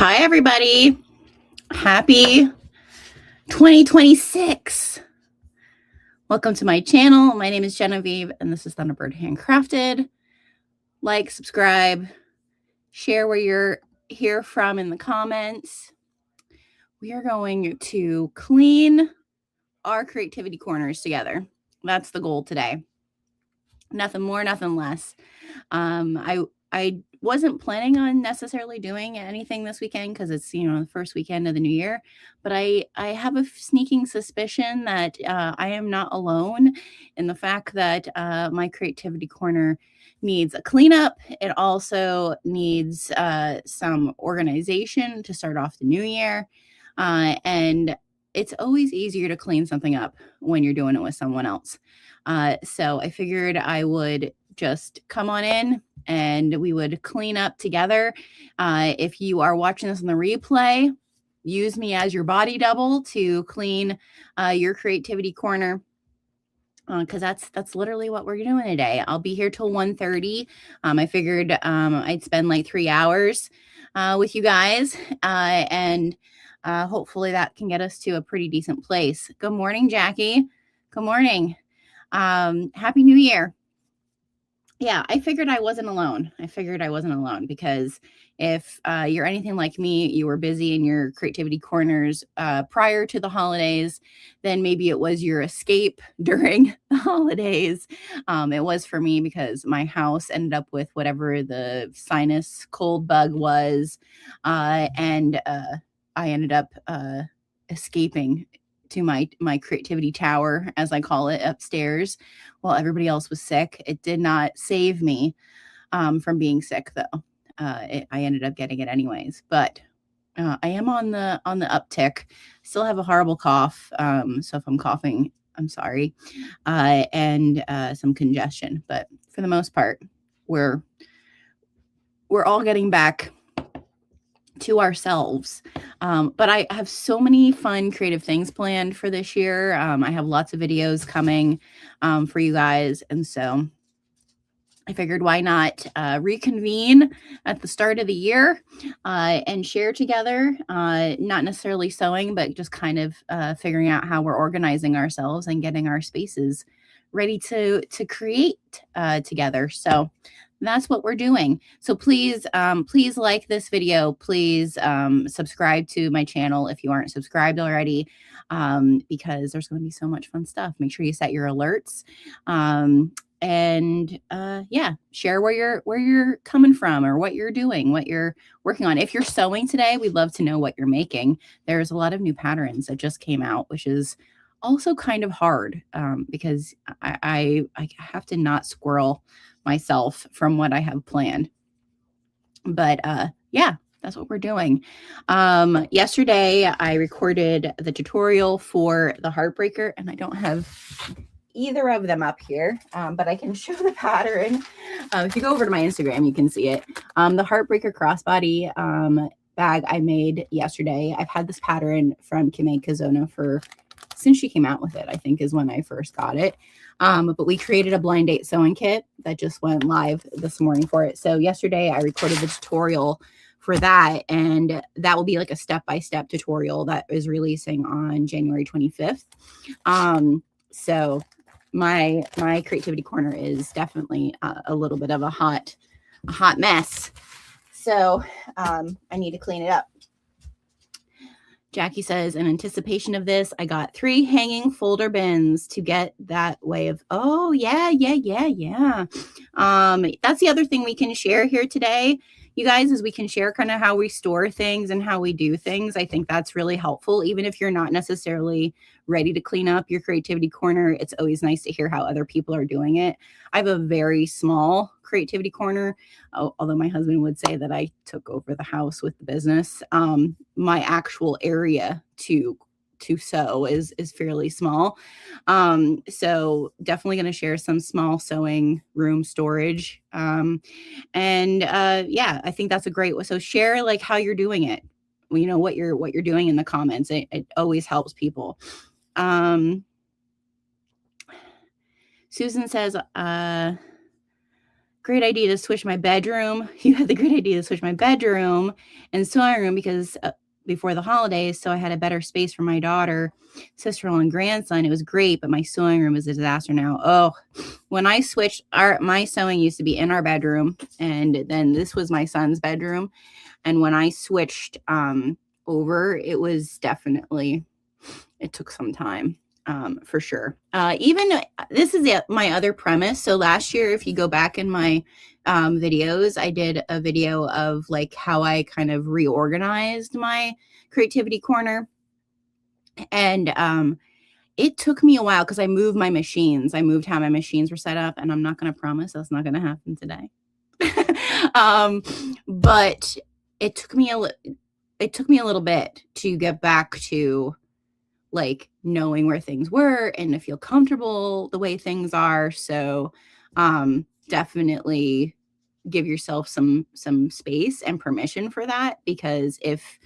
Hi, everybody. Happy 2026. Welcome to my channel. My name is Genevieve, and this is Thunderbird Handcrafted. Like, subscribe, share where you're here from in the comments. We are going to clean our creativity corners together. That's the goal today. Nothing more, nothing less. I wasn't planning on necessarily doing anything this weekend because it's the first weekend of the new year, but I have a sneaking suspicion that I am not alone in the fact that my creativity corner needs a cleanup. It also needs some organization to start off the new year, and it's always easier to clean something up when you're doing it with someone else. So I figured I would just come on in and we would clean up together. If you are watching this on the replay, use me as your body double to clean your creativity corner, because that's literally what we're doing today. I'll be here till 1:30. I figured I'd spend like 3 hours with you guys, and hopefully that can get us to a pretty decent place. Good morning, Jackie. Good morning. Happy New Year. Yeah, I figured I wasn't alone. Because if you're anything like me, you were busy in your creativity corners prior to the holidays, then maybe it was your escape during the holidays. It was for me because my house ended up with whatever the sinus cold bug was, and I ended up escaping to my creativity tower, as I call it, upstairs while everybody else was sick. It did not save me from being sick, though. I ended up getting it anyways, but I am on the uptick. Still have a horrible cough, so if I'm coughing, I'm sorry, and some congestion. But for the most part, we're all getting back to ourselves. But I have so many fun creative things planned for this year. I have lots of videos coming for you guys, and so I figured why not reconvene at the start of the year and share together, not necessarily sewing, but just kind of figuring out how we're organizing ourselves and getting our spaces ready to create together. So that's what we're doing. So please like this video. Please subscribe to my channel if you aren't subscribed already, because there's going to be so much fun stuff. Make sure you set your alerts. And yeah, share where you're coming from or what you're doing, what you're working on. If you're sewing today, we'd love to know what you're making. There's a lot of new patterns that just came out, which is also kind of hard because I have to not squirrel myself from what I have planned. But yeah, that's what we're doing. Yesterday I recorded the tutorial for the Heartbreaker, and I don't have either of them up here, but I can show the pattern. If you go over to my Instagram, you can see it. The Heartbreaker crossbody bag I made yesterday. I've had this pattern from Kime Kazono since she came out with it, I think is when I first got it. But we created a blind date sewing kit that just went live this morning for it. So yesterday I recorded the tutorial for that, and that will be like a step-by-step tutorial that is releasing on January 25th. So my creativity corner is definitely a little bit of a hot mess. So I need to clean it up. Jackie says, in anticipation of this, I got 3 hanging folder bins to get that way of, oh, yeah. That's the other thing we can share here today, you guys, is we can share kind of how we store things and how we do things. I think that's really helpful. Even if you're not necessarily ready to clean up your creativity corner, it's always nice to hear how other people are doing it. I have a very small creativity corner, although my husband would say that I took over the house with the business. My actual area to sew is fairly small. So definitely going to share some small sewing room storage. And yeah, I think that's a great way. So share like how you're doing it. You know, what you're doing in the comments. It always helps people. Susan says, great idea to switch my bedroom. You had the great idea to switch my bedroom and sewing room because before the holidays, so I had a better space for my daughter, sister-in-law, and grandson. It was great, but my sewing room is a disaster now. Oh, when I switched, my sewing used to be in our bedroom, and then this was my son's bedroom. And when I switched over, it was definitely, it took some time. For sure. Even this is my other premise. So last year, if you go back in my videos, I did a video of like how I kind of reorganized my creativity corner. And it took me a while because I moved my machines. I moved how my machines were set up, and I'm not going to promise that's not going to happen today. But it took me a little bit to get back to like knowing where things were and to feel comfortable the way things are. So definitely give yourself some space and permission for that, because if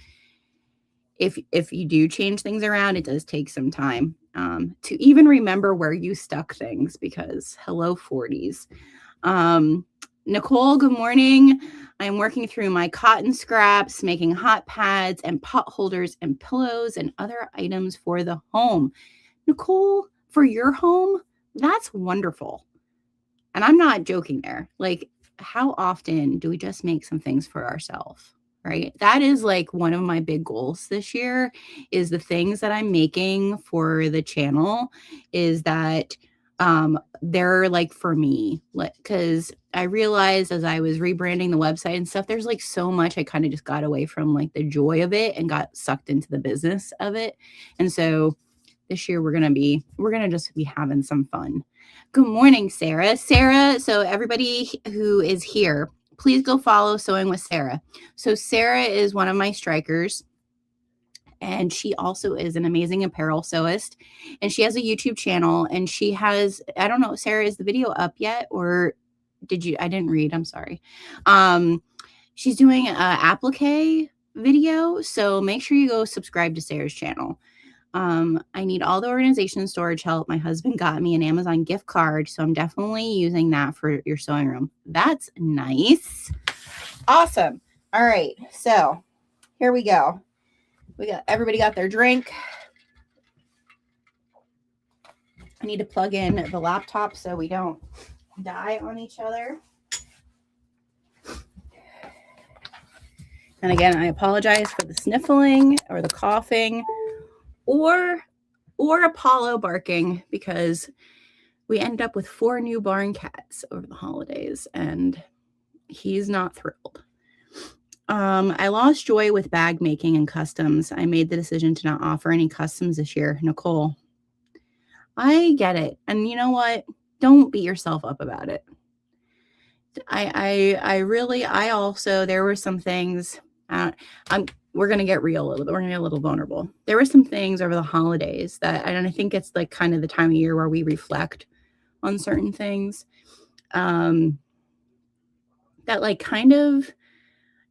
you do change things around, it does take some time to even remember where you stuck things, because hello 40s. Nicole, good morning. I'm working through my cotton scraps, making hot pads and pot holders and pillows and other items for the home. Nicole, for your home, that's wonderful. And I'm not joking there. Like, how often do we just make some things for ourselves, right? That is like one of my big goals this year, is the things that I'm making for the channel is that they're like for me, like, because I realized as I was rebranding the website and stuff, there's like so much I kind of just got away from like the joy of it and got sucked into the business of it. And so this year we're gonna just be having some fun. Good morning, Sarah. So everybody who is here, please go follow Sewing with Sarah. So Sarah is one of my strikers, and she also is an amazing apparel sewist, and she has a YouTube channel, and she has, I don't know, Sarah, is the video up yet, or did you? I didn't read. I'm sorry. She's doing an applique video, so make sure you go subscribe to Sarah's channel. I need all the organization and storage help. My husband got me an Amazon gift card, so I'm definitely using that for your sewing room. That's nice. Awesome. All right, so here we go. Everybody got their drink. I need to plug in the laptop so we don't die on each other. And again, I apologize for the sniffling or the coughing or Apollo barking, because we ended up with 4 new barn cats over the holidays and he's not thrilled. I lost joy with bag making and customs. I made the decision to not offer any customs this year. Nicole, I get it. And you know what? Don't beat yourself up about it. I also, there were some things, we're going to get real a little bit. We're going to get a little vulnerable. There were some things over the holidays that, and I think it's like kind of the time of year where we reflect on certain things, that like kind of,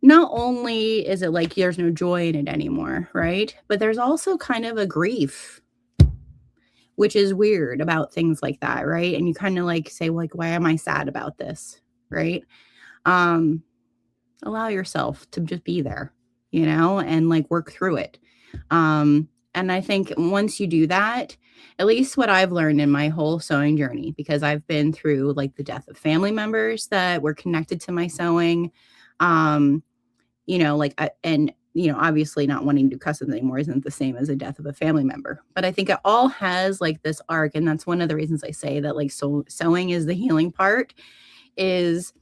not only is it like there's no joy in it anymore, right? But there's also kind of a grief, which is weird about things like that, right? And you kind of like say, like, why am I sad about this, right? Allow yourself to just be there, you know, and like work through it. And I think once you do that, at least what I've learned in my whole sewing journey, because I've been through like the death of family members that were connected to my sewing, you know, like, and, you know, obviously not wanting to do customs anymore isn't the same as the death of a family member, but I think it all has like this arc. And that's one of the reasons I say that like, sewing is the healing part, is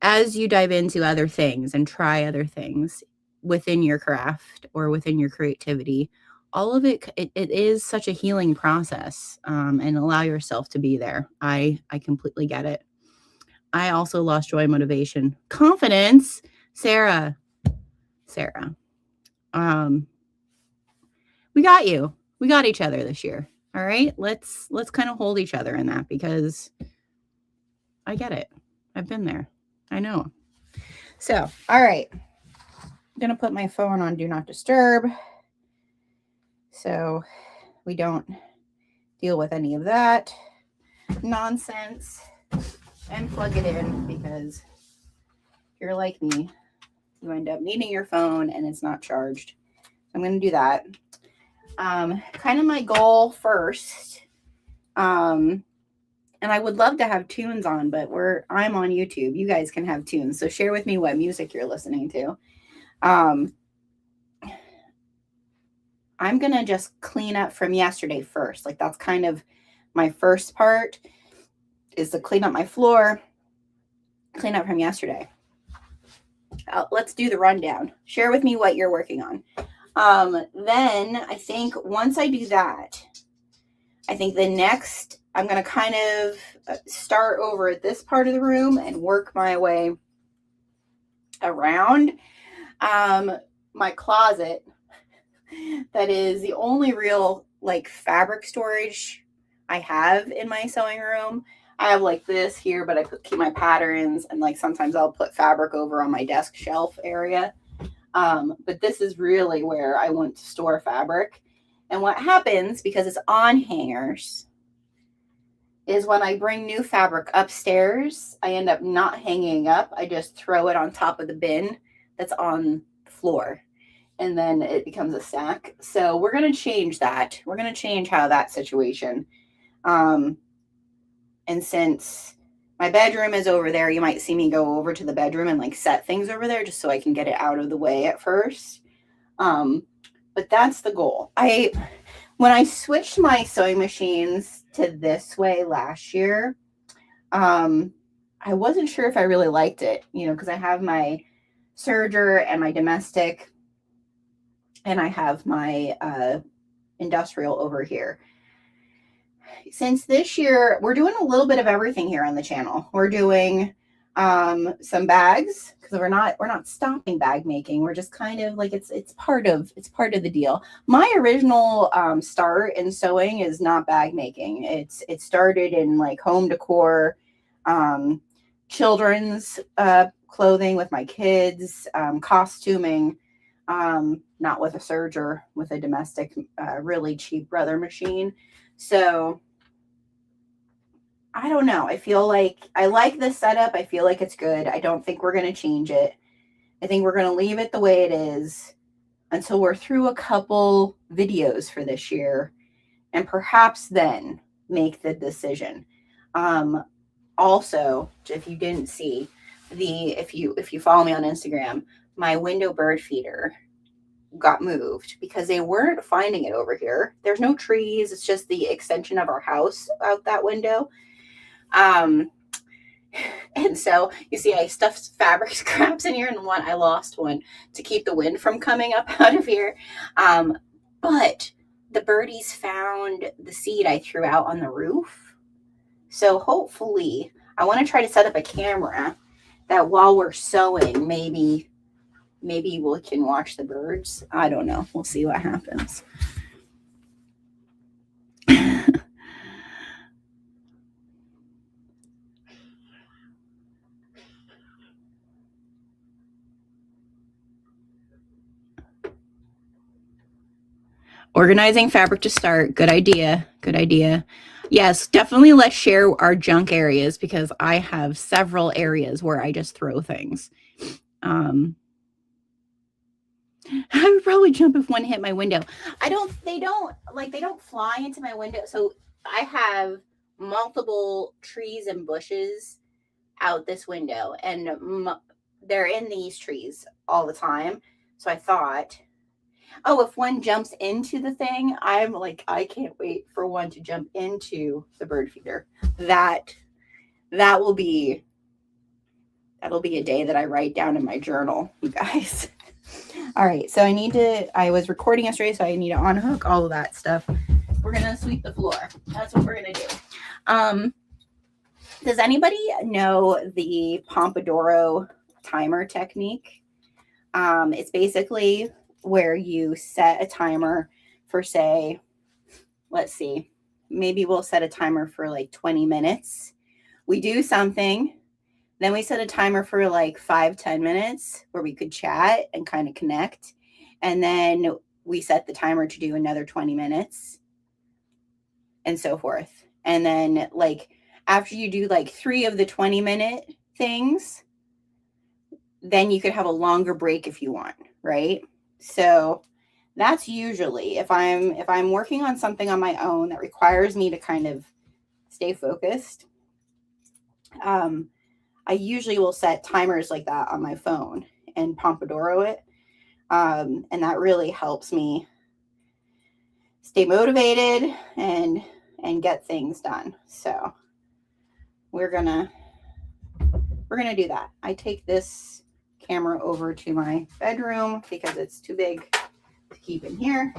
as you dive into other things and try other things within your craft or within your creativity, all of it is such a healing process, and allow yourself to be there. I completely get it. I also lost joy, motivation, confidence. Sarah, we got you. We got each other this year. All right. Let's kind of hold each other in that, because I get it. I've been there. I know. So, all right. I'm going to put my phone on Do Not Disturb so we don't deal with any of that nonsense. and plug it in, because if you're like me, you end up needing your phone and it's not charged. I'm going to do that. Kind of my goal first. And I would love to have tunes on, but I'm on YouTube. You guys can have tunes. So share with me what music you're listening to. I'm going to just clean up from yesterday first. Like, that's kind of my first part, is to clean up my floor, clean up from yesterday. Let's do the rundown. Share with me what you're working on. Then I think once I do that, I think the next, I'm going to kind of start over at this part of the room and work my way around. My closet, that is the only real like fabric storage I have in my sewing room. I have like this here, but I keep my patterns, and like sometimes I'll put fabric over on my desk shelf area. But this is really where I want to store fabric. And what happens, because it's on hangers, is when I bring new fabric upstairs, I end up not hanging up. I just throw it on top of the bin that's on the floor, and then it becomes a stack. So we're going to change that. We're going to change how that situation. And since my bedroom is over there, you might see me go over to the bedroom and like set things over there just so I can get it out of the way at first. But that's the goal. When I switched my sewing machines to this way last year, I wasn't sure if I really liked it, because I have my serger and my domestic, and I have my industrial over here. Since this year, we're doing a little bit of everything here on the channel. We're doing some bags, because we're not stopping bag making. We're just kind of like, it's part of the deal. My original start in sewing is not bag making. It started in like home decor, children's clothing with my kids, costuming, not with a serger, with a domestic, really cheap Brother machine. So I don't know. I feel like I like this setup. I feel like it's good. I don't think we're going to change it. I think we're going to leave it the way it is until we're through a couple videos for this year, and perhaps then make the decision. Also, if you didn't see, if you follow me on Instagram, my window bird feeder got moved because they weren't finding it over here. There's no trees. It's just the extension of our house out that window. And so you see, I stuffed fabric scraps in here, and I lost one to keep the wind from coming up out of here. But the birdies found the seed I threw out on the roof. So hopefully, I want to try to set up a camera that while we're sewing, maybe we can watch the birds. I don't know. We'll see what happens. Organizing fabric to start. Good idea. Good idea. Yes, definitely let's share our junk areas, because I have several areas where I just throw things. I would probably jump if one hit my window. They don't fly into my window. So I have multiple trees and bushes out this window, and they're in these trees all the time. So I thought, if one jumps into the thing, I'm like, I can't wait for one to jump into the bird feeder. That'll be a day that I write down in my journal, you guys. All right, so I was recording yesterday, so I need to unhook all of that stuff. We're going to sweep the floor. That's what we're going to do. Does anybody know the Pomodoro timer technique? It's basically where you set a timer for, say, let's see, maybe we'll set a timer for like 20 minutes. We do something, then we set a timer for like 5-10 minutes where we could chat and kind of connect. And then we set the timer to do another 20 minutes and so forth. And then like after you do like 3 of the 20-minute things, then you could have a longer break if you want, right? So that's usually if I'm working on something on my own that requires me to kind of stay focused. I usually will set timers like that on my phone and Pomodoro it. And that really helps me stay motivated and get things done. So we're gonna do that. I take this camera over to my bedroom because it's too big to keep in here.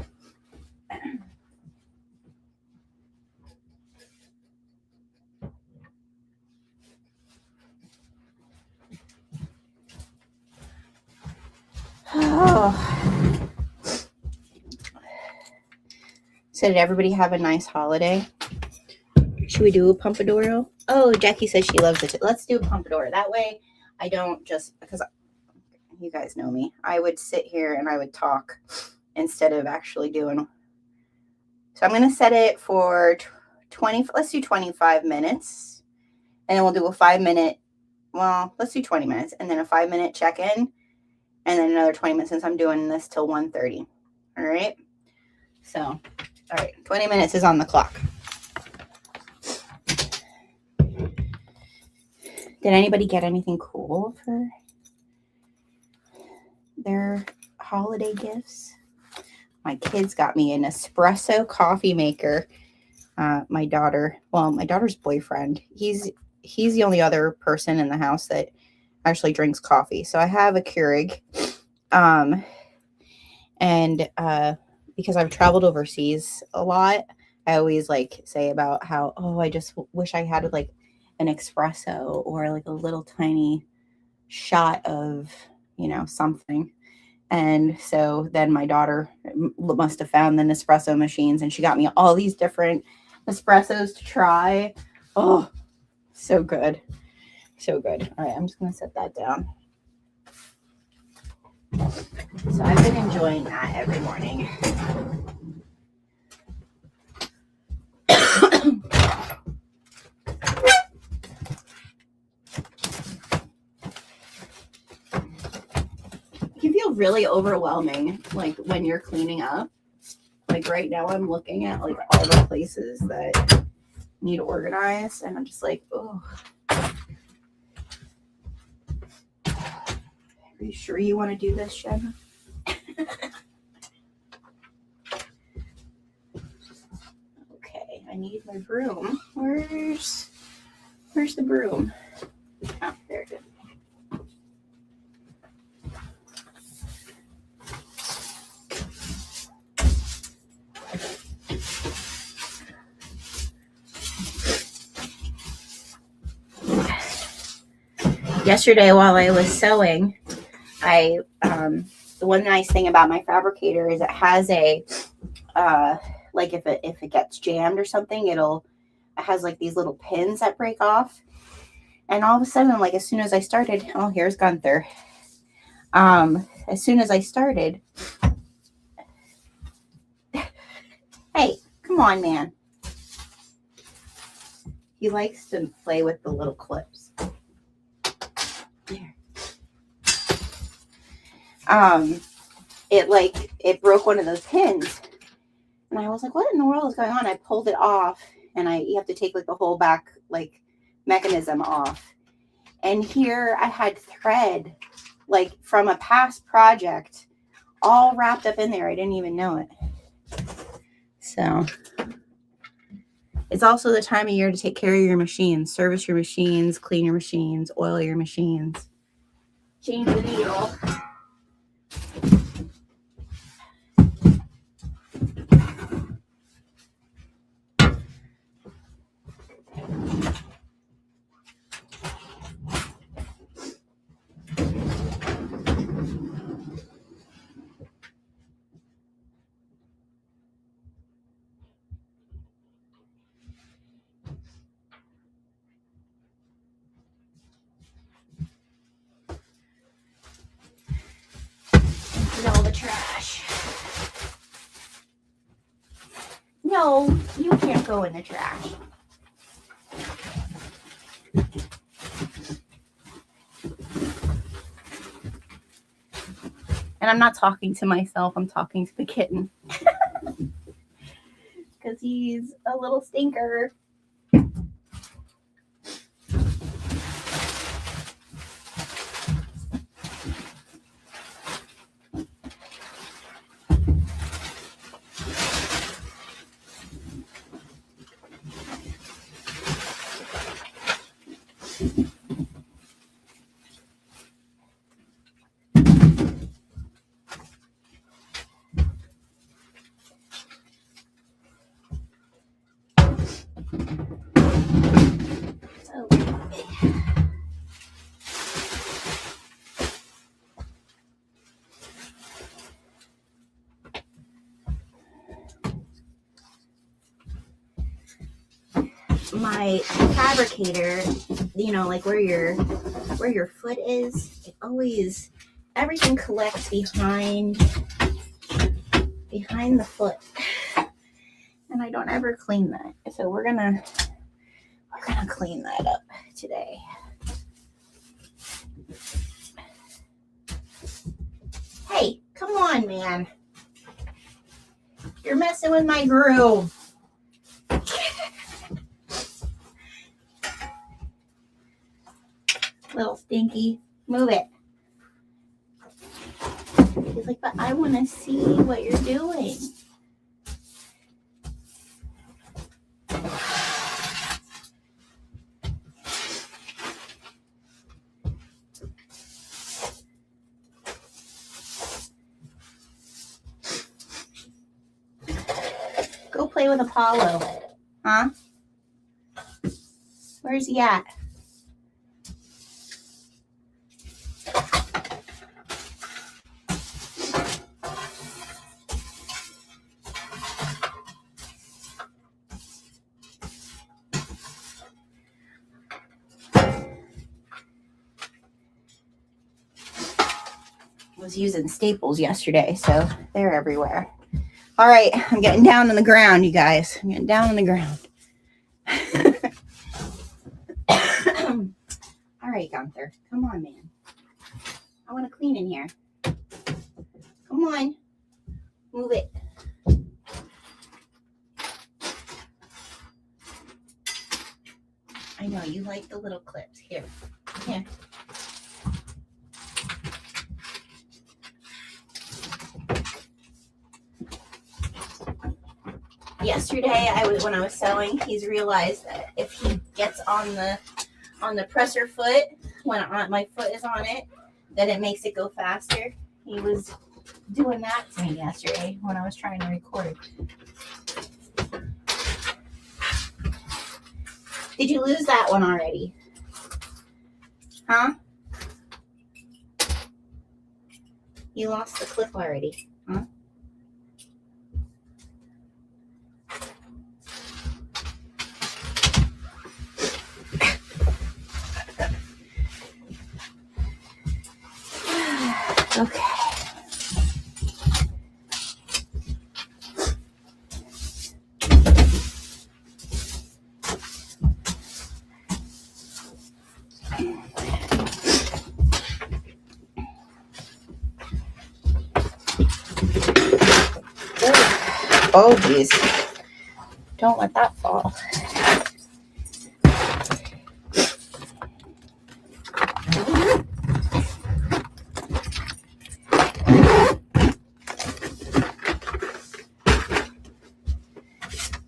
Oh. So did everybody have a nice holiday? Should we do a Pomodoro? Oh, Jackie says she loves it. Let's do a Pomodoro. That way I don't just, because you guys know me, I would sit here and I would talk instead of actually doing. So I'm going to set it for 20, let's do 25 minutes. And then we'll do a 5-minute, well, let's do 20 minutes and then a 5-minute check-in. And then another 20 minutes since I'm doing this till 1:30. All right. So, all right, 20 minutes is on the clock. Did anybody get anything cool for their holiday gifts? My kids got me an espresso coffee maker. My daughter's boyfriend, he's the only other person in the house that actually drinks coffee. So I have a Keurig. And because I've traveled overseas a lot, I always like say about how, oh, I just wish I had like an espresso or like a little tiny shot of, something. And so then my daughter must have found the Nespresso machines and she got me all these different espressos to try. Oh, so good. So good. All right, I'm just going to set that down. So I've been enjoying that every morning. It can feel really overwhelming, like when you're cleaning up. Like right now I'm looking at like all the places that need organized and I'm just like, oh. Are you sure you want to do this, Jen? Okay, I need my broom. Where's the broom? Oh, there it is. Yesterday while I was sewing, the one nice thing about my fabricator is it has a like if it gets jammed or something, it has like these little pins that break off. And all of a sudden, like as soon as I started, oh, here's Gunther. As soon as I started, hey, come on, man. He likes to play with the little clips. There. It broke one of those pins. And I was like, what in the world is going on? I pulled it off and you have to take like the whole back like mechanism off. And here I had thread like from a past project all wrapped up in there. I didn't even know it. So it's also the time of year to take care of your machines, service your machines, clean your machines, oil your machines, change the needle. All the trash. No, you can't go in the trash. And I'm not talking to myself, I'm talking to the kitten. Because he's a little stinker. My fabricator, you know, like where your foot is, it always, everything collects behind the foot, and I don't ever clean that. So we're gonna clean that up today. Hey, come on, man, you're messing with my groove. Little stinky, move it. He's like, but I want to see what you're doing. Go play with Apollo. Huh? Where's he at? Was using staples yesterday, so they're everywhere. All right, I'm getting down on the ground, you guys. I'm getting down on the ground. All right, Gunther, come on, man. I want to clean in here. Come on, move it. I know you like the little clips. Here. Yesterday, when I was sewing, he's realized that if he gets on the presser foot, when my foot is on it, that it makes it go faster. He was doing that to me yesterday when I was trying to record. Did you lose that one already? Huh? You lost the clip already, huh? Okay. Oh, geez. Don't let that fall.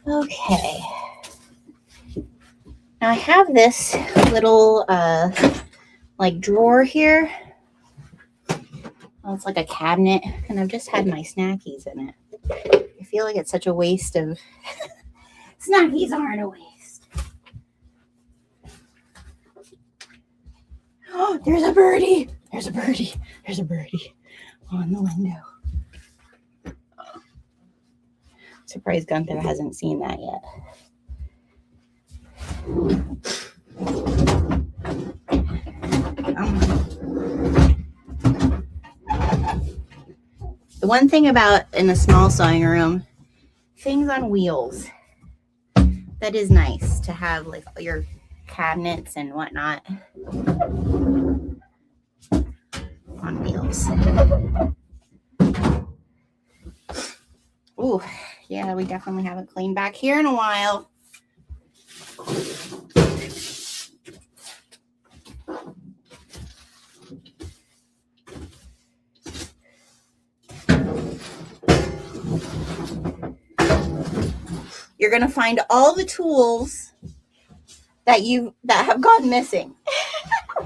Okay. Now I have this little like drawer here. Well, it's like a cabinet, and I've just had my snackies in it. I feel like it's such a waste of snackies aren't a waste. Oh, there's a birdie. There's a birdie. There's a birdie on the window. Surprised Gunther hasn't seen that yet. The one thing about in a small sewing room, things on wheels. That is nice to have, like your cabinets and whatnot on wheels. Ooh, yeah, we definitely haven't cleaned back here in a while. You're going to find all the tools that have gone missing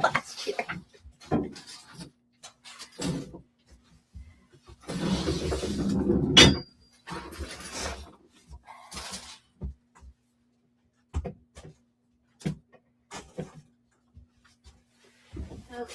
last year. Okay.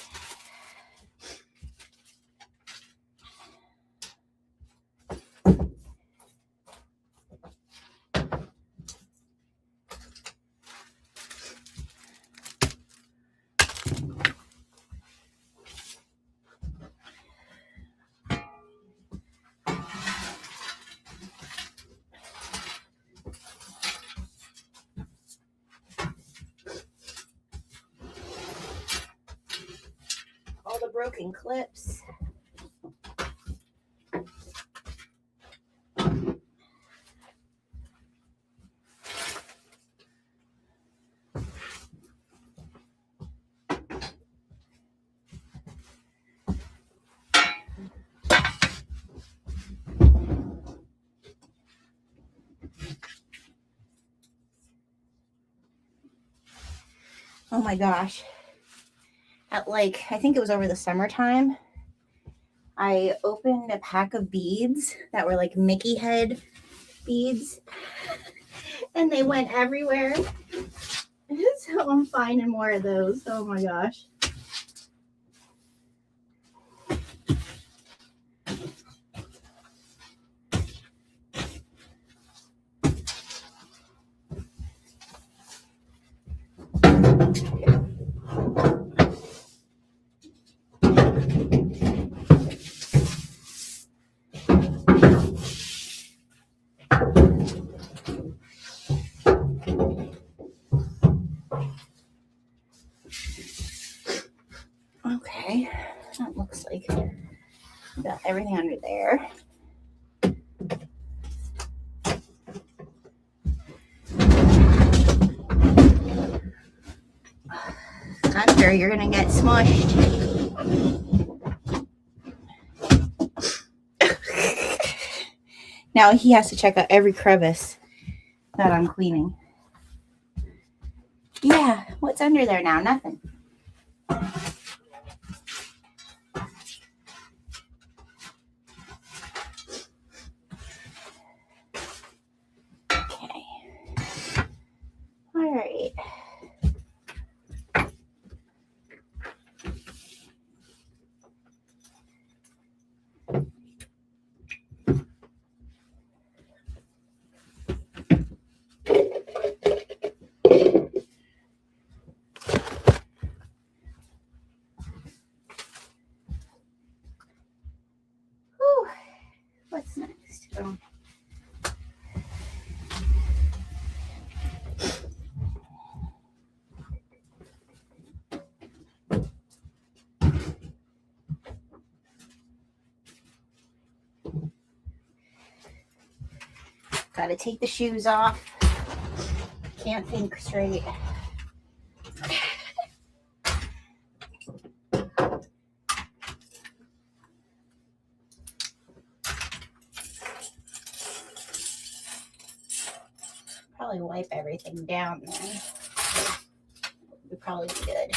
All the broken clips. Oh my gosh. At I think it was over the summertime, I opened a pack of beads that were like Mickey head beads, and they went everywhere. So I'm finding more of those. Oh my gosh. Okay, that looks like got everything under there. I'm sure you're gonna get smushed. Now he has to check out every crevice that I'm cleaning. Yeah, what's under there now? Nothing. Okay. All right. Whew. What's next? Oh. Gotta take the shoes off. Can't think straight. Probably wipe everything down then. Would probably be good.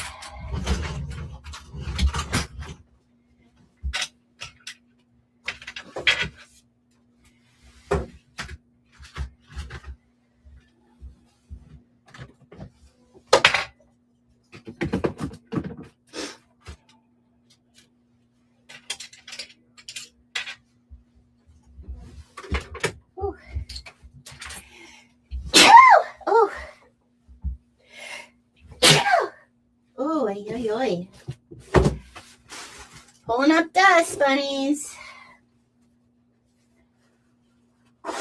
Oh, oy, oy, oy. Pulling up dust, bunnies. All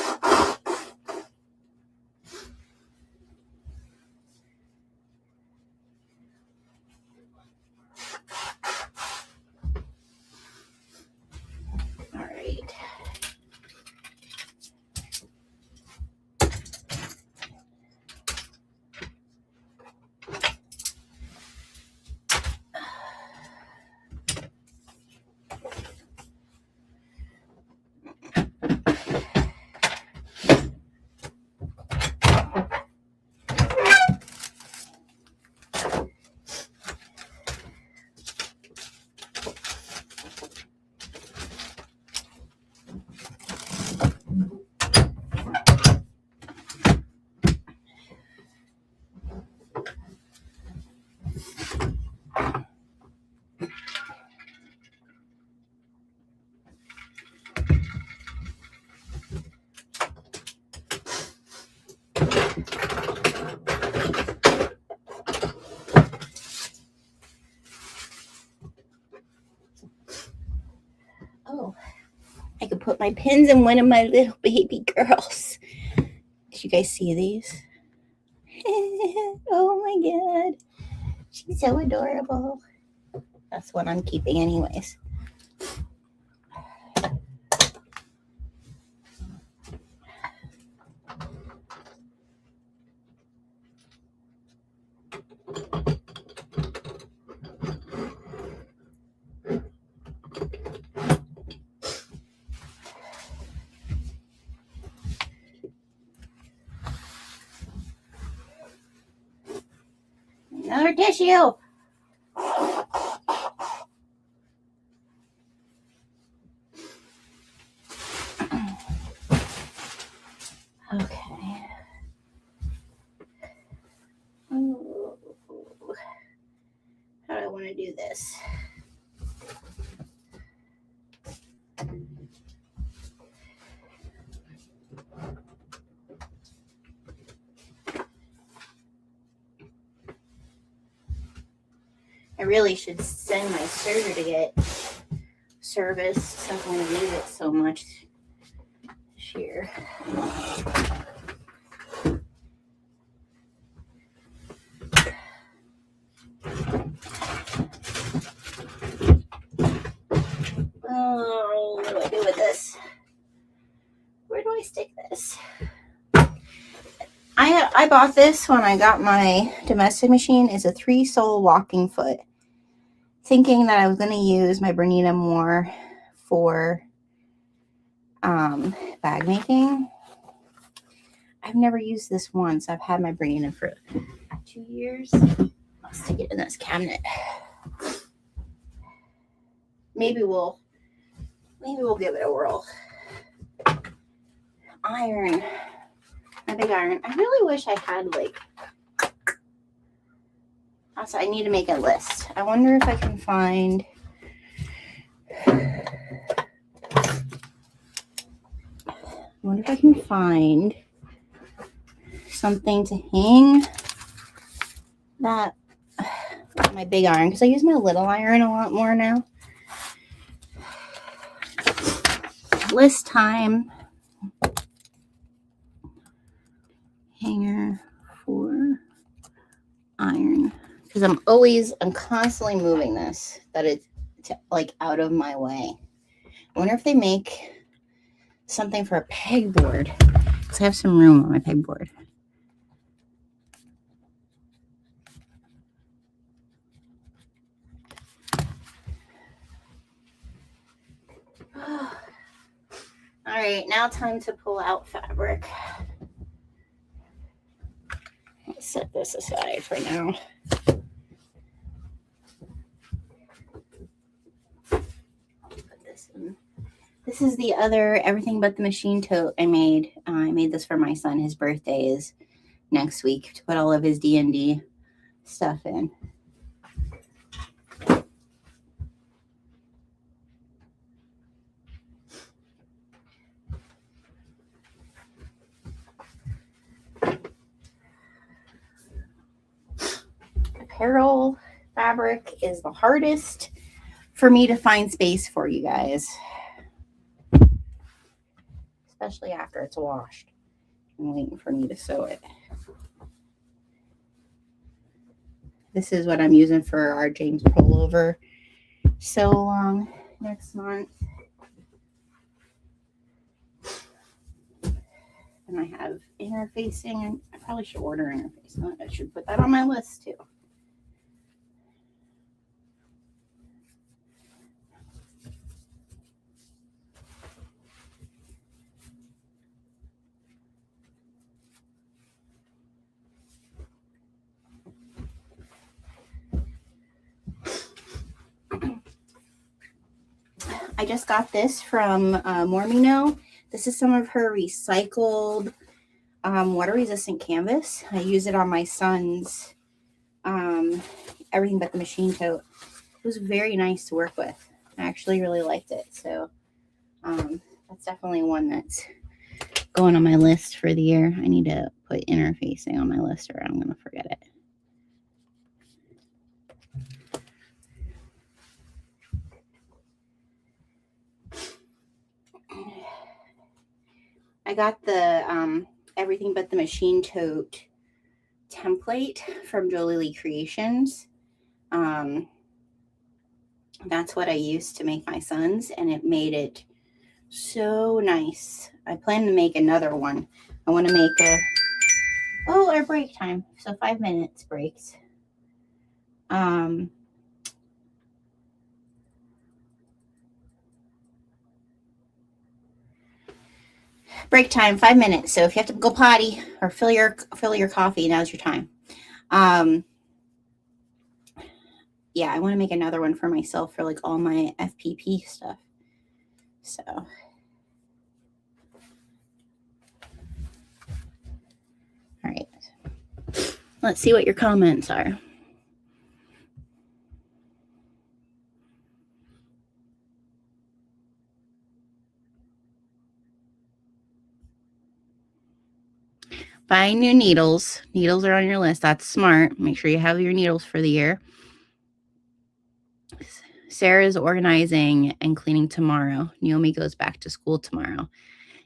right. I could put my pins in one of my little baby girls. Did you guys see these? Oh my god. She's so adorable. That's what I'm keeping anyways. Another tissue. Okay. Ooh. How do I want to do this? I really should send my server to get service since I'm going to use it so much this year. Oh, what do I do with this? Where do I stick this? I bought this when I got my domestic machine. It's a 3-sole walking foot, thinking that I was going to use my Bernina more for bag making. I've never used this once. I've had my Bernina for 2 years. I'll stick it in this cabinet. Maybe we'll give it a whirl. Iron. My big iron. I really wish I had also I need to make a list. I wonder if I can find something to hang that my big iron, because I use my little iron a lot more now. List time. Hanger for iron, because I'm constantly moving this, that it's out of my way. I wonder if they make something for a pegboard, because I have some room on my pegboard. All right, now time to pull out fabric. Let's set this aside for now. Put this in. This is the other Everything But the Machine tote I made. I made this for my son. His birthday is next week, to put all of his D&D stuff in. Apparel fabric is the hardest for me to find space for, you guys, especially after it's washed. I'm waiting for me to sew it. This is what I'm using for our James pullover sew along next month. And I have interfacing, and I probably should order interfacing. I should put that on my list too. I just got this from Mormino. This is some of her recycled water resistant canvas. I use it on my son's Everything But the Machine tote. It was very nice to work with. I actually really liked it. So that's definitely one that's going on my list for the year. I need to put interfacing on my list or I'm going to forget it. I got the Everything But the Machine Tote template from Jolie Lee Creations. That's what I used to make my sons, and it made it so nice. I plan to make another one. I want to make our break time. So 5 minutes breaks. Break time, 5 minutes. So if you have to go potty or fill your coffee, now's your time. Yeah, I want to make another one for myself for like all my FPP stuff. So all right. Let's see what your comments are. Buying new needles. Needles are on your list. That's smart. Make sure you have your needles for the year. Sarah's organizing and cleaning tomorrow. Naomi goes back to school tomorrow.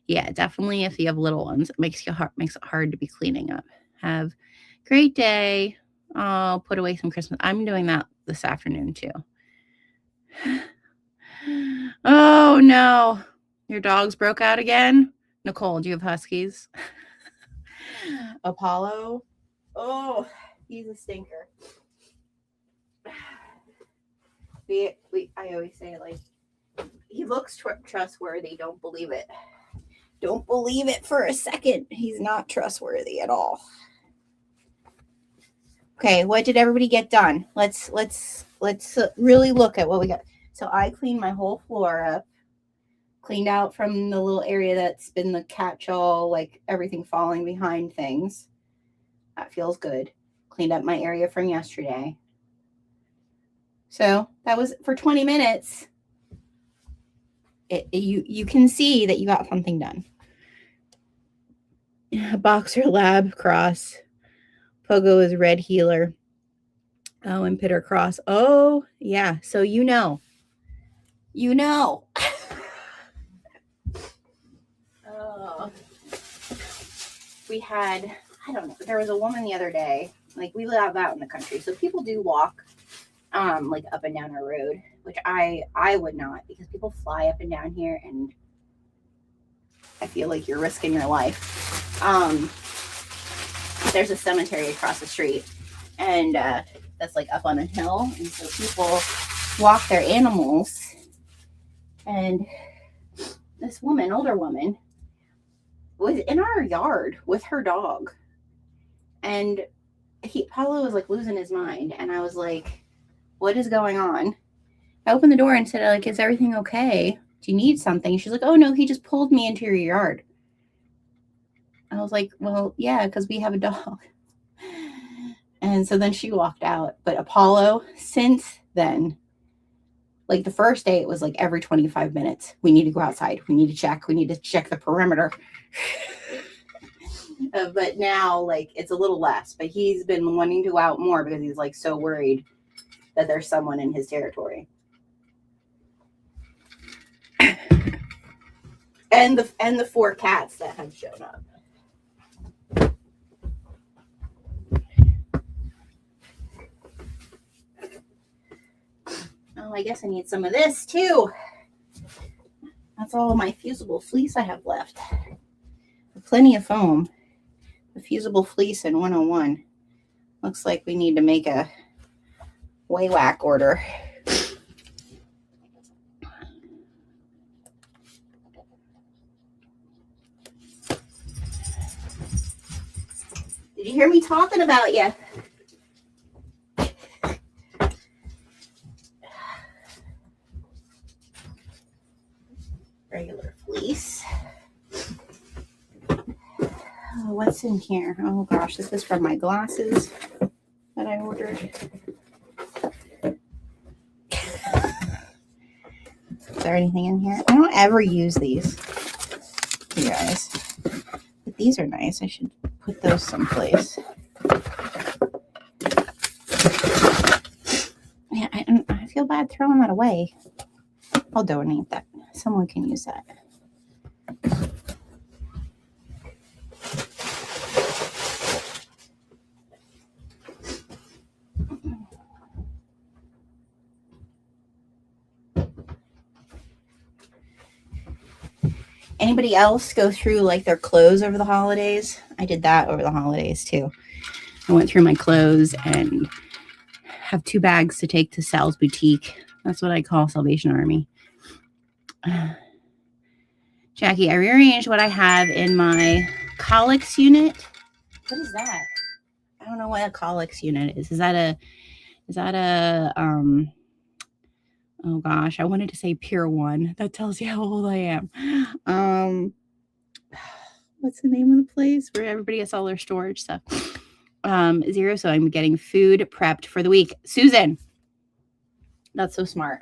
Yeah, definitely if you have little ones, it makes it hard to be cleaning up. Have a great day. I'll put away some Christmas. I'm doing that this afternoon too. Oh no. Your dogs broke out again? Nicole, do you have huskies? Apollo. Oh, he's a stinker. I always say, like, he looks trustworthy. Don't believe it. Don't believe it for a second. He's not trustworthy at all. Okay, what did everybody get done? Let's really look at what we got. So I cleaned my whole floor up. Cleaned out from the little area that's been the catch-all, like everything falling behind things. That feels good. Cleaned up my area from yesterday. So that was for 20 minutes. You can see that you got something done. Boxer Lab Cross. Pogo is Red Healer. Oh, and Pitter Cross. Oh, yeah. So you know. We had, I don't know, there was a woman the other day, like we live out in the country, so people do walk like up and down our road, which I would not, because people fly up and down here and I feel like you're risking your life. There's a cemetery across the street, and that's like up on a hill, and so people walk their animals, and this woman, older woman, was in our yard with her dog, and Paulo was like losing his mind, and I was like, what is going on? I opened the door and said, like, is everything okay? Do you need something? She's like, oh no, he just pulled me into your yard. I was like, well, yeah, because we have a dog. And so then she walked out. But Apollo, since then, like the first day, it was like every 25 minutes, we need to go outside. We need to check the perimeter. But now, like, it's a little less. But he's been wanting to go out more because he's like so worried that there's someone in his territory. And the 4 cats that have shown up. Oh, I guess I need some of this too. That's all of my fusible fleece I have left. Plenty of foam. The fusible fleece in 101. Looks like we need to make a WAWAC order. Did you hear me talking about you? Regular fleece. Oh, what's in here? Oh gosh, this is from my glasses that I ordered. Is there anything in here? I don't ever use these, you guys. But these are nice. I should put those someplace. Yeah, I feel bad throwing that away. I'll donate that. Someone can use that. Anybody else go through like their clothes over the holidays? I did that over the holidays too. I went through my clothes and have 2 bags to take to Sal's Boutique. That's what I call Salvation Army. Jackie, I rearranged what I have in my colics unit. What is that? I don't know what a colics unit is. Is that a oh gosh, I wanted to say Pier 1. That tells you how old I am. What's the name of the place where everybody gets all their storage stuff? Zero. So I'm getting food prepped for the week. Susan, that's so smart.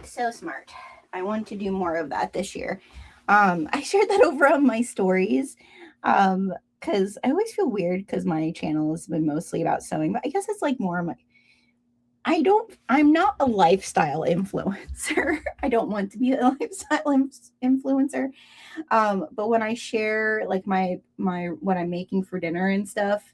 So smart. I want to do more of that this year. I shared that over on my stories because I always feel weird because my channel has been mostly about sewing, but I guess it's like more of my, I'm not a lifestyle influencer. I don't want to be a lifestyle influencer. But when I share like my what I'm making for dinner and stuff,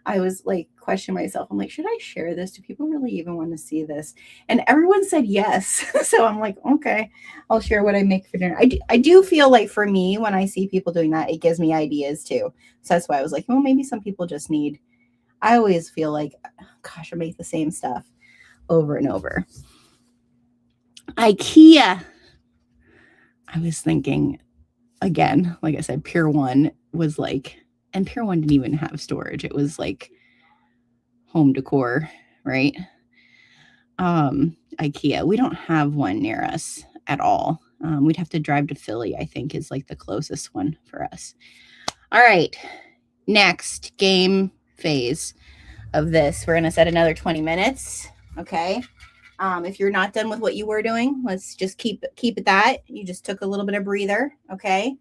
I was like questioning myself. I'm like, should I share this? Do people really even want to see this? And everyone said yes. So I'm like, okay, I'll share what I make for dinner. I do feel like for me, when I see people doing that, it gives me ideas too. So that's why I was like, well, maybe some people just need, I always feel like, gosh, I make the same stuff over and over. IKEA. I was thinking again, like I said, Pier 1 was like, and Pier 1 didn't even have storage. It was like home decor, right? IKEA. We don't have one near us at all. We'd have to drive to Philly, I think, is like the closest one for us. All right. Next game phase of this. We're going to set another 20 minutes. Okay. If you're not done with what you were doing, let's just keep it that. You just took a little bit of breather. Okay.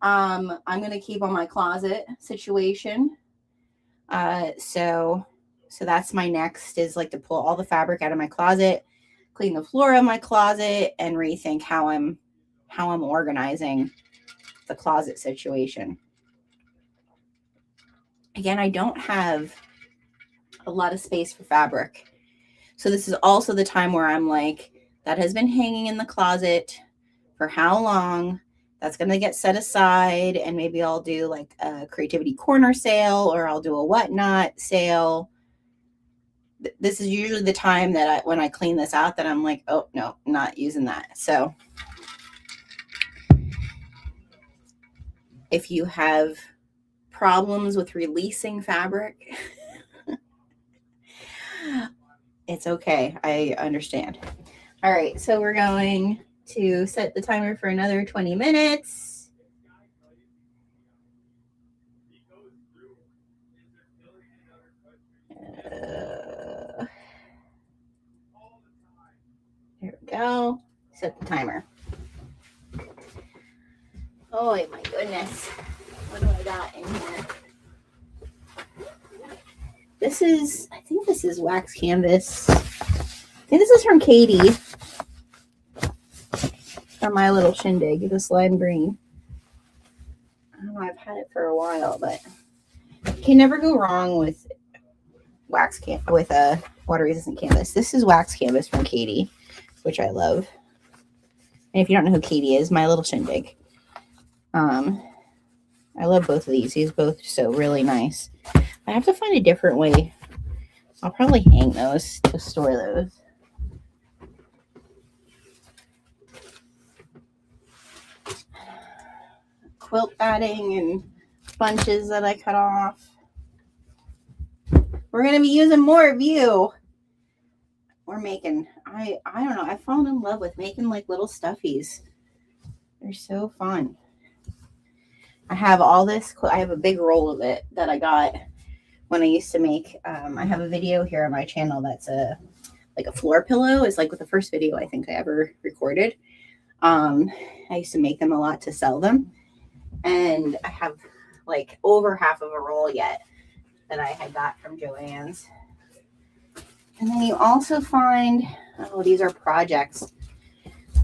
I'm going to keep on my closet situation. So that's my next is like to pull all the fabric out of my closet, clean the floor of my closet, and rethink how I'm organizing the closet situation. Again, I don't have a lot of space for fabric. So this is also the time where I'm like, that has been hanging in the closet for how long? That's going to get set aside, and maybe I'll do like a creativity corner sale, or I'll do a whatnot sale. This is usually the time that when I clean this out that I'm like, oh no, not using that. So if you have problems with releasing fabric, it's okay. I understand. All right. So we're going to set the timer for another 20 minutes. There we go. Set the timer. Oh my goodness. What do I got in here? I think this is wax canvas. I think this is from Katie. From My Little Shindig, this lime green. I don't know, I've had it for a while, but you can never go wrong with with a water resistant canvas. This is wax canvas from Katie, which I love. And if you don't know who Katie is, My Little Shindig. I love both of these. These both so really nice. I have to find a different way. I'll probably hang those to store those. Quilt batting and bunches that I cut off. We're going to be using more of you. We're making, I don't know, I've fallen in love with making like little stuffies. They're so fun. I have all this, I have a big roll of it that I got when I used to make, I have a video here on my channel that's like a floor pillow. It's like with the first video I think I ever recorded. I used to make them a lot to sell them. And I have like over half of a roll yet that I had got from Joann's. And then you also find, oh, these are projects.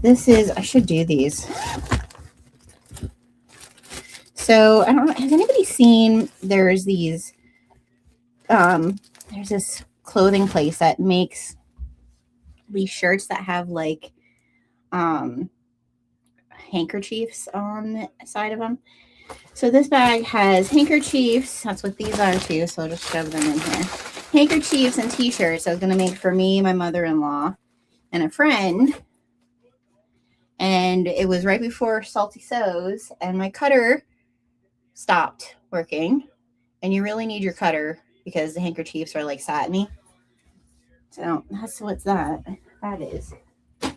This is, I should do these. So I don't know, has anybody seen, there's these, there's this clothing place that makes these shirts that have like handkerchiefs on the side of them. So this bag has handkerchiefs. That's what these are too. So I'll just shove them in here. Handkerchiefs and t-shirts I was going to make for me, my mother-in-law, and a friend. And it was right before Salty Sews, and my cutter stopped working. And you really need your cutter because the handkerchiefs are like satiny. So that's what's that is. And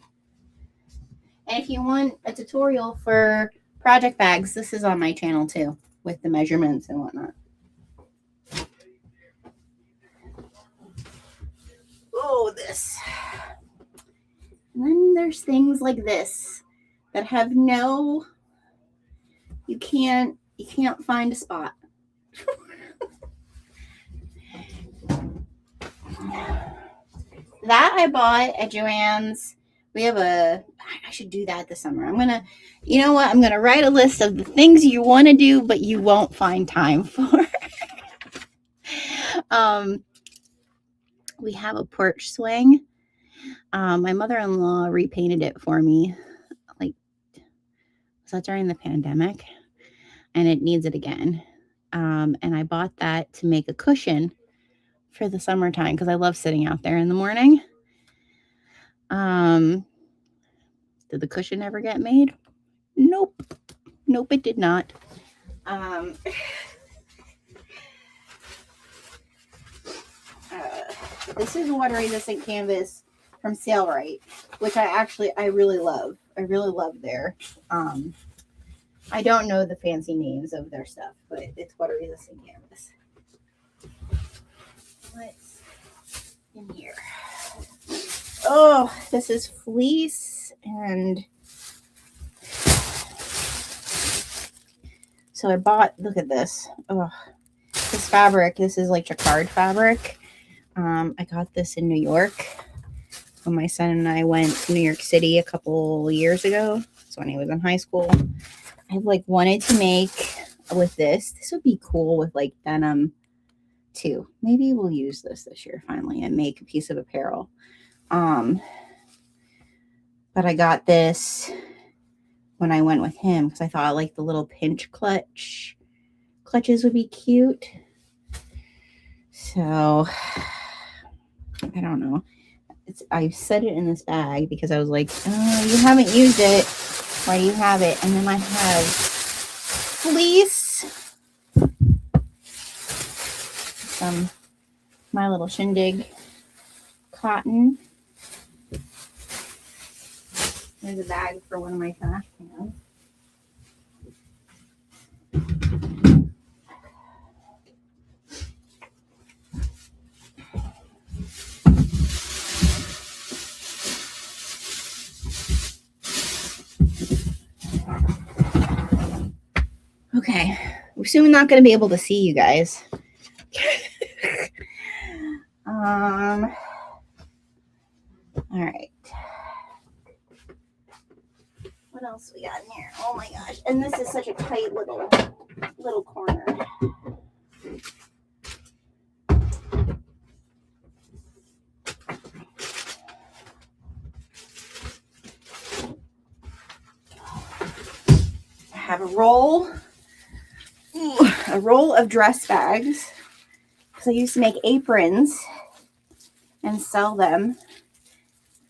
if you want a tutorial for project bags, this is on my channel too, with the measurements and whatnot. Oh, this. And then there's things like this that have no, you can't find a spot. That I bought at Joann's. We have I should do that this summer. You know what? I'm going to write a list of the things you want to do, but you won't find time for. We have a porch swing. My mother-in-law repainted it for me. Like, was that during the pandemic? And it needs it again. And I bought that to make a cushion for the summertime because I love sitting out there in the morning. Did the cushion ever get made? Nope, it did not. This is water resistant canvas from Sailrite, which I really love. I really love their. I don't know the fancy names of their stuff, but it's water resistant canvas. What's in here? Oh, this is fleece, and so I bought, look at this. Oh, this fabric, this is like jacquard fabric. I got this in New York when my son and I went to New York City a couple years ago. So when he was in high school, I like wanted to make with this. This would be cool with like denim too. Maybe we'll use this year finally and make a piece of apparel. But I got this when I went with him because I thought like the little pinch clutches would be cute. So I don't know. I set it in this bag because I was like, oh, you haven't used it. Why do you have it? And then I have fleece, some My Little Shindig cotton. There's a bag for one of my trash cans. Okay, we're soon not going to be able to see you guys. All right. What else we got in here? Oh my gosh! And this is such a tight little corner. I have a roll of dress bags because I used to make aprons and sell them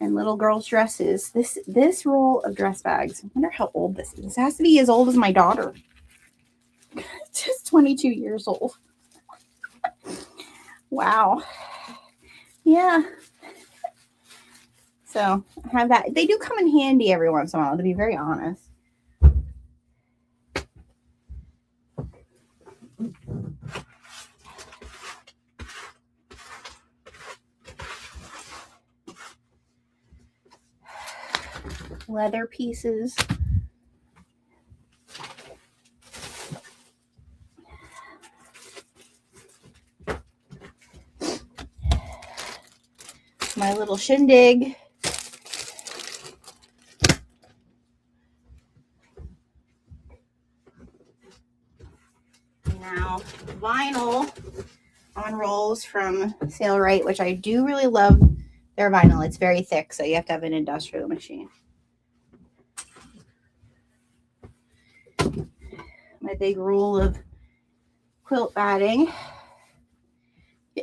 and little girls' dresses. This roll of dress bags, I wonder how old this is. This has to be as old as my daughter. It's just 22 years old. Wow. Yeah. So I have that. They do come in handy every once in a while, to be very honest. Leather pieces. My Little Shindig. Now, vinyl on rolls from Sailrite, which I do really love their vinyl. It's very thick, so you have to have an industrial machine. My big roll of quilt batting.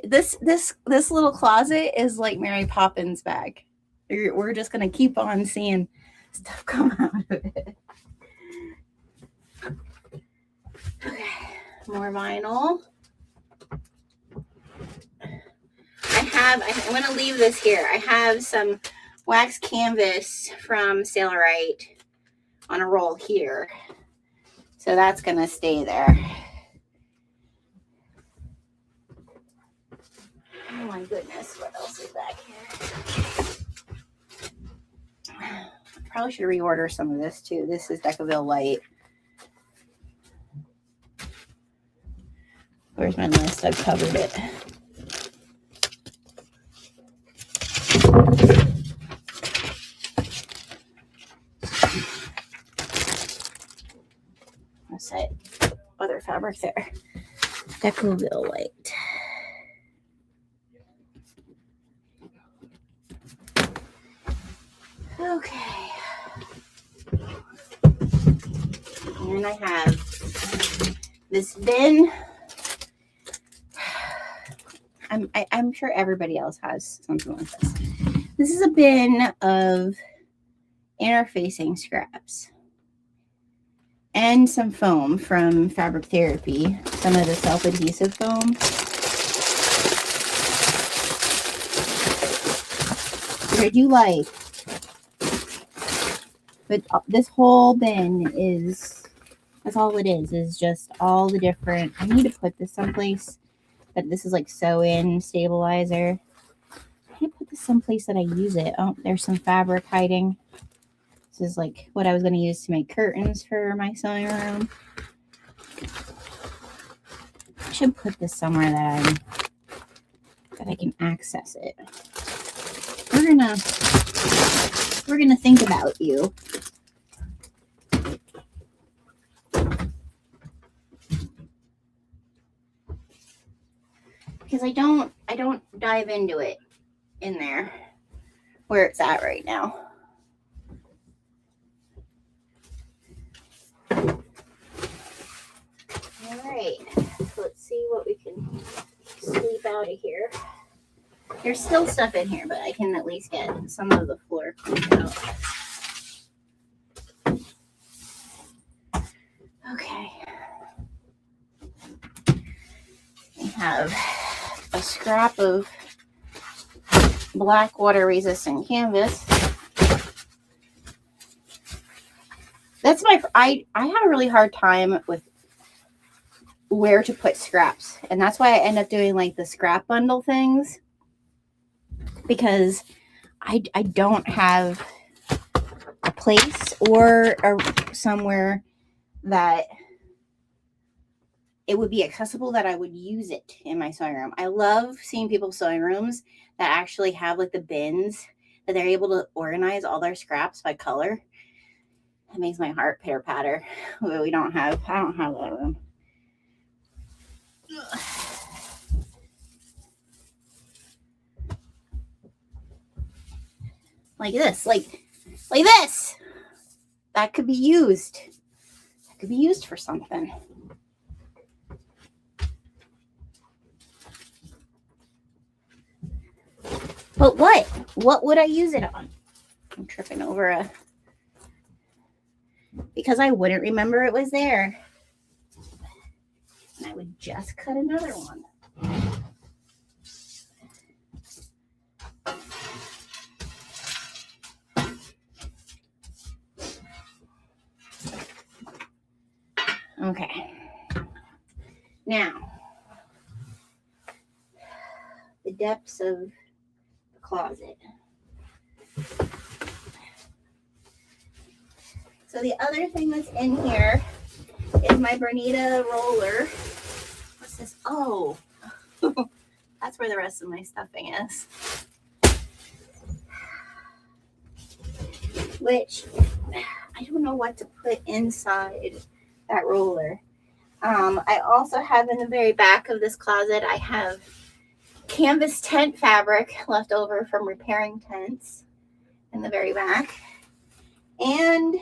This little closet is like Mary Poppins bag. We're just gonna keep on seeing stuff come out of it. Okay, more vinyl. I'm gonna leave this here. I have some wax canvas from Sailrite on a roll here, so that's gonna stay there. Oh my goodness, what else is back here? Probably should reorder some of this too. This is Decaville Light. Where's my list? I've covered it. What's that other fabric there? Decaville Light. Okay. And I have this bin. I'm sure everybody else has something like this. This is a bin of interfacing scraps and some foam from Fabric Therapy, some of the self-adhesive foam. Which I do like. But this whole bin that's all it is just all the different, I need to put this someplace, but this is like sew-in stabilizer. I need to put this someplace that I use it. Oh, there's some fabric hiding. This is like what I was going to use to make curtains for my sewing room. I should put this somewhere that I can access it. We're gonna think about you. Because I don't dive into it in there where it's at right now. All right, so let's see what we can sweep out of here. There's still stuff in here, but I can at least get some of the floor cleaned out. Okay. We have a scrap of black water resistant canvas. That's I have a really hard time with where to put scraps, and that's why I end up doing like the scrap bundle things, because I don't have a place or somewhere that it would be accessible that I would use it in my sewing room. I love seeing people's sewing rooms that actually have like the bins that they're able to organize all their scraps by color. That makes my heart pitter patter. But I don't have that room. Like this, like this. That could be used. That could be used for something. But what? What would I use it on? I'm tripping over because I wouldn't remember it was there. And I would just cut another one. Okay. Now, the depths of the closet. So the other thing that's in here is my Bernita roller. What's this? Oh, that's where the rest of my stuffing is. Which I don't know what to put inside that roller. I also have in the very back of this closet, I have canvas tent fabric left over from repairing tents in the very back. And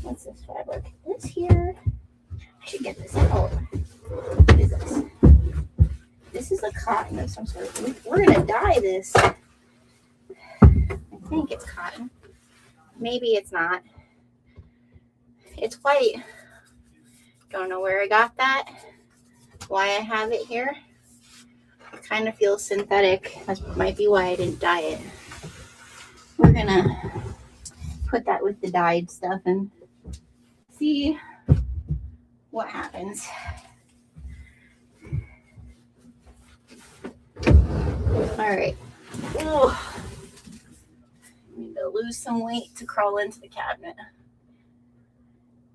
what's this fabric? This here, I should get this out. What is this? This is a cotton of some sort. We're gonna dye this. I think it's cotton. Maybe it's not. It's white. Don't know where I got that. Why I have it here. It kind of feels synthetic. That might be why I didn't dye it. We're gonna put that with the dyed stuff and see what happens. All right. Ooh. I need to lose some weight to crawl into the cabinet.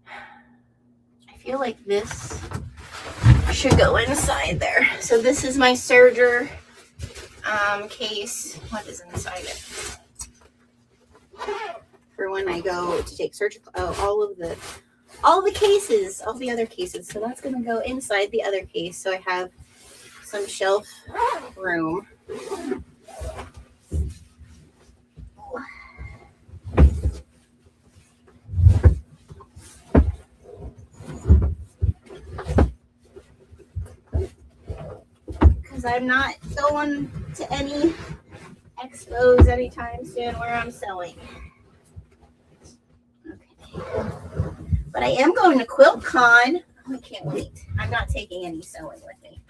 I feel like this should go inside there. So this is my serger case. What is inside it? For when I go to take surgical, all the cases, all the other cases. So that's gonna go inside the other case. So I have some shelf room. Because I'm not going to any expos anytime soon where I'm sewing. Okay. But I am going to QuiltCon. I can't wait. I'm not taking any sewing with me.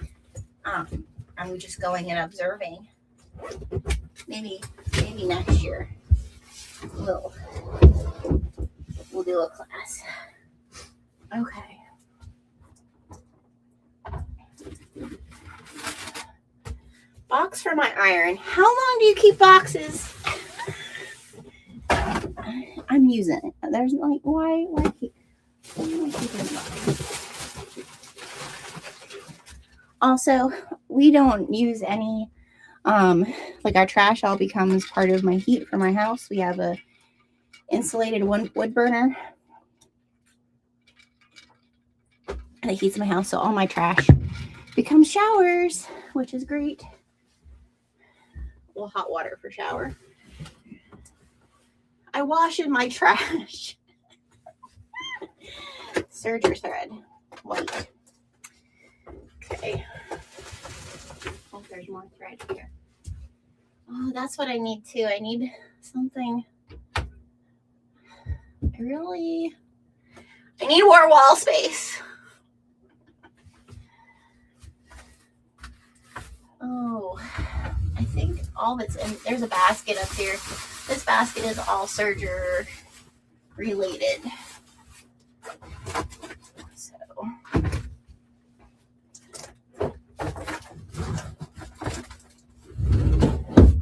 I'm just going and observing. Maybe next year we'll do a class. Okay. Box for my iron. How long do you keep boxes? I'm using it. There's like, why keep boxes? Also, we don't use any, like our trash all becomes part of my heat for my house. We have a insulated wood burner that heats my house. So all my trash becomes showers, which is great. Well, hot water for shower. I wash in my trash. Serger thread, white. Okay. Oh, there's more thread here. Oh, that's what I need too. I need something. I need more wall space. Oh, I think all that's in, there's a basket up here. This basket is all serger related. So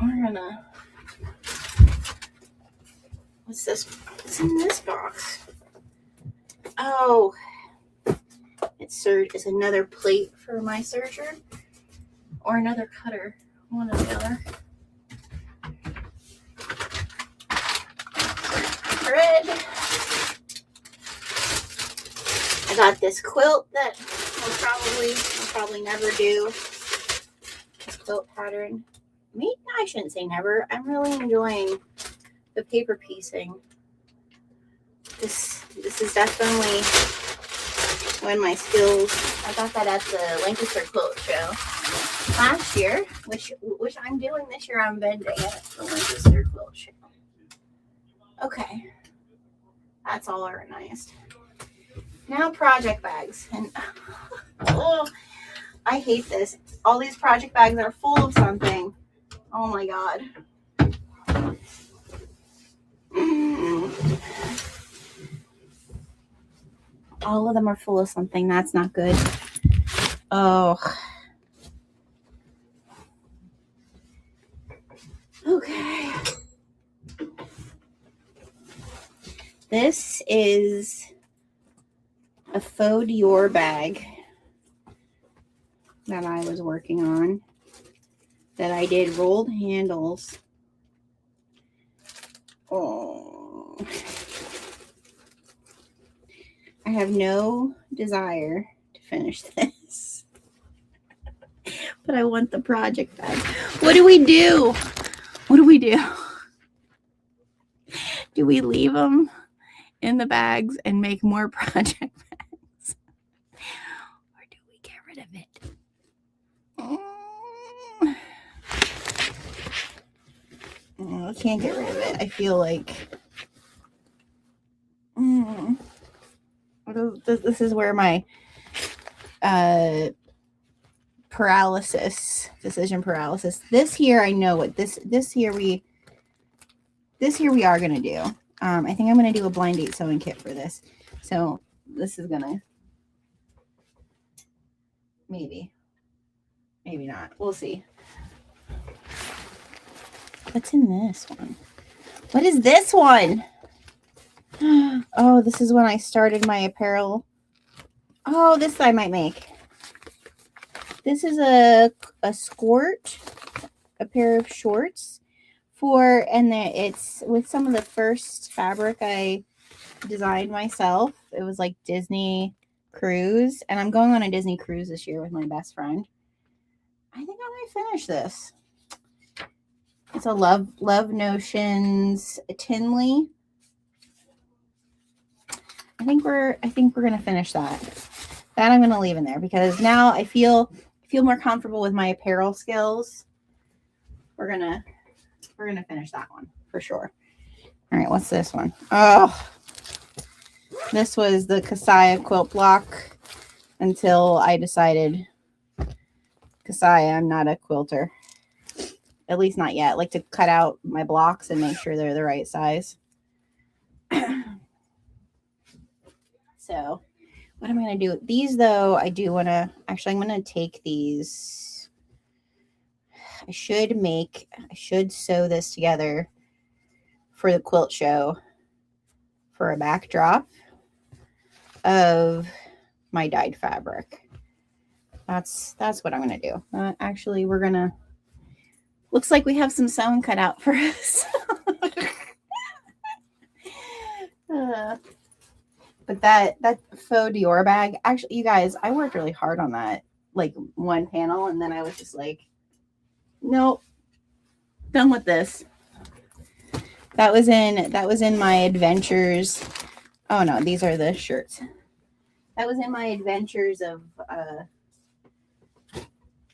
we're gonna, what's this? What's in this box? Oh, it's another plate for my serger or another cutter, one or the other. Thread. I got this quilt that I'll probably never do. This quilt pattern. Maybe I shouldn't say never. I'm really enjoying the paper piecing. This is definitely one of my skills. I got that at the Lancaster Quilt Show last year, which I'm doing this year. I'm vending at the Lancaster Quilt Show. Okay, that's all organized. Now project bags, and oh, I hate this. All these project bags are full of something. Oh my god. All of them are full of something. That's not good. Oh. Okay. This is a faux Dior bag that I was working on, that I did rolled handles. Oh. I have no desire to finish this. But I want the project bags. What do we do? What do we do? Do we leave them in the bags and make more project bags? Or do we get rid of it? I can't get rid of it. I feel like this is where my decision paralysis. This here, I know what this here we are gonna do. I think I'm gonna do a blind date sewing kit for this. So this is gonna maybe not. We'll see. What's in this one? What is this one? Oh, this is when I started my apparel. Oh, this I might make. This is a skirt, a pair of shorts and it's with some of the first fabric I designed myself. It was like Disney cruise, and I'm going on a Disney cruise this year with my best friend. I think I might finish this. It's a Love Notions Tinley. I think we're gonna finish that. That I'm gonna leave in there because now I feel more comfortable with my apparel skills. We're gonna finish that one for sure. All right, what's this one? Oh, this was the Kasaya quilt block until I decided, Kasaya, I'm not a quilter. At least not yet. I like to cut out my blocks and make sure they're the right size. So what am I going to do with these, though? I do want to, actually, I'm going to take these. I should sew this together for the quilt show for a backdrop of my dyed fabric. That's what I'm going to do. Actually, we're going to, looks like we have some sewing cut out for us. But that faux Dior bag, actually, you guys, I worked really hard on that, like one panel, and then I was just like, nope, done with this. That was in my adventures. Oh no, these are the shirts. That was in my adventures of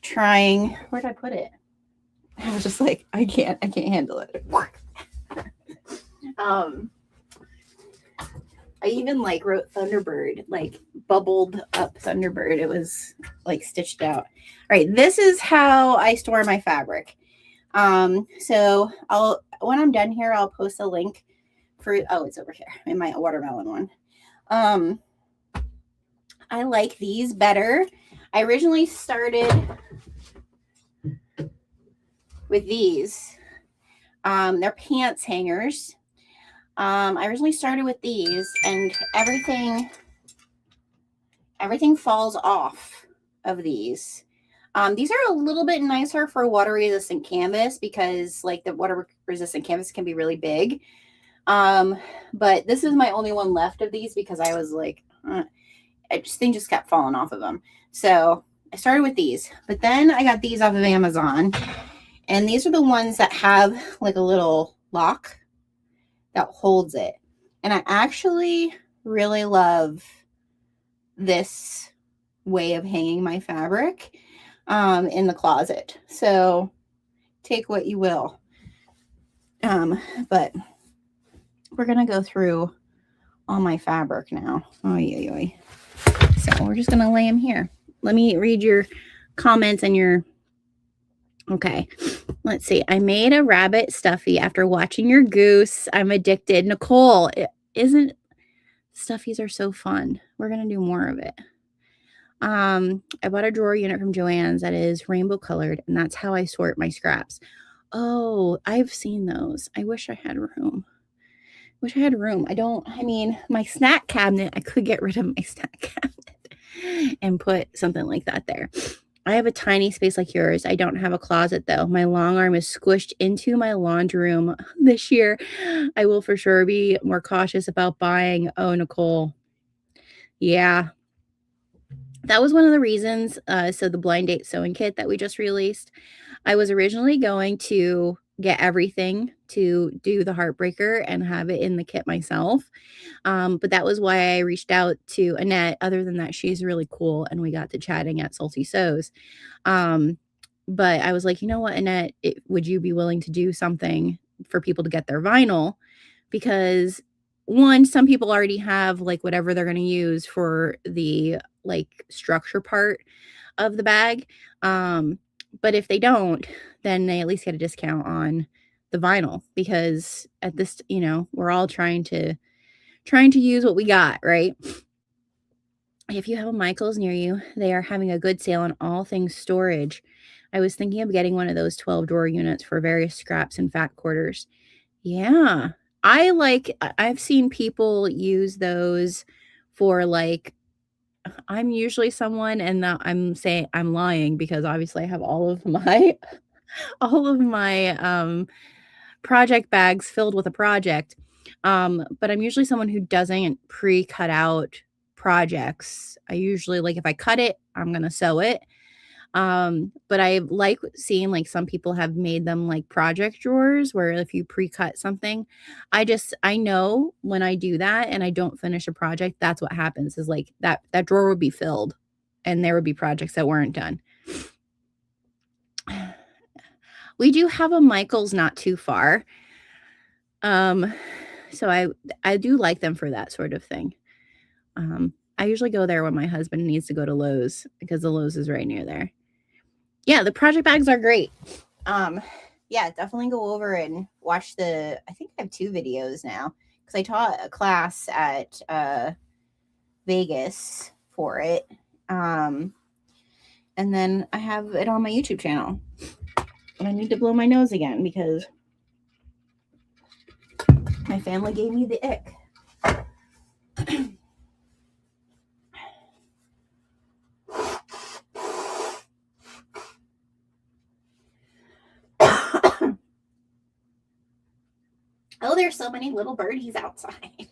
trying. Where did I put it? I was just like, I can't handle it. I even like wrote Thunderbird, like bubbled up Thunderbird. It was like stitched out. All right, this is how I store my fabric. So when I'm done here, I'll post a link for, oh, it's over here in my watermelon one. I like these better. I originally started with these. They're pants hangers. I originally started with these, and everything falls off of these. These are a little bit nicer for water resistant canvas because like the water resistant canvas can be really big. But this is my only one left of these because I was like, thing just kept falling off of them. So I started with these, but then I got these off of Amazon, and these are the ones that have like a little lock that holds it. And I actually really love this way of hanging my fabric in the closet. So take what you will. But we're going to go through all my fabric now. Oh, yeah. So we're just going to lay them here. Let me read your comments and your... Okay, let's see. I made a rabbit stuffy after watching your goose. I'm addicted. Nicole, stuffies are so fun. We're going to do more of it. I bought a drawer unit from Joann's that is rainbow colored, and that's how I sort my scraps. Oh, I've seen those. I wish I had room. I mean, my snack cabinet, I could get rid of my snack cabinet and put something like that there. I have a tiny space like yours. I don't have a closet, though. My long arm is squished into my laundry room. This year, I will for sure be more cautious about buying. Oh, Nicole. Yeah. that was one of the reasons. So the blind date sewing kit that we just released, I was originally going to get everything to do the heartbreaker and have it in the kit myself. But that was why I reached out to Annette. Other than that, she's really cool, and we got to chatting at Salty Sews. But I was like, you know what, Annette, would you be willing to do something for people to get their vinyl? Because one, some people already have like whatever they're going to use for the like structure part of the bag. But if they don't, then they at least get a discount on the vinyl, because at this, we're all trying to use what we got, right? If you have a Michaels near you, they are having a good sale on all things storage. I was thinking of getting one of those 12 drawer units for various scraps and fat quarters. Yeah. I've seen people use those for like, I'm usually someone, and I'm saying I'm lying because obviously I have all of my project bags filled with a project. But I'm usually someone who doesn't pre-cut out projects. I usually, like, if I cut it, I'm gonna sew it. But I like seeing like some people have made them like project drawers where if you pre-cut something, I know when I do that and I don't finish a project, that's what happens, is like that drawer would be filled and there would be projects that weren't done. We do have a Michaels not too far. So I do like them for that sort of thing. I usually go there when my husband needs to go to Lowe's because the Lowe's is right near there. Yeah, the project bags are great. Yeah, definitely go over and watch I think I have 2 videos now because I taught a class at Vegas for it. And then I have it on my YouTube channel. But I need to blow my nose again because my family gave me the ick. Oh, there's so many little birdies outside.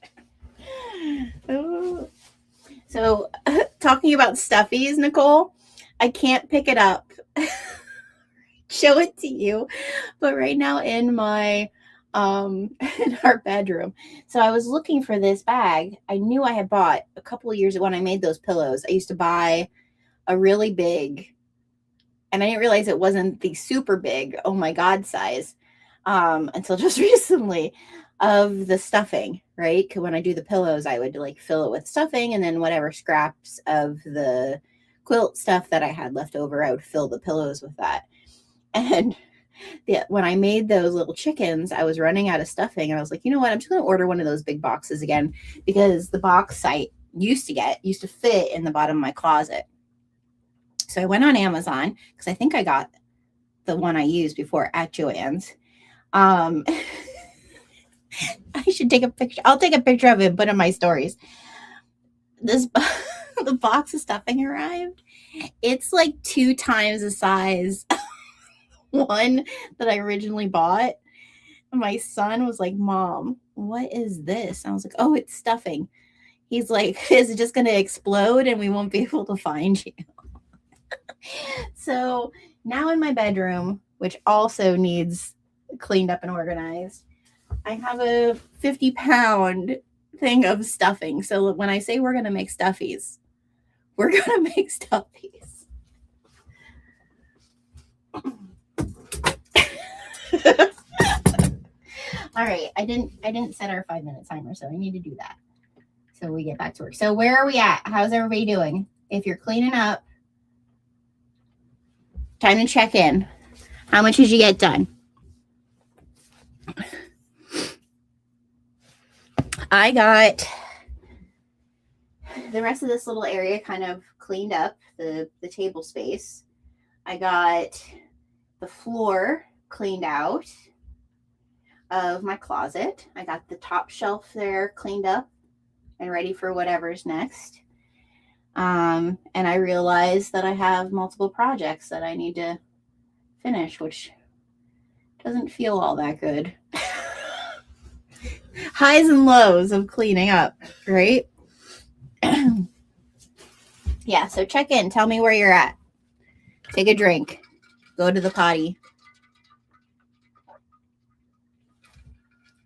Oh. So, talking about stuffies, Nicole, I can't pick it up. Show it to you. But right now in my in our bedroom. So I was looking for this bag. I knew I had bought a couple of years ago when I made those pillows. I used to buy a really big, and I didn't realize it wasn't the super big, oh my God size, until just recently, of the stuffing, right? Because when I do the pillows, I would like fill it with stuffing, and then whatever scraps of the quilt stuff that I had left over, I would fill the pillows with that. And when I made those little chickens, I was running out of stuffing, and I was like, you know what? I'm just going to order one of those big boxes again, because the box I used to fit in the bottom of my closet. So I went on Amazon because I think I got the one I used before at Joann's. I should take a picture. I'll take a picture of it and put in my stories. The box of stuffing arrived. It's like 2 times the size one that I originally bought. My son was like, Mom, what is this? And I was like, oh, it's stuffing. He's like, is it just going to explode and we won't be able to find you? So now in my bedroom, which also needs cleaned up and organized, I have a 50-pound thing of stuffing. So when I say we're going to make stuffies, we're going to make stuffies. All right, I didn't set our 5-minute timer, so I need to do that. So we get back to work. So where are we at? How's everybody doing? If you're cleaning up, time to check in. How much did you get done? I got the rest of this little area kind of cleaned up, the table space. I got the floor cleaned out of my closet. I got the top shelf there cleaned up and ready for whatever's next. And I realized that I have multiple projects that I need to finish, which doesn't feel all that good. Highs and lows of cleaning up, right? Yeah, so check in. Tell me where you're at. Take a drink. Go to the potty.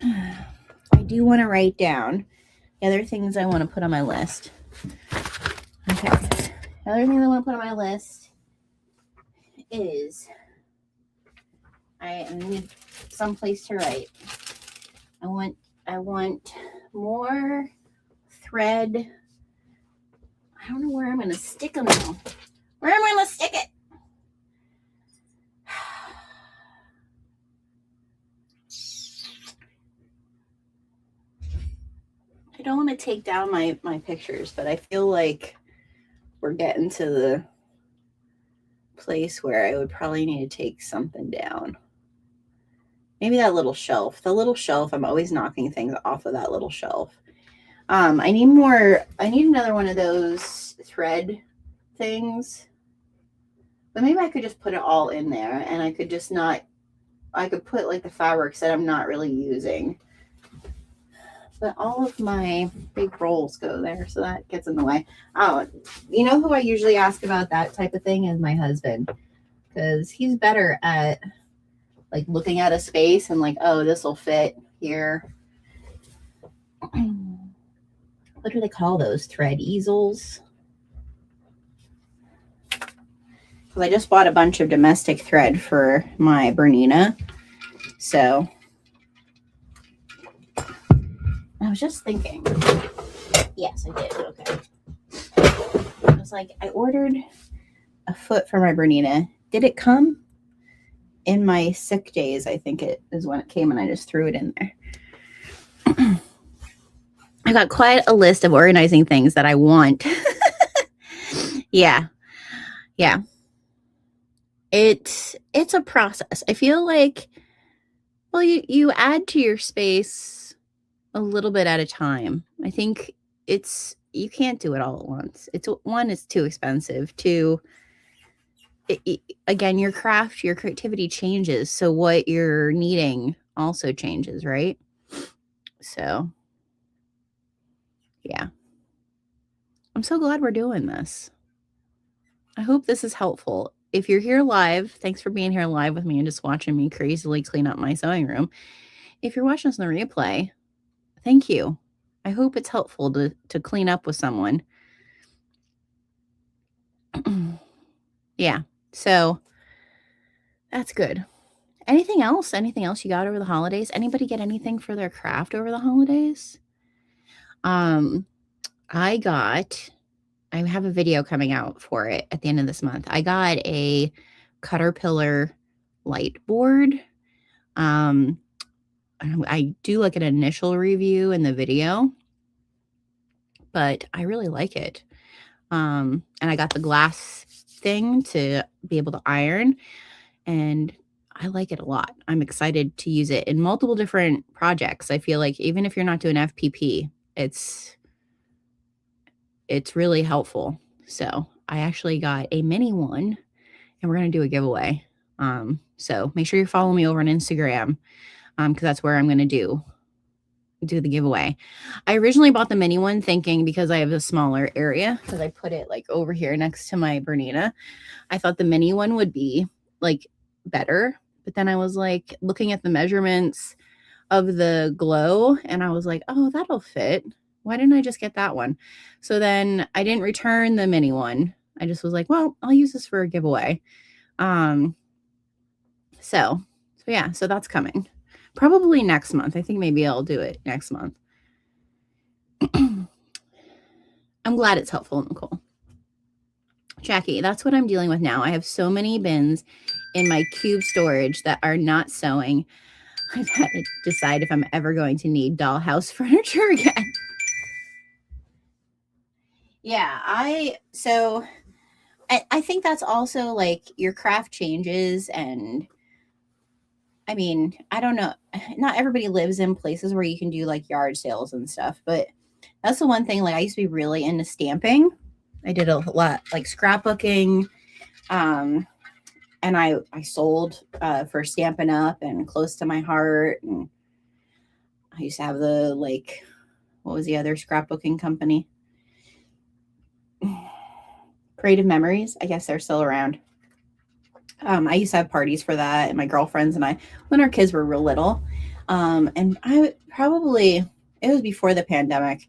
I do want to write down the other things I want to put on my list. Okay. The other thing I want to put on my list is I need some place to write. I want more thread. I don't know where I'm going to stick them now. Where am I going to stick it? I don't want to take down my pictures, but I feel like we're getting to the place where I would probably need to take something down. Maybe that little shelf. The little shelf, I'm always knocking things off of that little shelf. I need another one of those thread things. But maybe I could just put it all in there and I could put like the fabrics that I'm not really using. But all of my big rolls go there, so that gets in the way. Oh, you know who I usually ask about that type of thing is my husband, because he's better at like looking at a space and like, oh, this will fit here. What do they call those? Thread easels? Because I just bought a bunch of domestic thread for my Bernina. So I was just thinking. Yes, I did. Okay. I was like, I ordered a foot for my Bernina. Did it come? In my sick days, I think it is when it came, and I just threw it in there. I got quite a list of organizing things that I want. Yeah. It's a process. I feel like, well, you add to your space a little bit at a time. I think you can't do it all at once. It's too expensive. Two, again, your craft, your creativity changes. So what you're needing also changes, right? So, yeah. I'm so glad we're doing this. I hope this is helpful. If you're here live, thanks for being here live with me and just watching me crazily clean up my sewing room. If you're watching this on the replay, thank you. I hope it's helpful to clean up with someone. Yeah. So that's good. Anything else? Anything else you got over the holidays? Anybody get anything for their craft over the holidays? I have a video coming out for it at the end of this month. I got a Caterpillar light board. I do like an initial review in the video, but I really like it. And I got the glass thing to be able to iron, and I like it a lot. I'm excited to use it in multiple different projects. I feel like even if you're not doing FPP, it's really helpful. So I actually got a mini one, and we're going to do a giveaway. So make sure you follow me over on Instagram, because that's where I'm going to do the giveaway. I originally bought the mini one thinking, because I have a smaller area, because I put it like over here next to my Bernina, I thought the mini one would be like better. But then I was like looking at the measurements of the glow, and I was like, oh, that'll fit. Why didn't I just get that one? So then I didn't return the mini one. I just was like, well, I'll use this for a giveaway. So yeah, so that's coming probably next month. I think maybe I'll do it next month. I'm glad it's helpful, Nicole. Jackie, that's what I'm dealing with now. I have so many bins in my cube storage that are not sewing. I've had to decide if I'm ever going to need dollhouse furniture again. Yeah, I think that's also like your craft changes, and I mean, I don't know. Not everybody lives in places where you can do like yard sales and stuff, but that's the one thing. Like I used to be really into stamping. I did a lot like scrapbooking, and I sold for Stampin' Up! And Close to My Heart, and I used to have the like, what was the other scrapbooking company? Creative Memories. I guess they're still around. I used to have parties for that, and my girlfriends and I, when our kids were real little. And it was before the pandemic.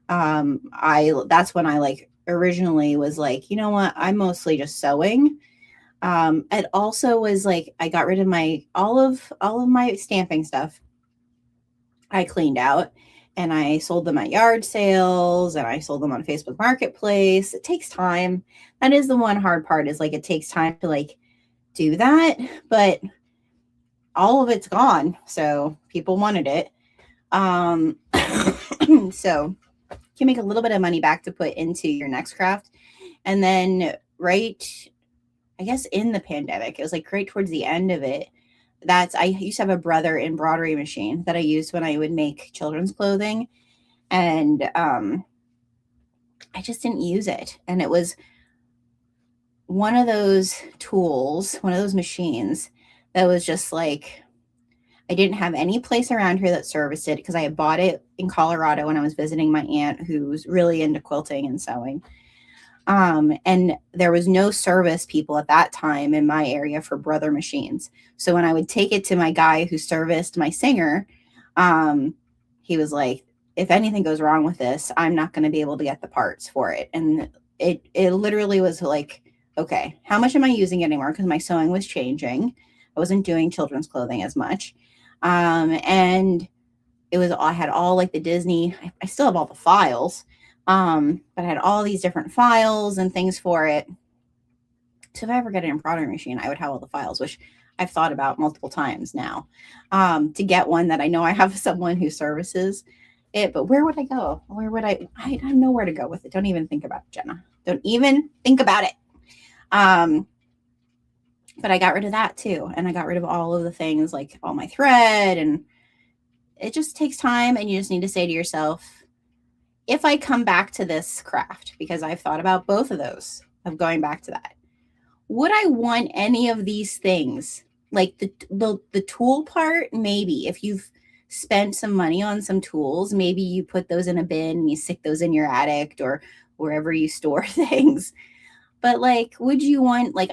That's when I like originally was like, you know what, I'm mostly just sewing. It also was like I got rid of my all of my stamping stuff. I cleaned out and I sold them at yard sales and I sold them on Facebook Marketplace. It takes time. That is the one hard part, is like it takes time to like do that, but all of it's gone. So people wanted it. So you can make a little bit of money back to put into your next craft. And then I guess in the pandemic, it was like right towards the end of it. I used to have a brother embroidery machine that I used when I would make children's clothing. And I just didn't use it. And it was one of those tools, one of those machines that was just like, I didn't have any place around here that serviced it because I had bought it in Colorado when I was visiting my aunt who's really into quilting and sewing. And there was no service people at that time in my area for brother machines. So when I would take it to my guy who serviced my Singer, he was like, if anything goes wrong with this, I'm not going to be able to get the parts for it. And it literally was like, okay, how much am I using it anymore? Because my sewing was changing. I wasn't doing children's clothing as much. And I had all like the Disney, I still have all the files. But I had all these different files and things for it. So if I ever get an embroidery machine, I would have all the files, which I've thought about multiple times now, to get one that I know I have someone who services it. But where would I go? I don't know where to go with it. Don't even think about it, Jenna. Don't even think about it. But I got rid of that too. And I got rid of all of the things, like all my thread, and it just takes time. And you just need to say to yourself, if I come back to this craft, because I've thought about both of those, of going back to that, would I want any of these things? Like the tool part, maybe. If you've spent some money on some tools, maybe you put those in a bin and you stick those in your attic or wherever you store things. But like, would you want like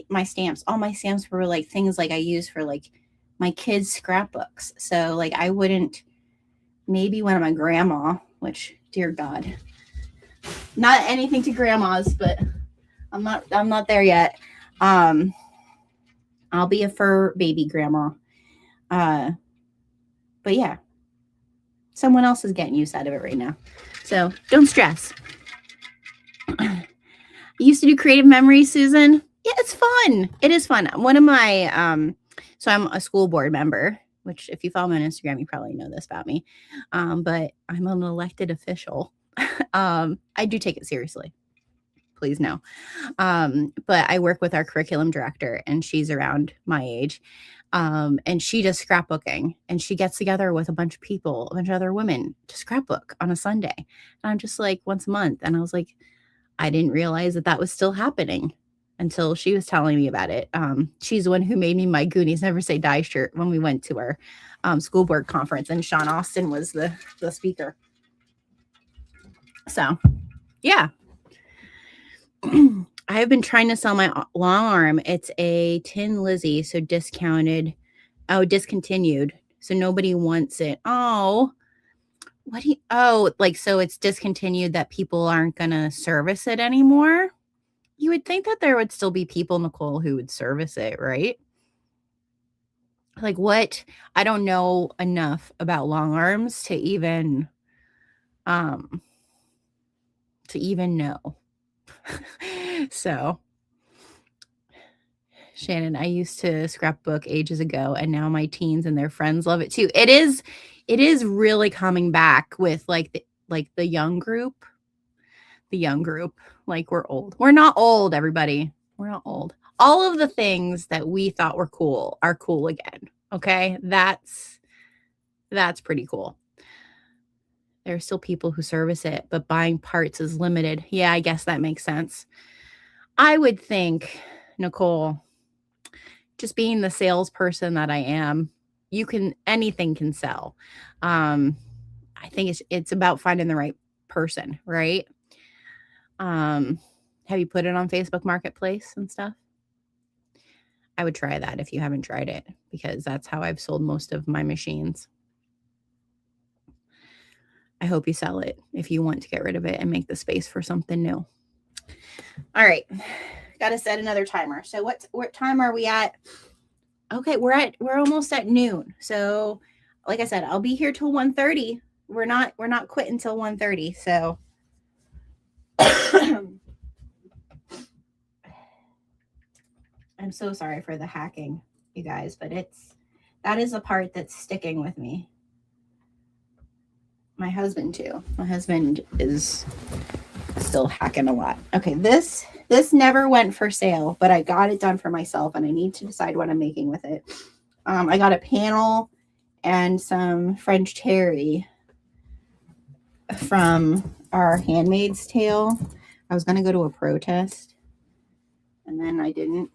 my stamps? All my stamps were like things like I use for like my kids' scrapbooks. So like I wouldn't, maybe one of my grandma, which dear God, not anything to grandmas, but I'm not there yet. I'll be a fur baby grandma. But yeah, someone else is getting use out of it right now. So don't stress. You used to do Creative Memories, Susan? Yeah, it's fun. It is fun. One of my, so I'm a school board member, which if you follow me on Instagram, you probably know this about me. But I'm an elected official. I do take it seriously. Please know. But I work with our curriculum director, and she's around my age. And she does scrapbooking, and she gets together with a bunch of people, a bunch of other women to scrapbook on a Sunday. And I'm just like once a month. And I was like, I didn't realize that was still happening until she was telling me about it. She's the one who made me my Goonies Never Say Die shirt when we went to our school board conference, and Sean Austin was the speaker. So, yeah. I have been trying to sell my long arm. It's a Tin Lizzie, so discontinued. So nobody wants it. Oh, so it's discontinued that people aren't going to service it anymore? You would think that there would still be people, Nicole, who would service it, right? Like what? I don't know enough about long arms to even know. So, Shannon, I used to scrapbook ages ago, and now my teens and their friends love it too. It is really coming back with like the young group. The young group, like we're old. We're not old, everybody. We're not old. All of the things that we thought were cool are cool again. Okay, that's pretty cool. There are still people who service it, but buying parts is limited. Yeah, I guess that makes sense. I would think, Nicole, just being the salesperson that I am, anything can sell. I think it's about finding the right person, right? Have you put it on Facebook Marketplace and stuff? I would try that if you haven't tried it, because that's how I've sold most of my machines. I hope you sell it if you want to get rid of it and make the space for something new. All right. Got to set another timer. So what time are we at? Okay, we're almost at noon. So like I said, I'll be here till 1:30. We're not quitting till 1:30. So I'm so sorry for the hacking, you guys, but that is the part that's sticking with me. My husband too. My husband is still hacking a lot. Okay, this never went for sale, but I got it done for myself, and I need to decide what I'm making with it. I got a panel and some French terry from our Handmaid's Tale. I was going to go to a protest, and then I didn't.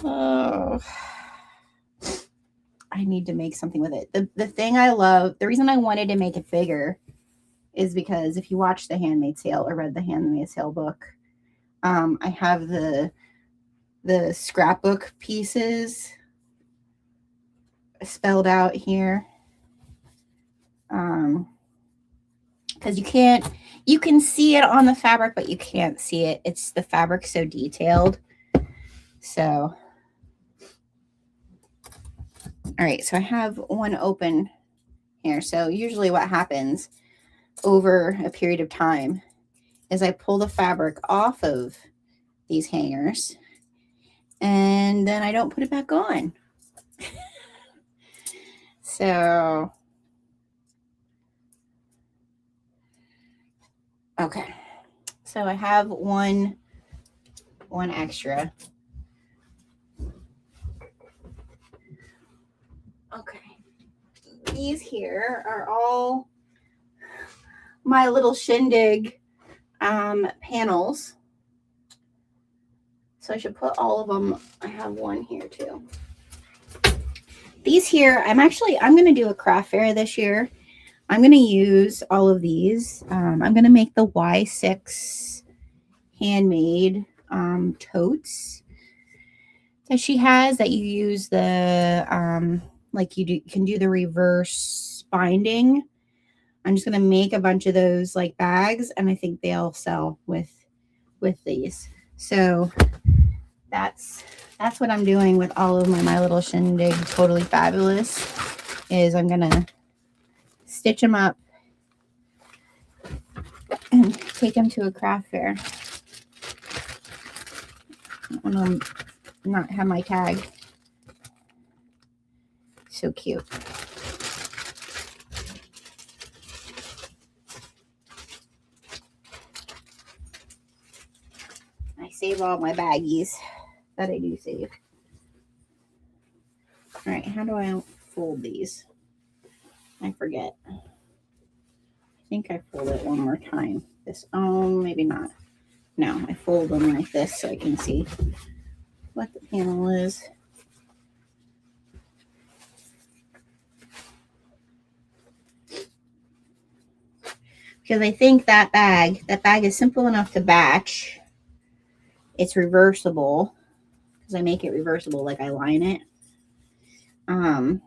Oh, I need to make something with it. The thing I love, the reason I wanted to make it bigger is because if you watch The Handmaid's Tale or read the Handmaid's Tale book, I have the scrapbook pieces spelled out here. Because you can see it on the fabric, but you can't see it. It's the fabric so detailed. So, all right, so I have one open here. So usually what happens over a period of time is I pull the fabric off of these hangers and then I don't put it back on. So, okay. So I have one extra. Okay. These here are all my little shindig panels. So I should put all of them. I have one here too. These here, I'm going to do a craft fair this year. I'm going to use all of these. I'm going to make the Y6 handmade totes that she has, that you use the, like you can do the reverse binding. I'm just going to make a bunch of those like bags, and I think they'll sell with these. So that's what I'm doing with all of my little shindig totally fabulous, is I'm going to stitch them up and take them to a craft fair. I want to not have my tag. So cute. I save all my baggies that I do save. All right, how do I fold these? I forget. I think I fold it one more time. Maybe not. No, I fold them like this so I can see what the panel is. Because I think that bag is simple enough to batch. It's reversible because I make it reversible, like I line it. I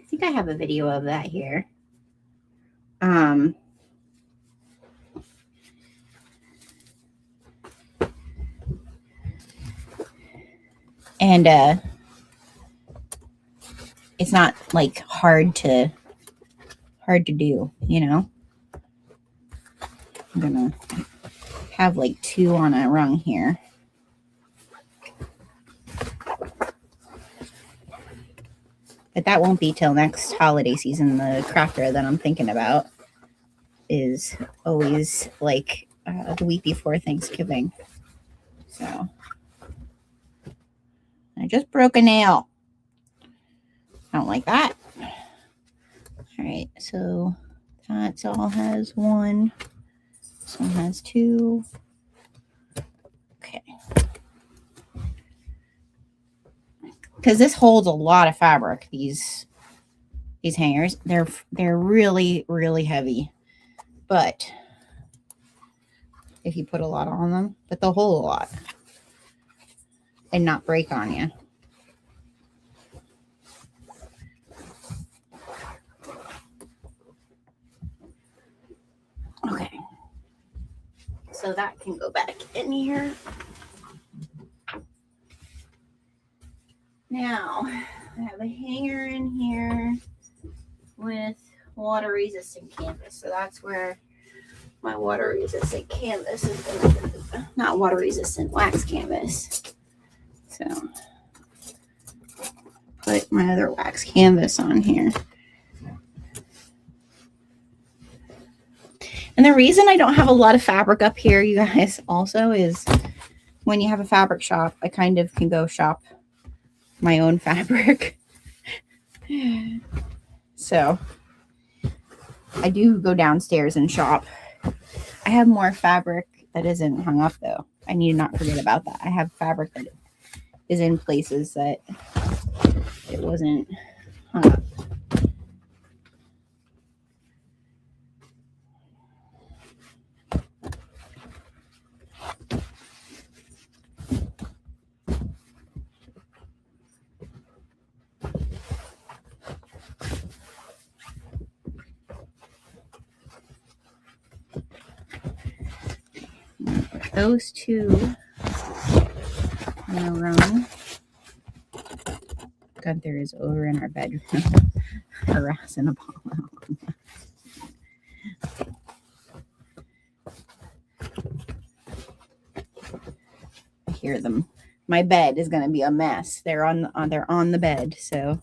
think I have a video of that here. And it's not like hard to do, you know. I'm gonna have like 2 on a rung here. But that won't be till next holiday season. The craft fair that I'm thinking about is always like the week before Thanksgiving. So I just broke a nail. I don't like that. All right, so that all has 1. This one has 2. Okay. Because this holds a lot of fabric, these hangers. They're really, really heavy. But if you put a lot on them, but they'll hold a lot and not break on you. Okay. So that can go back in here. Now, I have a hanger in here with water resistant canvas. So that's where my water resistant canvas is going to go. Not water resistant, wax canvas. So put my other wax canvas on here. And the reason I don't have a lot of fabric up here, you guys, also is when you have a fabric shop, I kind of can go shop my own fabric. So I do go downstairs and shop. I have more fabric that isn't hung up though. I need to not forget about that. I have fabric that is in places that it wasn't hung up. Those two in a row. Gunther is over in our bedroom harassing Apollo. I hear them. My bed is going to be a mess. They're on the bed, so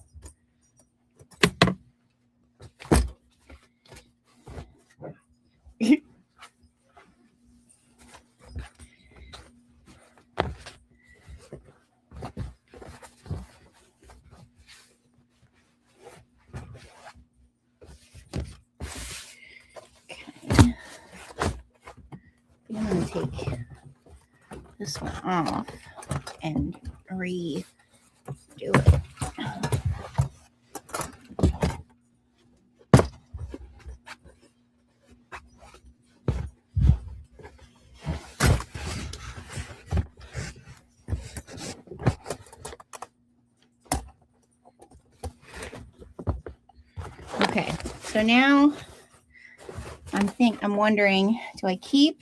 I'm going to take this one off and redo it. Okay, so now I'm wondering, do I keep,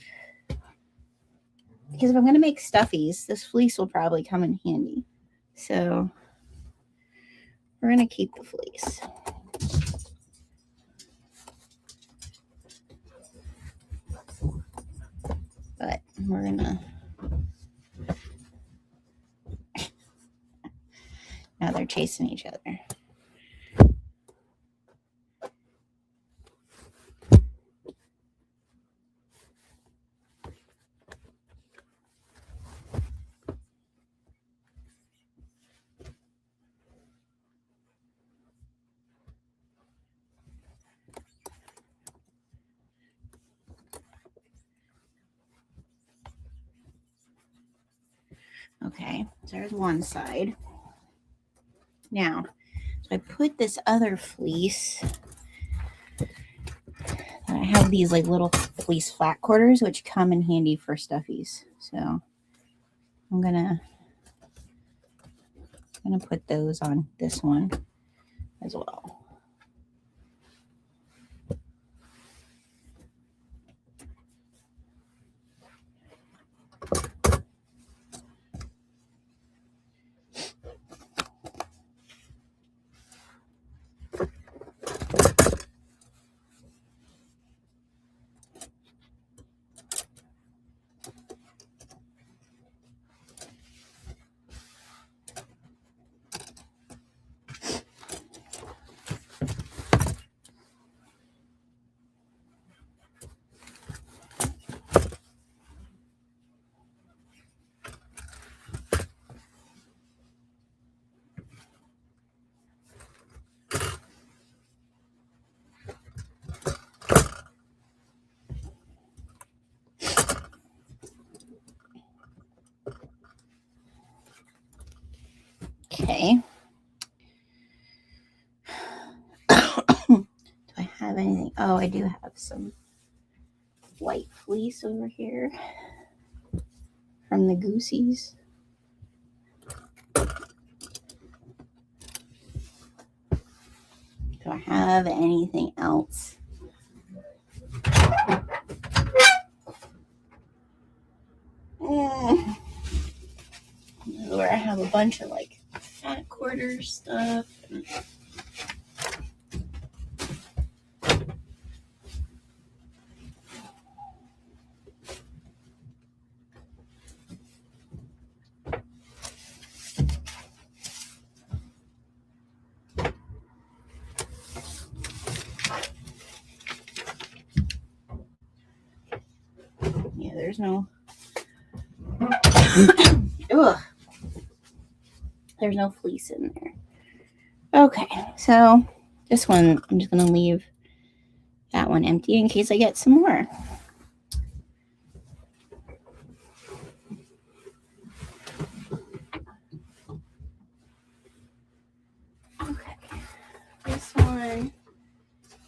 because if I'm going to make stuffies, this fleece will probably come in handy. So we're going to keep the fleece. But we're going to, now they're chasing each other. Okay, so there's one side. Now, so I put this other fleece. I have these like little fleece flat quarters, which come in handy for stuffies. So I'm gonna put those on this one as well. Okay. Do I have anything? Oh, I do have some white fleece over here from the Goosies. Do I have anything else? This is where I have a bunch of like fat quarter stuff. Yeah, there's no ugh. There's no fleece in there. Okay, so this one, I'm just going to leave that one empty in case I get some more. Okay, this one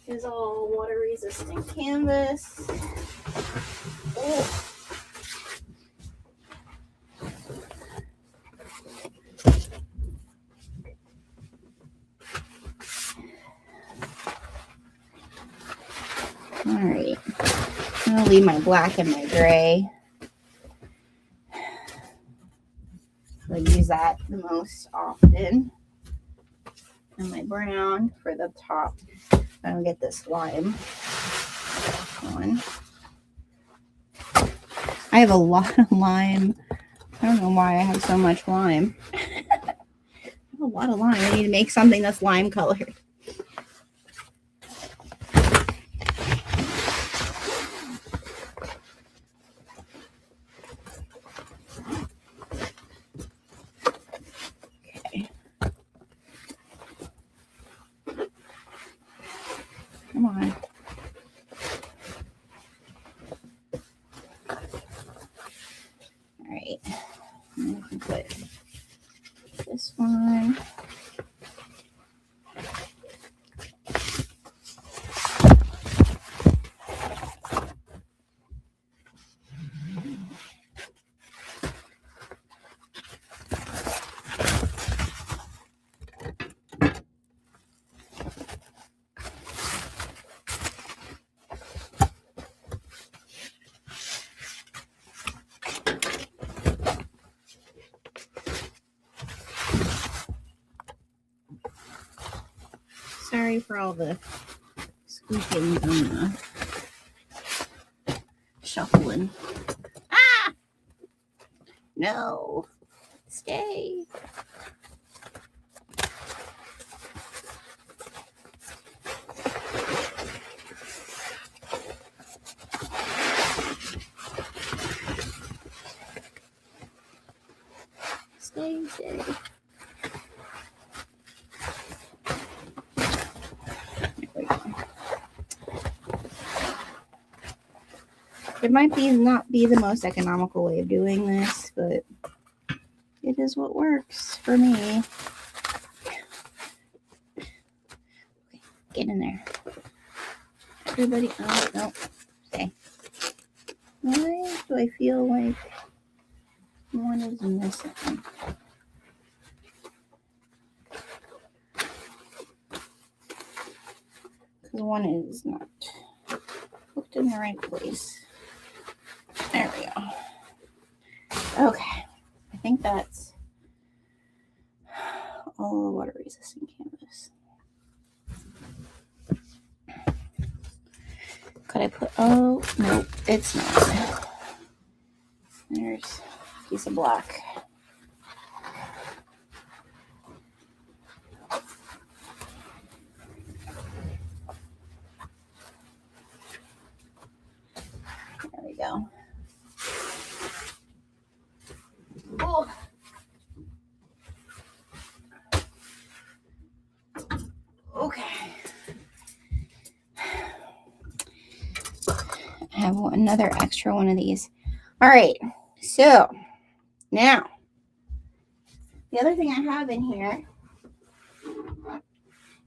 is all water resistant canvas. Oh. All right, I'm gonna leave my black and my gray. I use that the most often. And my brown for the top. I'm gonna get this lime one. I have a lot of lime. I don't know why I have so much lime. I have a lot of lime. I need to make something that's lime colored. Come on. All right. I'm going to put this one. Sorry for all the squeaking and the shuffling. Ah! No. Stay. Stay, stay. It might not be the most economical way of doing this, but it is what works for me. Okay, get in there. Everybody, oh, no, stay. Why do I feel like one is missing? Because one is not hooked in the right place. There we go. Okay, I think that's all the water resistant canvas. Could I put, oh, no, it's not. There's a piece of black. There we go. Oh. Okay. I have another extra one of these. All right. So now the other thing I have in here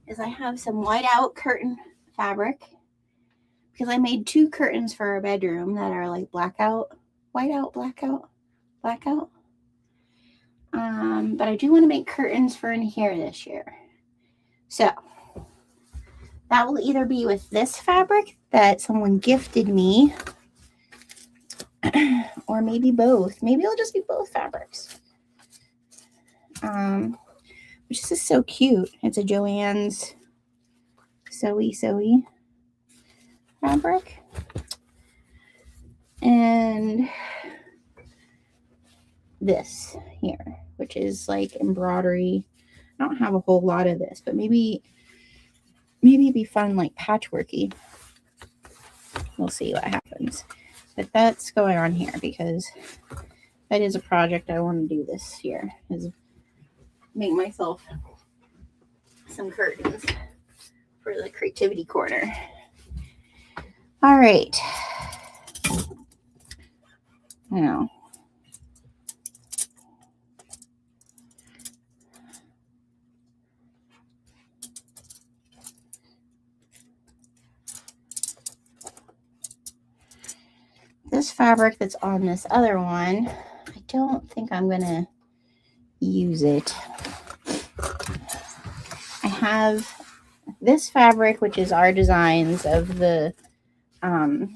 is I have some white out curtain fabric because I made 2 curtains for our bedroom that are like blackout, whiteout, blackout. But I do want to make curtains for in here this year. So that will either be with this fabric that someone gifted me, or maybe both. Maybe it'll just be both fabrics. Which is so cute. It's a Joann's Sewy fabric. And this here, which is like embroidery. I don't have a whole lot of this, but maybe it'd be fun, like patchworky. We'll see what happens. But that's going on here because that is a project I want to do this year, is make myself some curtains for the creativity corner. All right. Now, this fabric that's on this other one, I don't think I'm going to use it. I have this fabric, which is our designs of the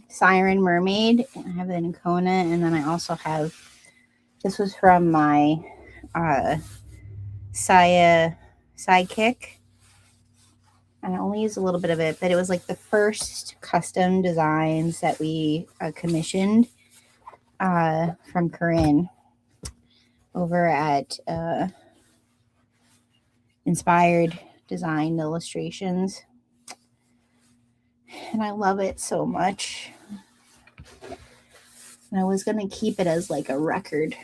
Siren Mermaid. I have it in Kona, and then I also have, this was from my Saya Sidekick. And I only used a little bit of it, but it was like the first custom designs that we commissioned from Corinne over at Inspired Design Illustrations. And I love it so much. And I was going to keep it as like a record.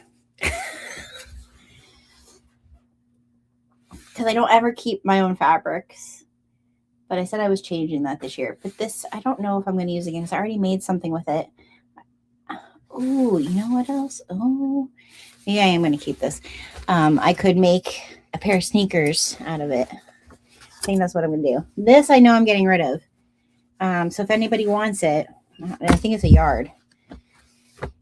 Because I don't ever keep my own fabrics. But I said I was changing that this year. But this, I don't know if I'm going to use again because I already made something with it. Oh, you know what else? Oh, maybe I am going to keep this. I could make a pair of sneakers out of it. I think that's what I'm going to do. This I know I'm getting rid of. So if anybody wants it, I think it's a yard.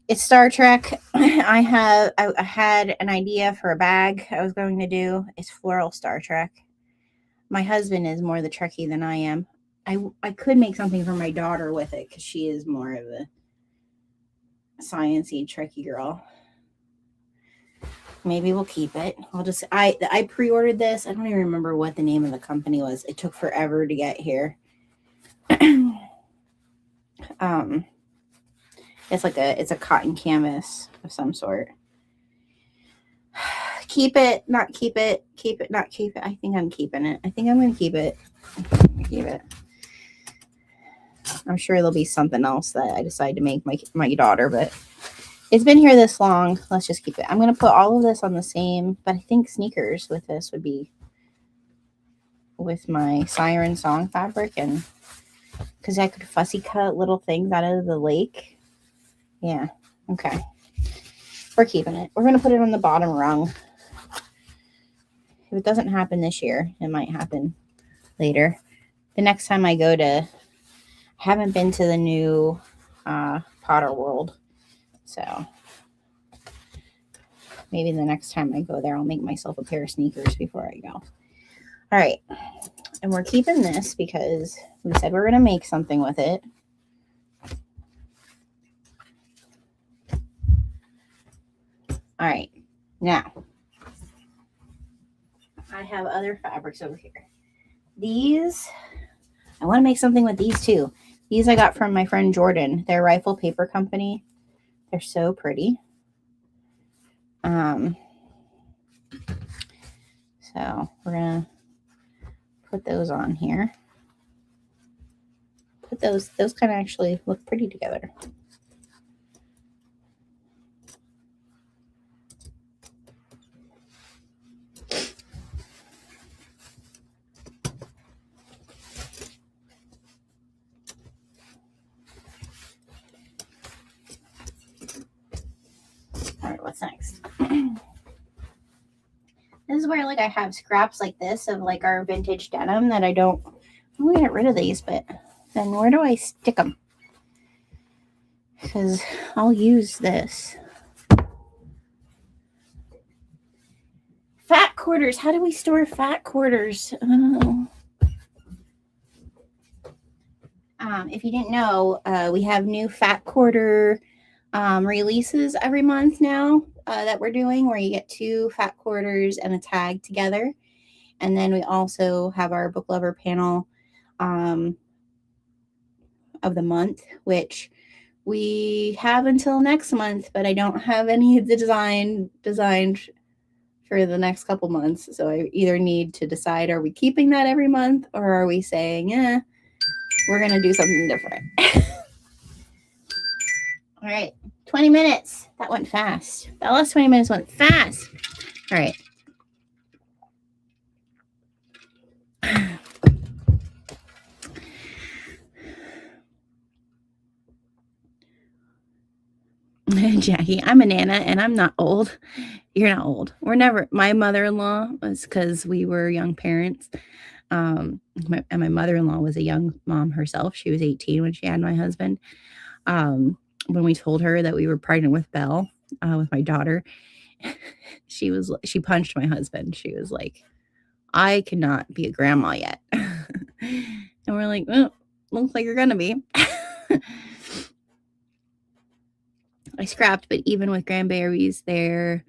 It's Star Trek. I had an idea for a bag I was going to do. It's floral Star Trek. My husband is more the Trekkie than I am. I could make something for my daughter with it because she is more of a sciencey Trekkie girl. Maybe we'll keep it. I pre-ordered this. I don't even remember what the name of the company was. It took forever to get here. It's a cotton canvas of some sort. Keep it, not keep it, keep it, not keep it. I think I'm keeping it. I think I'm going to keep it. Keep it. I'm sure there'll be something else that I decide to make my daughter, but it's been here this long. Let's just keep it. I'm going to put all of this on the same, but I think sneakers with this would be with my Siren Song fabric, and because I could fussy cut little things out of the lake. Yeah. Okay. We're keeping it. We're going to put it on the bottom rung. If it doesn't happen this year, it might happen later. The next time I go to, I haven't been to the new Potter World. So maybe the next time I go there, I'll make myself a pair of sneakers before I go. All right. And we're keeping this because we said we're going to make something with it. All right. Now, I have other fabrics over here. These, I want to make something with these too. These I got from my friend Jordan. They're Rifle Paper Company. They're so pretty. So we're going to put those on here. Put those kind of actually look pretty together. All right, what's next? This is where like I have scraps like this of like our vintage denim that I'm going to get rid of these, but then where do I stick them? because I'll use this. Fat quarters. How do we store fat quarters? Oh. If you didn't know, we have new fat quarter releases every month now that we're doing, where you get 2 fat quarters and a tag together. And then we also have our book lover panel of the month, which we have until next month, but I don't have any designed for the next couple months. So I either need to decide, are we keeping that every month, or are we saying, we're going to do something different. All right, 20 minutes. That went fast. That last 20 minutes went fast. All right. Jackie, I'm a Nana and I'm not old. You're not old. We're never. My mother-in-law was, because we were young parents. My mother-in-law was a young mom herself. She was 18 when she had my husband. When we told her that we were pregnant with Belle, with my daughter, she punched my husband. She was like, I cannot be a grandma yet. And we're like, well, looks like you're gonna be. I scrapped, but even with grandbabies, there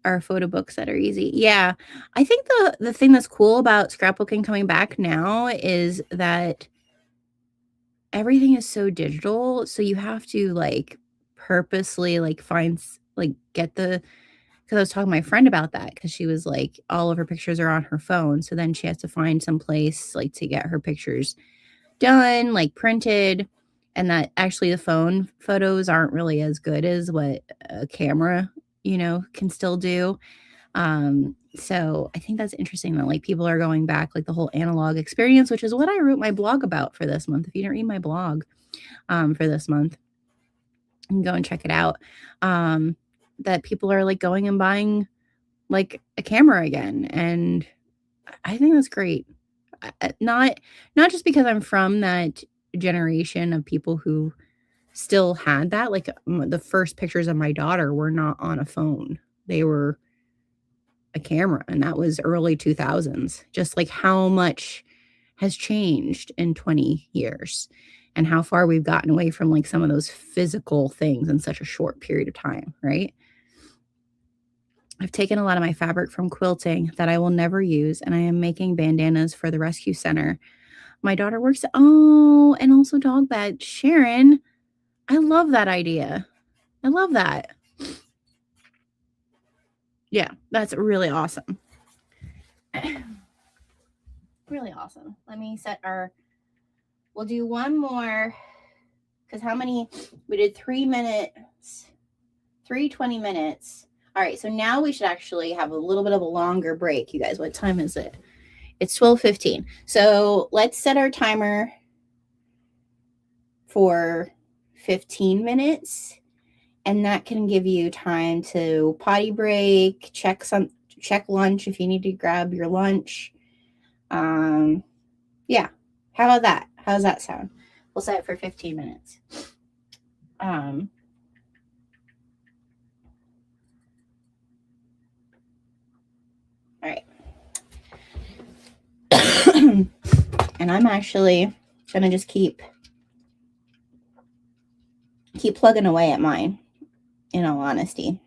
are photo books that are easy. Yeah. I think the thing that's cool about scrapbooking coming back now is that everything is so digital. So you have to like purposely like find, like get the, because I was talking to my friend about that, because she was like, all of her pictures are on her phone. So then she has to find some place like to get her pictures done, like printed. And that actually the phone photos aren't really as good as what a camera, can still do. So I think that's interesting that like people are going back, like the whole analog experience, which is what I wrote my blog about for this month. If you didn't read my blog for this month, you can go and check it out. That people are like going and buying like a camera again. And I think that's great. Not just because I'm from that generation of people who still had that. Like the first pictures of my daughter were not on a phone. They were a camera, and that was early 2000s. Just like how much has changed in 20 years and how far we've gotten away from like some of those physical things in such a short period of time, right? I've taken a lot of my fabric from quilting that I will never use, and I am making bandanas for the rescue center. My daughter works, and also dog bed. Sharon, I love that idea. I love that. Yeah, that's really awesome. Really awesome. Let me set we'll do one more, because how many? We did 3 minutes, 20 minutes. All right, so now we should actually have a little bit of a longer break. You guys, what time is it? It's 12:15. So let's set our timer for 15 minutes. And that can give you time to potty break, check lunch if you need to grab your lunch. Yeah. How about that? How does that sound? We'll set it for 15 minutes. All right. And I'm actually gonna just keep plugging away at mine, in all honesty.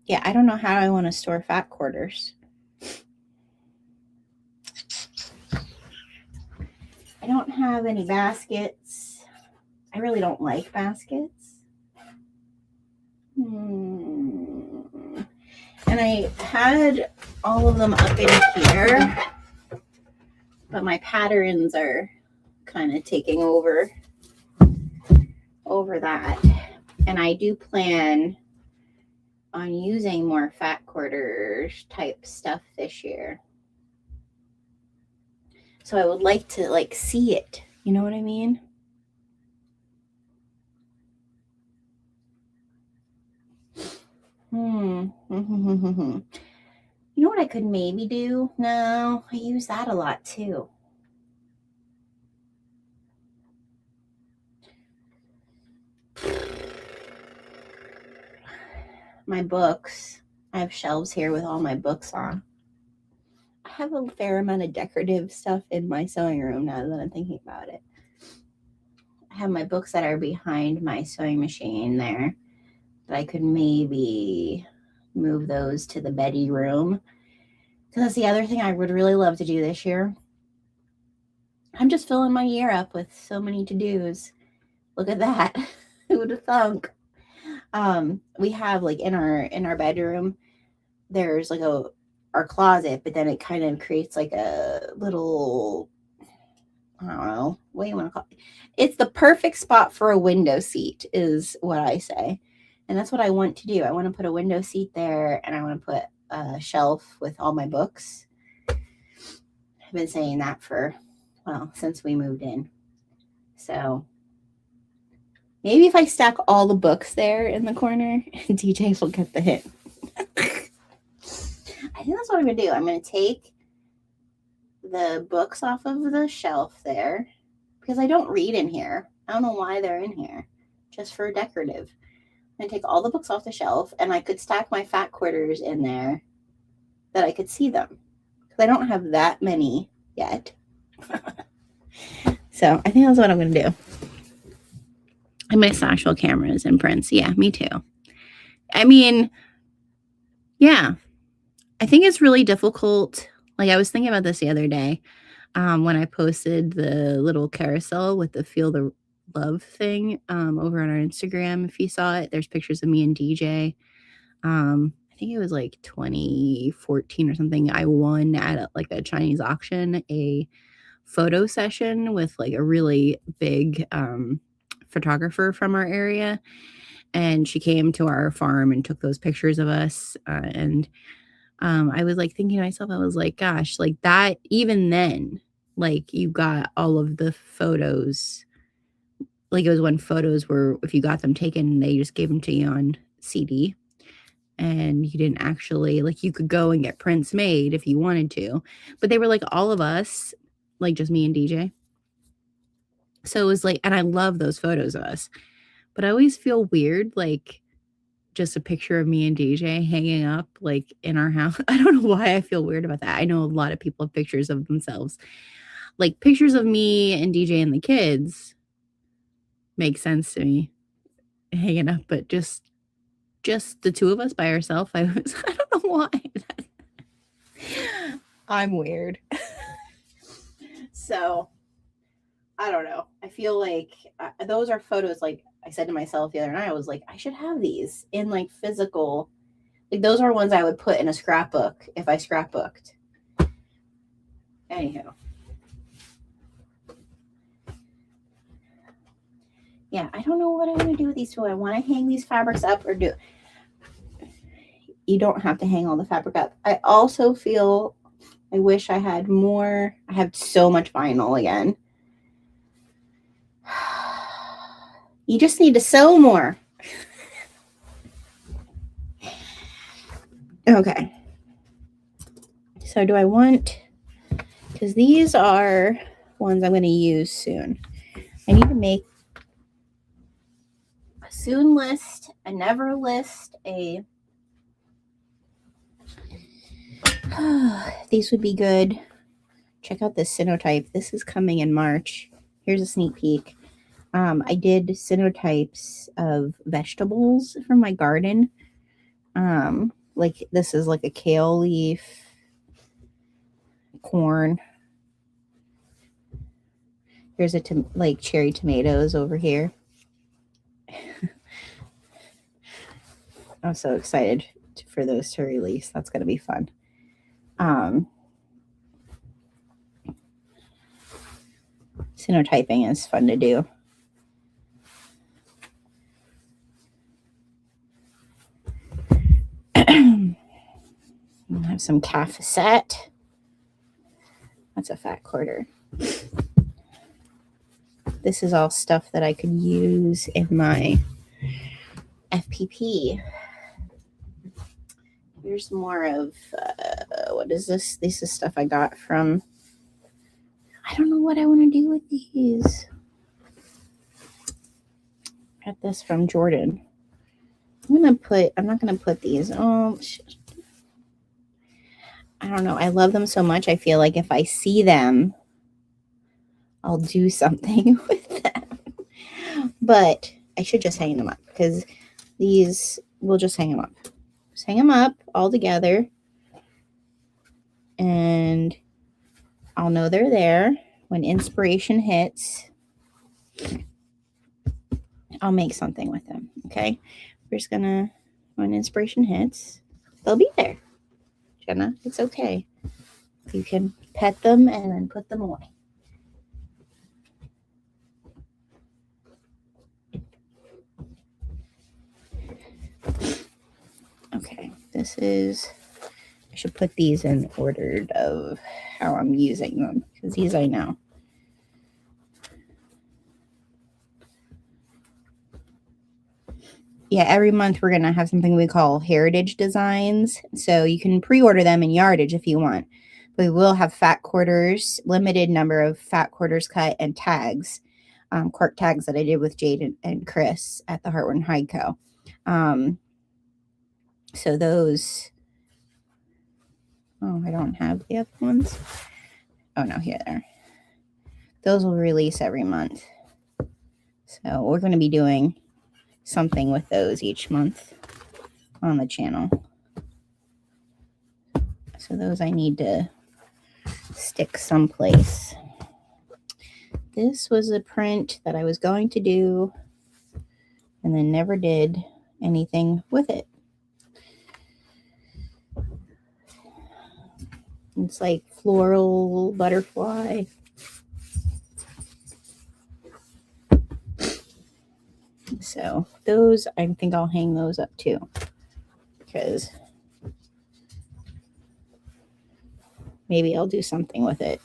Yeah, I don't know how I want to store fat quarters. I don't have any baskets. I really don't like baskets. And I had all of them up in here, but my patterns are kind of taking over that. And I do plan on using more fat quarters type stuff this year. So I would like to like see it. You know what I mean? You know what I could maybe do? No, I use that a lot too. My books. I have shelves here with all my books on. I have a fair amount of decorative stuff in my sewing room now that I'm thinking about it. I have my books that are behind my sewing machine there, but I could maybe move those to the Betty room. Because that's the other thing I would really love to do this year. I'm just filling my year up with so many to-dos. Look at that. Who would have thunk? We have like in our bedroom, there's like our closet, but then it kind of creates like a little, I don't know, what do you want to call it? It's the perfect spot for a window seat, is what I say. And that's what I want to do. I want to put a window seat there, and I want to put a shelf with all my books. I've been saying that for, well, since we moved in. So maybe if I stack all the books there in the corner, DJ will get the hint. I think that's what I'm going to do. I'm going to take the books off of the shelf there because I don't read in here. I don't know why they're in here, just for decorative. I'm going to take all the books off the shelf, and I could stack my fat quarters in there that I could see them because I don't have that many yet. So I think that's what I'm going to do. And my actual cameras and prints. Yeah, me too. I mean, yeah, I think it's really difficult. Like I was thinking about this the other day when I posted the little carousel with the Feel the Love thing over on our Instagram. If you saw it, there's pictures of me and DJ. I think it was like 2014 or something. I won at like a Chinese auction a photo session with like a really big photographer from our area, and she came to our farm and took those pictures of us. And I was like thinking to myself, I was like, gosh, like that, even then, like you got all of the photos. Like it was when photos were, if you got them taken, they just gave them to you on CD. And you didn't actually, like you could go and get prints made if you wanted to. But they were like all of us, like just me and DJ. So it was like, and I love those photos of us. But I always feel weird, like just a picture of me and DJ hanging up like in our house. I don't know why I feel weird about that. I know a lot of people have pictures of themselves. Like pictures of me and DJ and the kids make sense to me hanging up, but just the two of us by ourselves, I don't know why. I'm weird. So I don't know. I feel like those are photos, like I said to myself the other night, I was like, I should have these in like physical. Like those are ones I would put in a scrapbook if I scrapbooked. Anyhow. Yeah, I don't know what I'm going to do with these two. I want to hang these fabrics up or do. You don't have to hang all the fabric up. I also feel I wish I had more. I have so much vinyl again. You just need to sew more. Okay. So do I want, because these are ones I'm going to use soon. I need to make a soon list, a never list, a, these would be good. Check out this Cynotype. This is coming in March. Here's a sneak peek. I did Cynotypes of vegetables from my garden. Like this is like a kale leaf, corn. Here's a like cherry tomatoes over here. I'm so excited for those to release. That's going to be fun. Cynotyping is fun to do. Have some Café. That's a fat quarter. This is all stuff that I could use in my FPP. Here's more of what is this? This is stuff I got from, I don't know what I want to do with these. Got this from Jordan. I'm not going to put these. Oh, shit. I don't know. I love them so much. I feel like if I see them, I'll do something with them. But I should just hang them up because these, we'll just hang them up. Just hang them up all together. And I'll know they're there. When inspiration hits, I'll make something with them. Okay? We're just going to, when inspiration hits, they'll be there. Jenna, it's okay. You can pet them and then put them away. Okay, this is, I should put these in order of how I'm using them because these I know. Yeah, every month we're going to have something we call Heritage Designs. So you can pre-order them in Yardage if you want. But we will have fat quarters, limited number of fat quarters cut, and tags, cork tags that I did with Jade and Chris at the Heartwood and Hide Co. So those, oh, I don't have the other ones. Oh, no, here they are. Those will release every month. So we're going to be doing something with those each month on the channel. So those I need to stick someplace. This was a print that I was going to do and then never did anything with it. It's like floral butterfly. So those, I think I'll hang those up too, because maybe I'll do something with it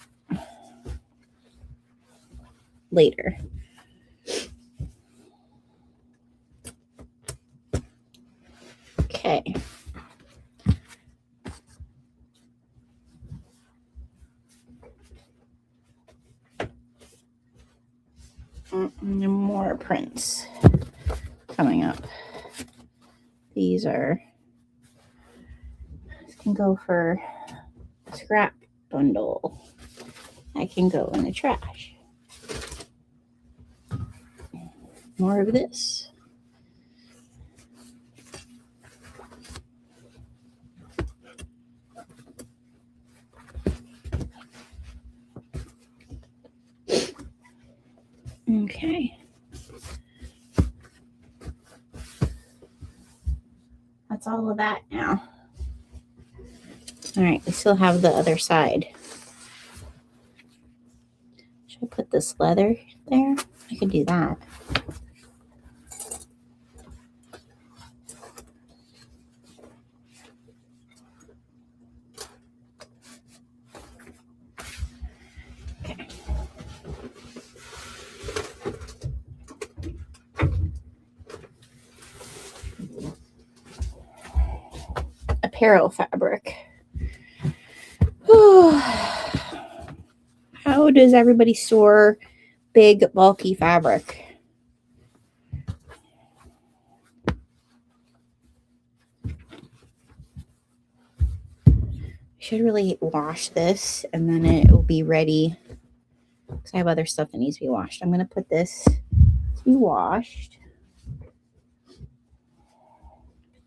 later. Okay. More prints coming up. These are, this can go for a scrap bundle. I can go in the trash. More of this. Okay. That's all of that now. All right, we still have the other side. Should I put this leather there? I could do that. Okay. Apparel fabric. How does everybody store big, bulky fabric? I should really wash this and then it will be ready because I have other stuff that needs to be washed. I'm going to put this to be washed.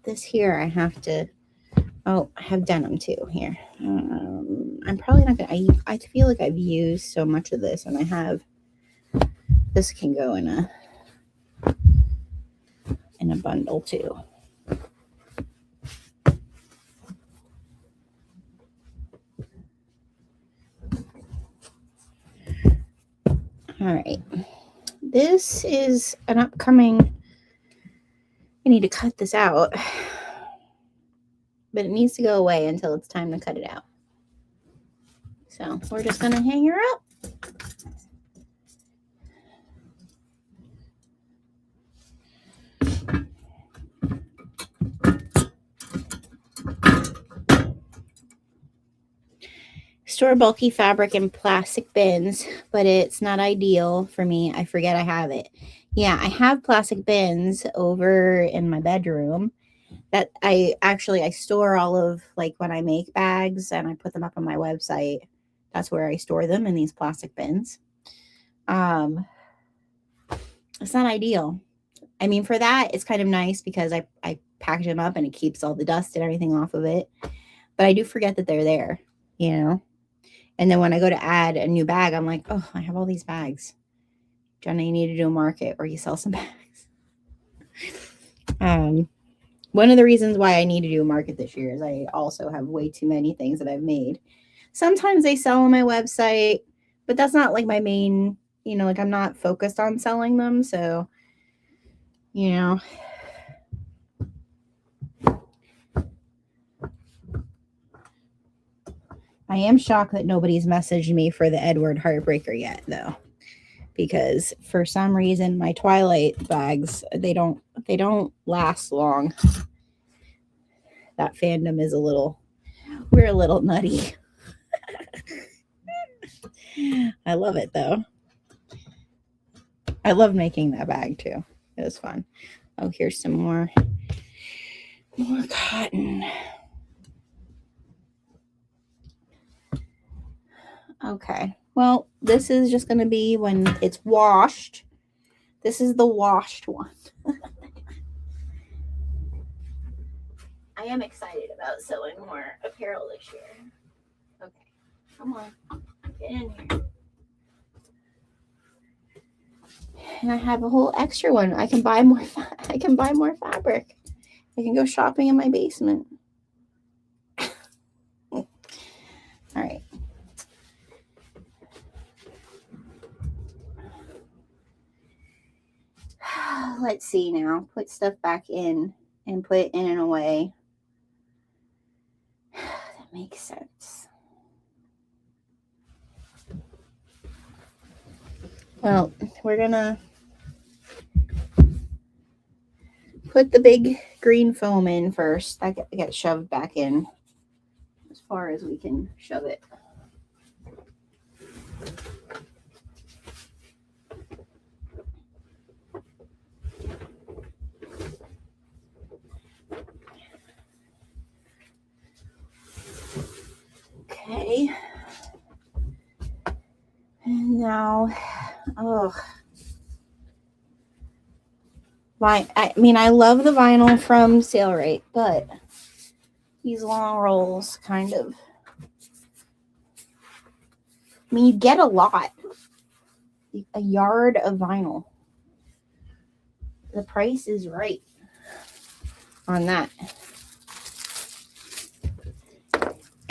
This here, I have to, oh, I have denim too here. I'm probably not going to, I feel like I've used so much of this and I have, this can go in a bundle too. All right, this is an upcoming, I need to cut this out, but it needs to go away until it's time to cut it out. So we're just going to hang her up. store bulky fabric in plastic bins, but it's not ideal for me. I forget I have it. Yeah, I have plastic bins over in my bedroom that I store all of, like, when I make bags and I put them up on my website. That's where I store them, in these plastic bins. It's not ideal. I mean, for that, it's kind of nice because I package them up and it keeps all the dust and everything off of it. But I do forget that they're there, you know? And then when I go to add a new bag, I'm like, oh, I have all these bags. Jenna, you need to do a market where you sell some bags. One of the reasons why I need to do a market this year is I also have way too many things that I've made. Sometimes they sell on my website, but that's not like my main, like I'm not focused on selling them. So, I am shocked that nobody's messaged me for the Edward Heartbreaker yet, though, because for some reason my Twilight bags, they don't last long. That fandom is we're a little nutty. I love it, though. I love making that bag too. It was fun. Oh, here's some more cotton. Okay. Well, this is just going to be when it's washed. This is the washed one. I am excited about sewing more apparel this year. Okay. Come on. Get in here. And I have a whole extra one. I can buy more fabric. I can go shopping in my basement. All right. Let's see now. Put stuff back in and put it in a way that makes sense. Well, we're gonna put the big green foam in first. That gets shoved back in as far as we can shove it. Okay. And now, I love the vinyl from Sailrite, but these long rolls kind of, you get a lot. A yard of vinyl. The price is right on that.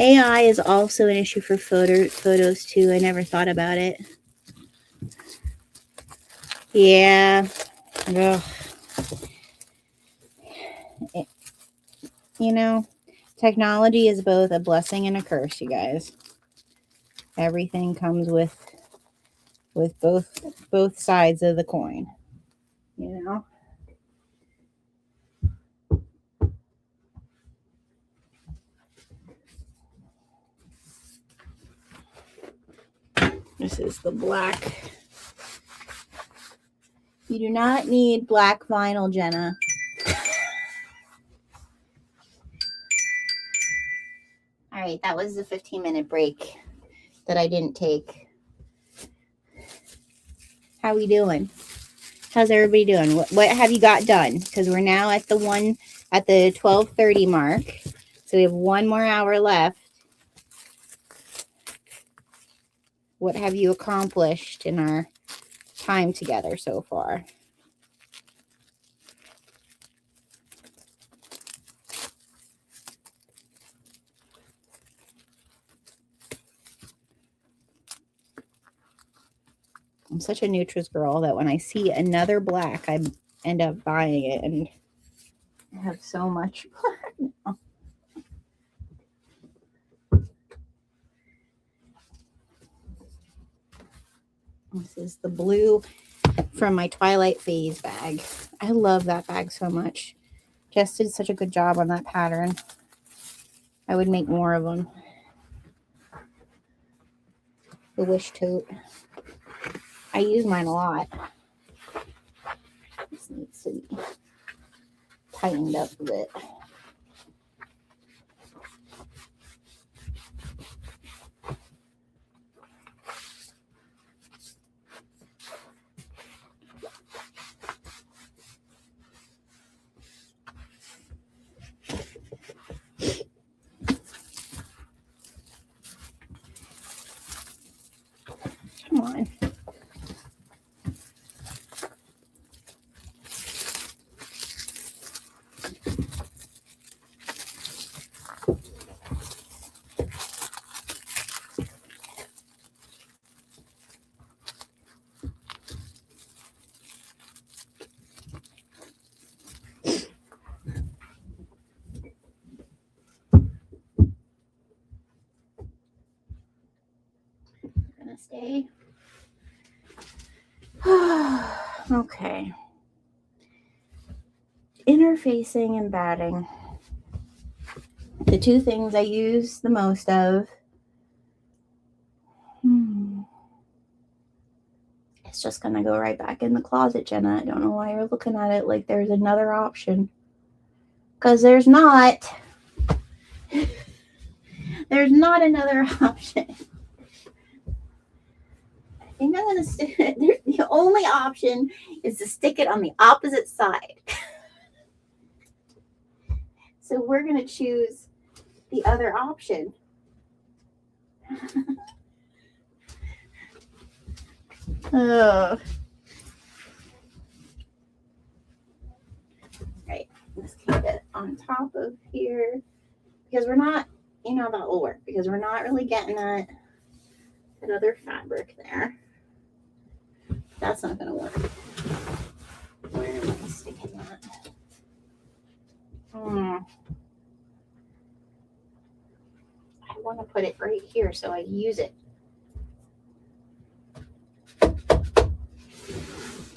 AI is also an issue for photos too. I never thought about it. Yeah. Ugh. Technology is both a blessing and a curse, you guys. Everything comes with both sides of the coin, This is the black. You do not need black vinyl, Jenna. All right, that was the 15-minute break that I didn't take. How we doing? How's everybody doing? What have you got done? Because we're now at the 12:30 mark. So we have 1 more hour left. What have you accomplished in our time together so far? I'm such a Nutris girl that when I see another black, I end up buying it, and I have so much black now. This is the blue from my Twilight Phase bag. I love that bag so much. Jess did such a good job on that pattern. I would make more of them. the Wish tote. I use mine a lot. This needs to be tightened up a bit. Come on. Gonna stay. Okay. Interfacing and batting. The two things I use the most of. It's just gonna go right back in the closet, Jenna. I don't know why you're looking at it like there's another option. Because there's not. There's not another option. I think I'm gonna stick it. The only option is to stick it on the opposite side. So we're gonna choose the other option. Oh. Right. Let's keep it on top of here because we're not, you know, that will work because we're not really getting that other fabric there. That's not going to work. Where am I sticking that? I want to put it right here so I use it.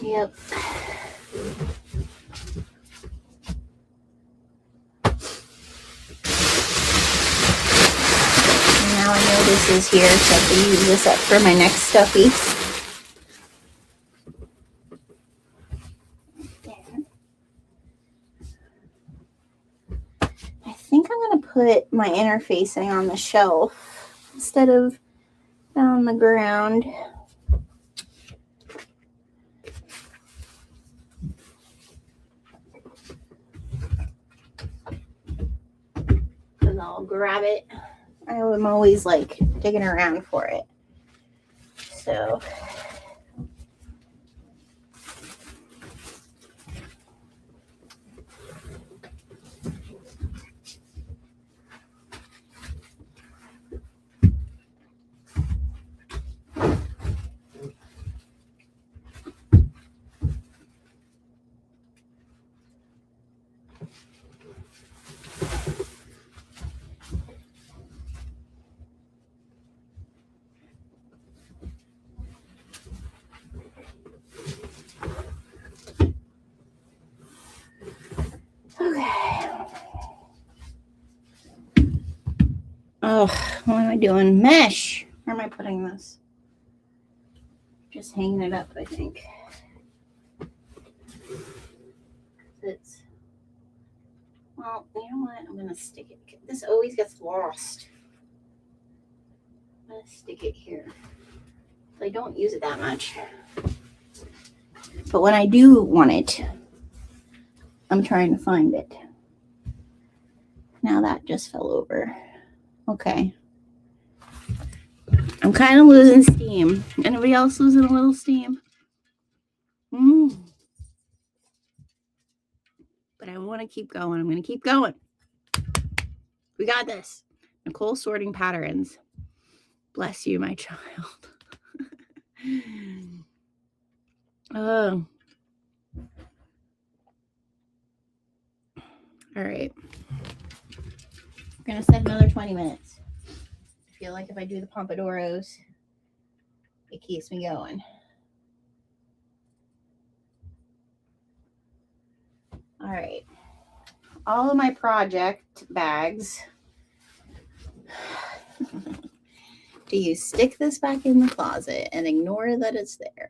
Yep. Now I know this is here, so I can use this up for my next stuffy. I think I'm going to put my interfacing on the shelf instead of on the ground. And I'll grab it. I'm always like digging around for it. So oh, what am I doing? Mesh. Where am I putting this? Just hanging it up, I think. It's, well, you know what? I'm going to stick it. This always gets lost. I'm going to stick it here. I don't use it that much. But when I do want it, I'm trying to find it. Now that just fell over. Okay. I'm kind of losing steam. Anybody else losing a little steam? But I want to keep going. I'm going to keep going. We got this. Nicole Sorting Patterns. Bless you, my child. Oh. All right. We're going to set another 20 minutes. I feel like if I do the Pompodoros, it keeps me going. All right. All of my project bags Do you stick this back in the closet and ignore that it's there?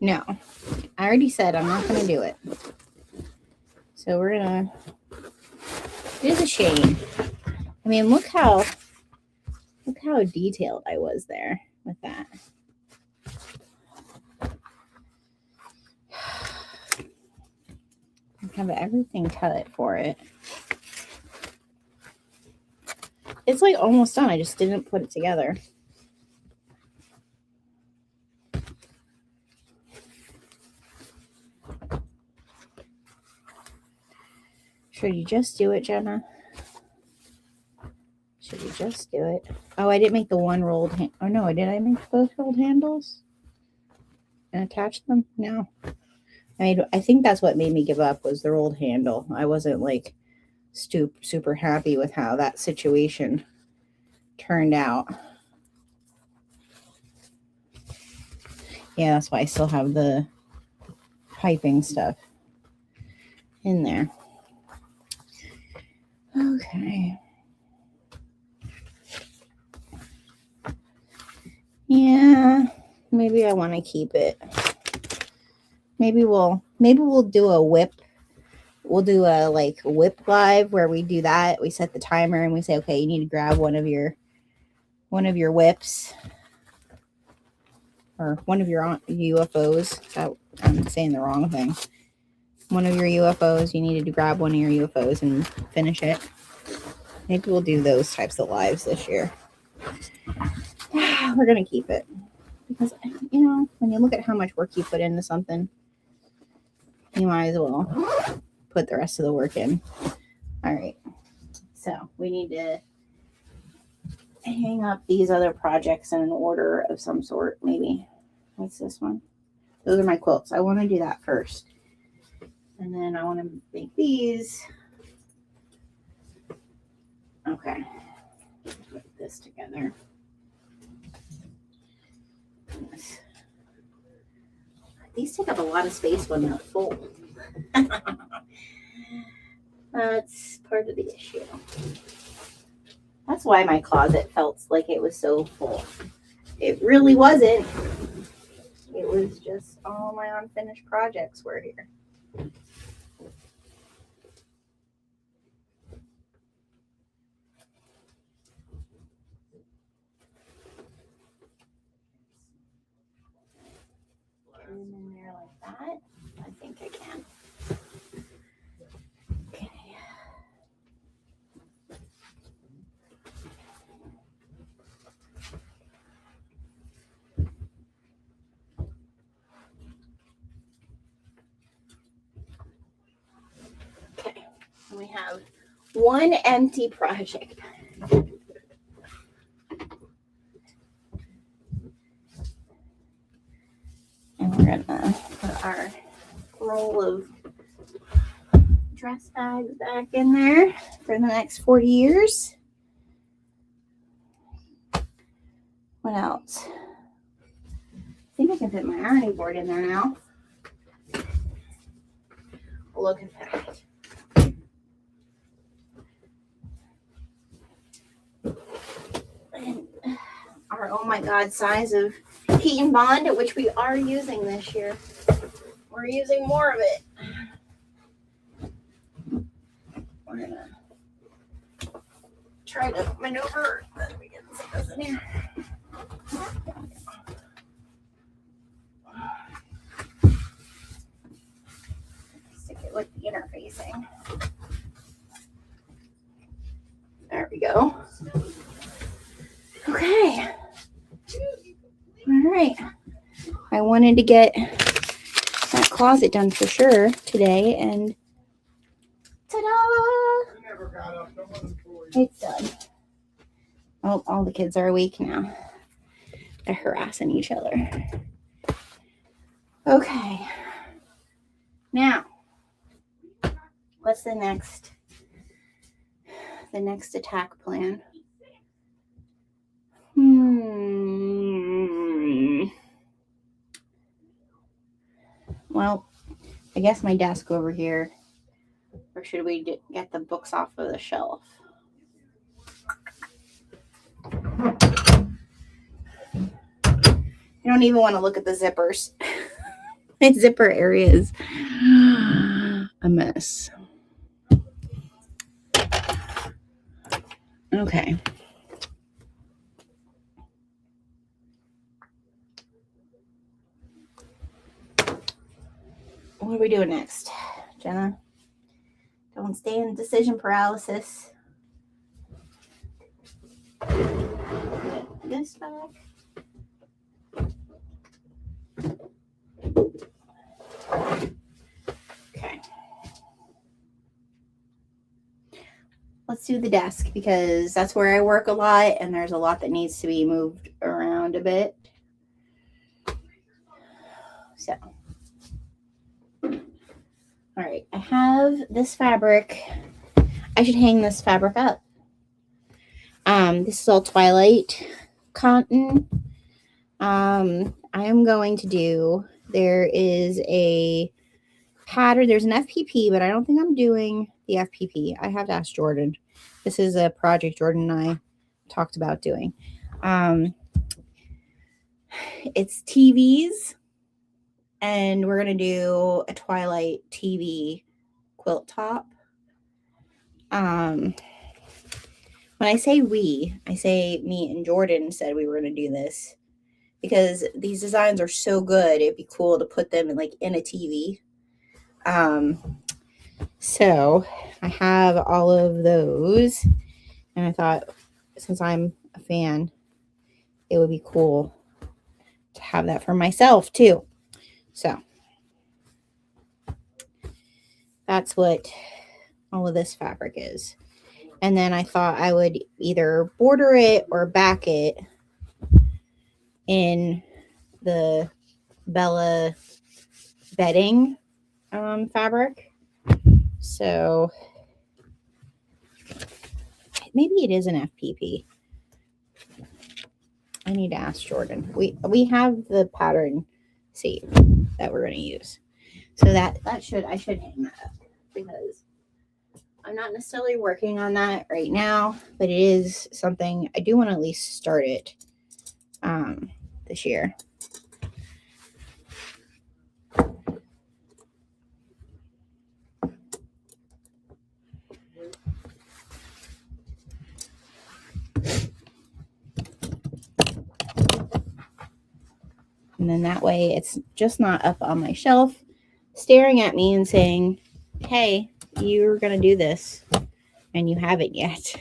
No. I already said I'm not going to do it. So we're going to... It is a shame. I mean, look how detailed I was there with that. I have everything cut for it. It's like almost done. I just didn't put it together. Should you just do it, Jenna? Should you just do it? Oh, I didn't make the one rolled oh no, did I make both rolled handles? And attach them? No. I think that's what made me give up was the rolled handle. I wasn't like super happy with how that situation turned out. Yeah, that's why I still have the piping stuff in there. Okay. Yeah, maybe I want to keep it. Maybe we'll do a whip. We'll do a like whip live where we do that. We set the timer and we say, okay, you need to grab one of your whips or one of your UFOs. I'm saying the wrong thing. One of your UFOs. You needed to grab one of your UFOs and finish it. Maybe we'll do those types of lives this year. We're gonna keep it because when you look at how much work you put into something, you might as well put the rest of the work in. All right, so we need to hang up these other projects in an order of some sort. Maybe what's this one? Those are my quilts. I want to do that first, and then I want to make these. Okay, put this together. These take up a lot of space when they're full. That's part of the issue. That's why my closet felt like it was so full. It really wasn't. It was just all my unfinished projects were here. And in there like that. I think I can. Okay. Okay. And we have one empty project. And we're gonna put our roll of dress bags back in there for the next 40 years. What else? I think I can fit my ironing board in there now. Look at that. And our oh my god size of Heat and Bond, which we are using this year. We're using more of it. We're gonna try to maneuver as we get this in here. Stick it with the interfacing. There we go. Okay. All right. I wanted to get that closet done for sure today, and ta-da! It's done. Oh, all the kids are awake now. They're harassing each other. Okay. Now, what's the next attack plan? Well, I guess my desk over here. Or should we get the books off of the shelf? don't even want to look at the zippers. My zipper area is a mess. Okay. What are we doing next, Jenna? Don't stay in decision paralysis. Put this back. Okay. Let's do the desk because that's where I work a lot and there's a lot that needs to be moved around a bit. So, all right, I have this fabric. I should hang this fabric up. This is all Twilight cotton. I am going to do, there is a pattern, there's an FPP, but I don't think I'm doing the FPP. I have to ask Jordan. This is a project Jordan and I talked about doing. It's TVs, and we're going to do a Twilight TV quilt top. When I say we, I say me and Jordan said we were going to do this because these designs are so good. It'd be cool to put them in a TV. So I have all of those, and I thought since I'm a fan, it would be cool to have that for myself too. So that's what all of this fabric is. And then I thought I would either border it or back it in the Bella bedding fabric. So maybe it is an FPP. I need to ask Jordan. We have the pattern seat that we're going to use. So I should hang that up because I'm not necessarily working on that right now, but it is something I do want to at least start it this year. And then that way it's just not up on my shelf staring at me and saying, hey, you're going to do this and you haven't yet.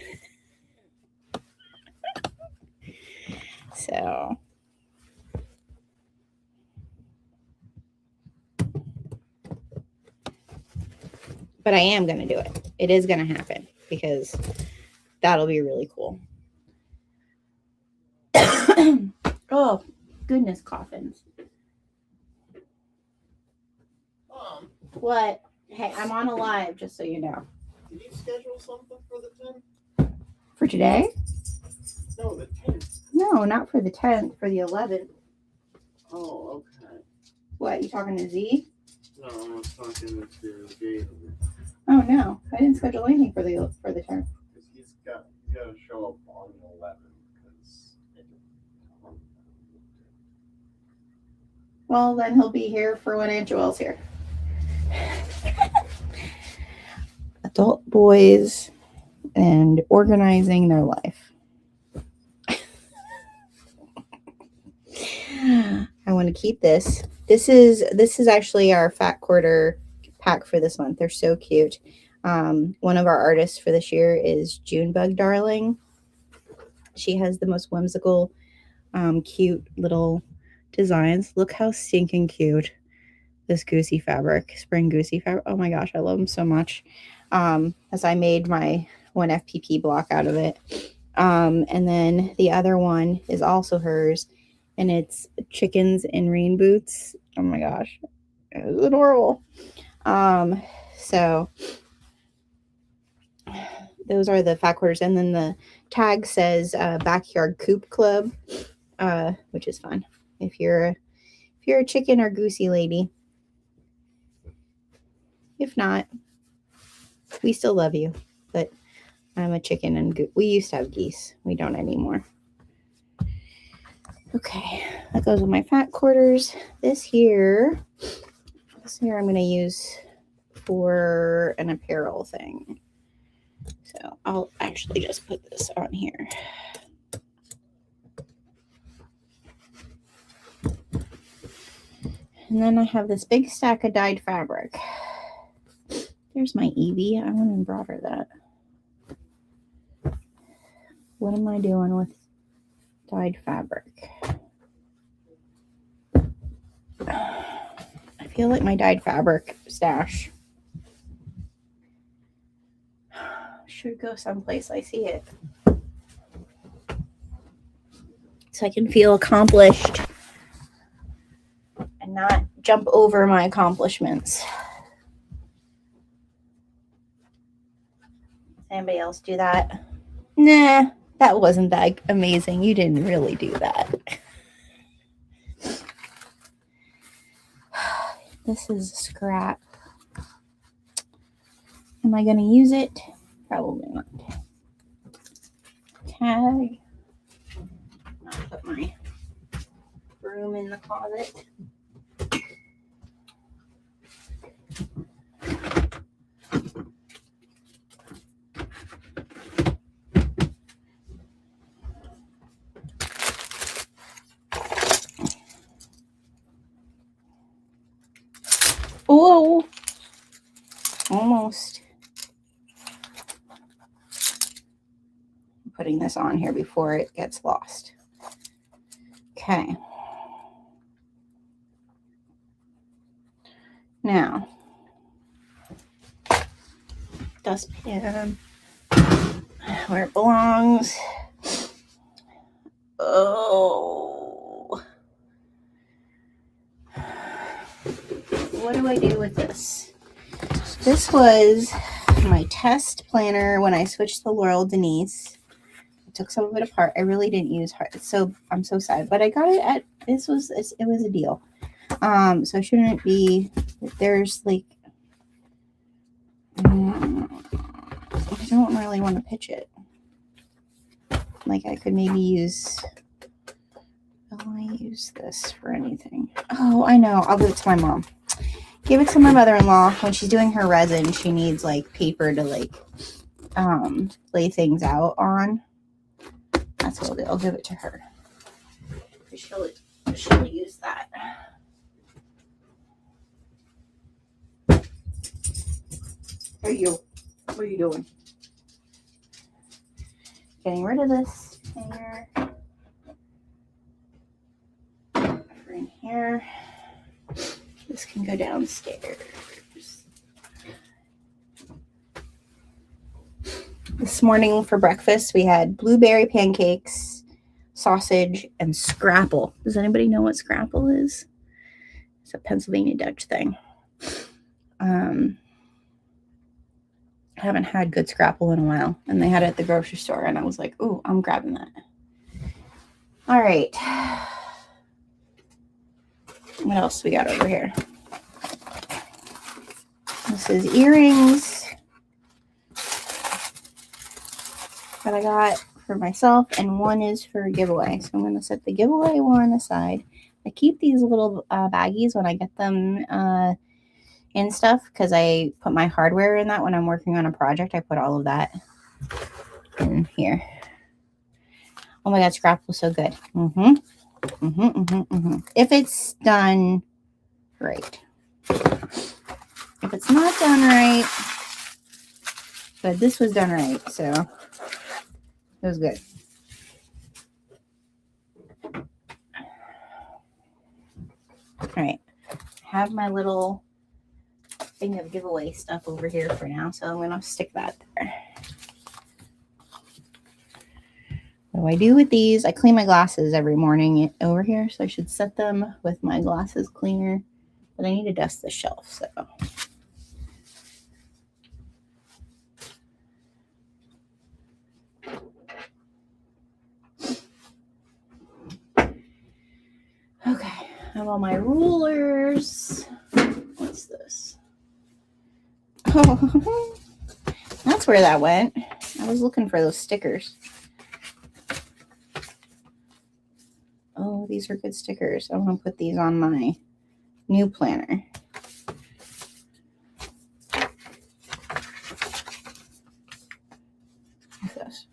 So but I am going to do it. It is going to happen because that'll be really cool. Oh, goodness, coffins. What? Hey, I'm on a live, just so you know. Did you schedule something for the 10th? For today? No, the 10th. No, not for the 10th, for the 11th. Oh, okay. What, you talking to Z? No, I was talking to Dave. Oh, no. I didn't schedule anything for the 10th. He's got to show up on the 11th. Well, then he'll be here for when Aunt Joelle's here. Adult boys and organizing their life. I want to keep this. This is actually our Fat Quarter pack for this month. They're so cute. One of our artists for this year is Junebug Darling. She has the most whimsical, cute little designs. Look how stinking cute this goosey fabric, spring goosey fabric. Oh my gosh, I love them so much. As I made my one FPP block out of it. And then the other one is also hers, and it's chickens in rain boots. Oh my gosh, it was adorable. So those are the Fat Quarters, and then the tag says Backyard Coop Club, which is fun if you're a chicken or goosey lady. If not, we still love you, but I'm a chicken and we used to have geese. We don't anymore. Okay, that goes with my fat quarters. This here I'm going to use for an apparel thing. So I'll actually just put this on here. And then I have this big stack of dyed fabric. There's my Evie. I want to embroider that. What am I doing with dyed fabric? I feel like my dyed fabric stash should go someplace I see it, so I can feel accomplished and not jump over my accomplishments. Anybody else do that? Nah, that wasn't that amazing. You didn't really do that. This is a scrap. Am I going to use it? Probably not. Tag. I'll put my broom in the closet. Oh, almost. I'm putting this on here before it gets lost. Okay. Now, dustpan, where it belongs. Oh. What do I do with this? This was my test planner when I switched to Laurel Denise. I took some of it apart. I really didn't use hard, so I'm so sad. But I got it at it was a deal. So it shouldn't be. There's like I don't really want to pitch it. Like I could maybe use. Will I use this for anything? Oh, I know. I'll give it to my mom. Give it to my mother-in-law. When she's doing her resin, she needs like paper to like lay things out on. That's what I'll do. I'll give it to her. She'll use that. What are you doing? Getting rid of this hanger. In here. This can go downstairs. This morning for breakfast, we had blueberry pancakes, sausage, and scrapple. Does anybody know what scrapple is? It's a Pennsylvania Dutch thing. I haven't had good scrapple in a while, and they had it at the grocery store, and I was like, "Ooh, I'm grabbing that." All right. What else we got over here? This is earrings that I got for myself, and one is for giveaway. So I'm going to set the giveaway one aside. I keep these little baggies when I get them in stuff because I put my hardware in that when I'm working on a project. I put all of that in here. Oh my God, scrap was so good. If it's done right. If it's not done right, but this was done right, so it was good. All right, I have my little thing of giveaway stuff over here for now, so I'm gonna stick that there. What do I do with these? I clean my glasses every morning over here, so I should set them with my glasses cleaner. But I need to dust the shelf, so. Okay, I have all my rulers. What's this? Oh, that's where that went. I was looking for those stickers. Oh, these are good stickers. I want to put these on my new planner. What's this?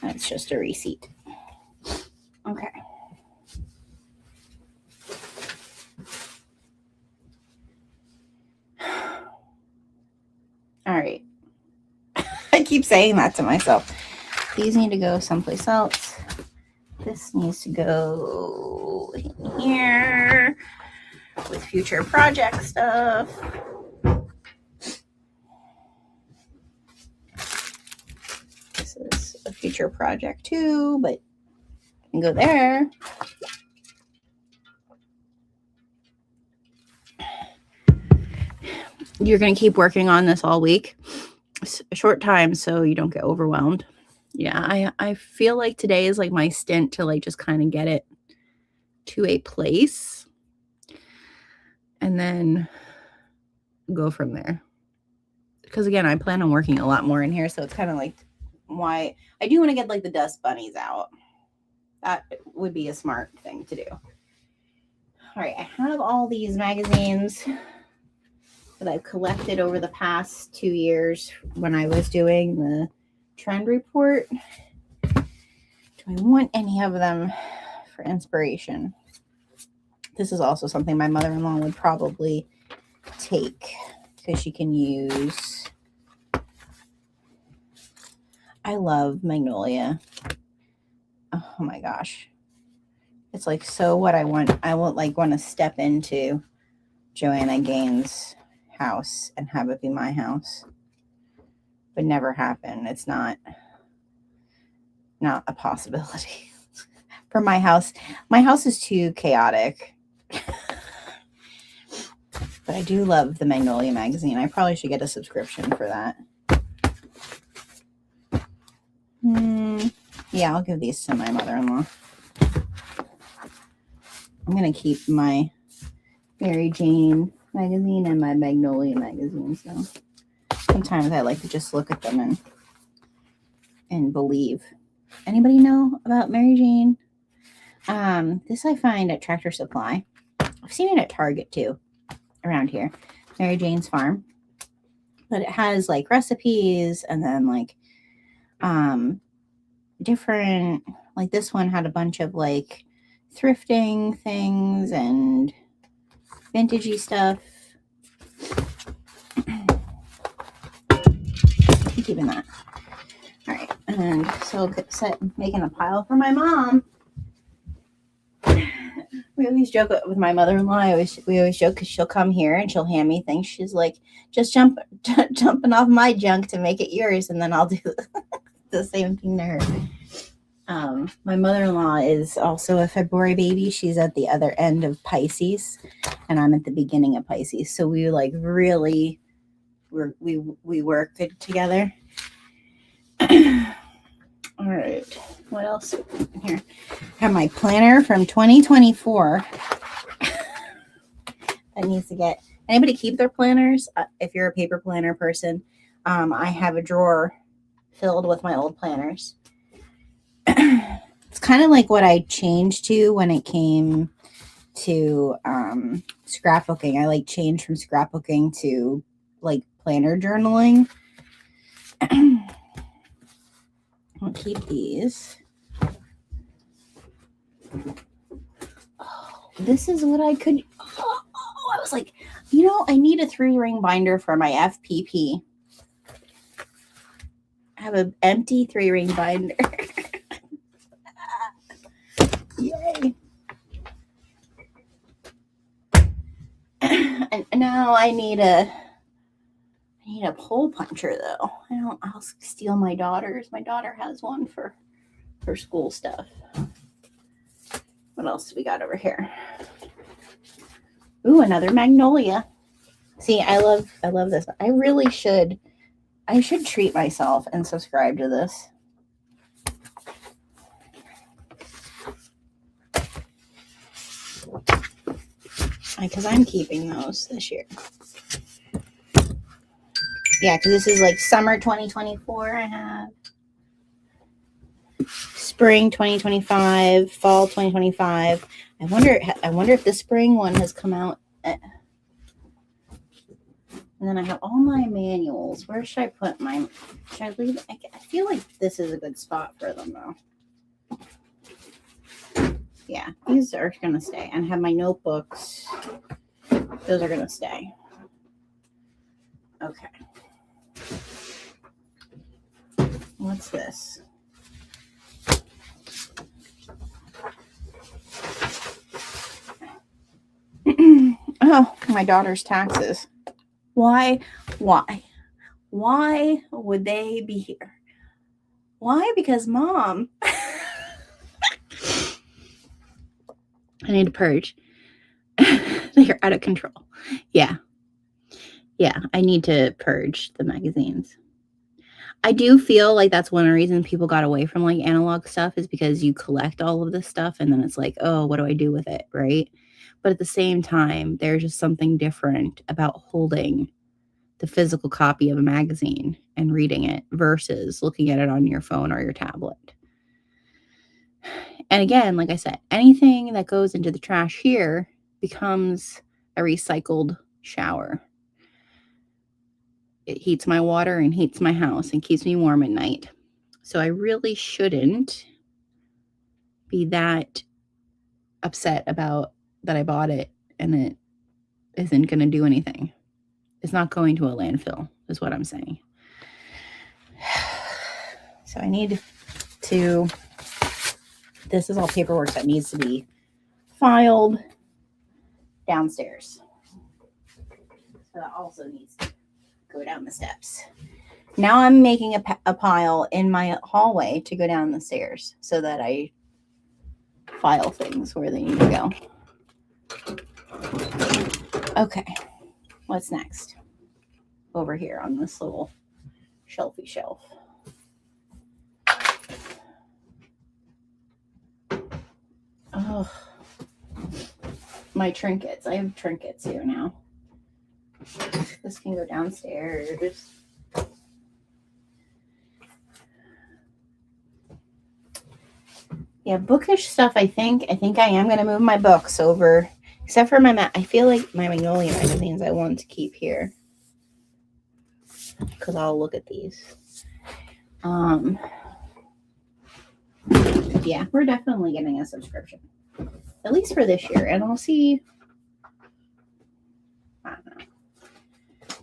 That's just a receipt. Okay. All right. I keep saying that to myself. These need to go someplace else. This needs to go in here with future project stuff. This is a future project too, but it can go there. You're going to keep working on this all week. It's a short time so you don't get overwhelmed. Yeah, I feel like today is like my stint to like just kind of get it to a place and then go from there. Because again, I plan on working a lot more in here, so it's kind of like why I do want to get like the dust bunnies out. That would be a smart thing to do. All right, I have all these magazines that I've collected over the past 2 years when I was doing the trend report. Do I want any of them for inspiration? This is also something my mother-in-law would probably take because she can use. I love Magnolia. Oh my gosh. It's like so what I want. I would like want to step into Joanna Gaines' house and have it be my house. Would never happen. It's not a possibility. For my house. My house is too chaotic. But I do love the Magnolia magazine. I probably should get a subscription for that. Yeah, I'll give these to my mother-in-law. I'm going to keep my Mary Jane magazine and my Magnolia magazine. So sometimes I like to just look at them and believe. Anybody know about Mary Jane? This I find at Tractor Supply. I've seen it at Target too, around here. Mary Jane's Farm. But it has like recipes and then like different, like this one had a bunch of like thrifting things and vintagey stuff. I'm keeping that. All right, and so making a pile for my mom. We always joke with my mother-in-law. We always joke because she'll come here and she'll hand me things. She's like, just jumping off my junk to make it yours, and then I'll do the same thing to her. My mother-in-law is also a February baby. She's at the other end of Pisces, and I'm at the beginning of Pisces. So we like really, we work good together. All right, what else here? I have my planner from 2024. That needs to get. Anybody keep their planners? If you're a paper planner person, I have a drawer filled with my old planners. It's kind of like what I changed to when it came to scrapbooking. I like changed from scrapbooking to like planner journaling. I'll keep these. Oh, this is what I could. Oh, I was like, you know, I need a 3-ring binder for my FPP. I have an empty 3-ring binder. Yay. And now I need a hole puncher though. I'll steal my daughter's. My daughter has one for school stuff. What else do we got over here? Ooh, another Magnolia. See, I love this. I should treat myself and subscribe to this. Because I'm keeping those this year. Yeah, because this is like summer 2024 I have. spring 2025, fall 2025. I wonder if the spring one has come out. And then I have all my manuals. Where should I put my? Should I leave? I feel like this is a good spot for them though. Yeah, these are gonna stay. And have my notebooks. Those are gonna stay. Okay. What's this? Oh, my daughter's taxes. Why would they be here? Why? Because Mom. I need to purge. They're out of control. Yeah, I need to purge the magazines. I do feel like that's one reason people got away from like analog stuff is because you collect all of this stuff and then it's like, oh, what do I do with it, right? But at the same time, there's just something different about holding the physical copy of a magazine and reading it versus looking at it on your phone or your tablet. And again, like I said, anything that goes into the trash here becomes a recycled shower. It heats my water and heats my house and keeps me warm at night. So I really shouldn't be that upset about that I bought it and it isn't going to do anything. It's not going to a landfill, is what I'm saying. So I need to, this is all paperwork that needs to be filed downstairs. So that also needs to go down the steps. Now I'm making a pile in my hallway to go down the stairs so that I file things where they need to go. Okay, what's next? Over here on this little shelfy shelf. Oh, my trinkets. I have trinkets here now. This can go downstairs. Yeah, bookish stuff. I think I am going to move my books over, except for I feel like my Magnolia magazines I want to keep here because I'll look at these. Yeah, we're definitely getting a subscription, at least for this year, and I'll see. I don't know.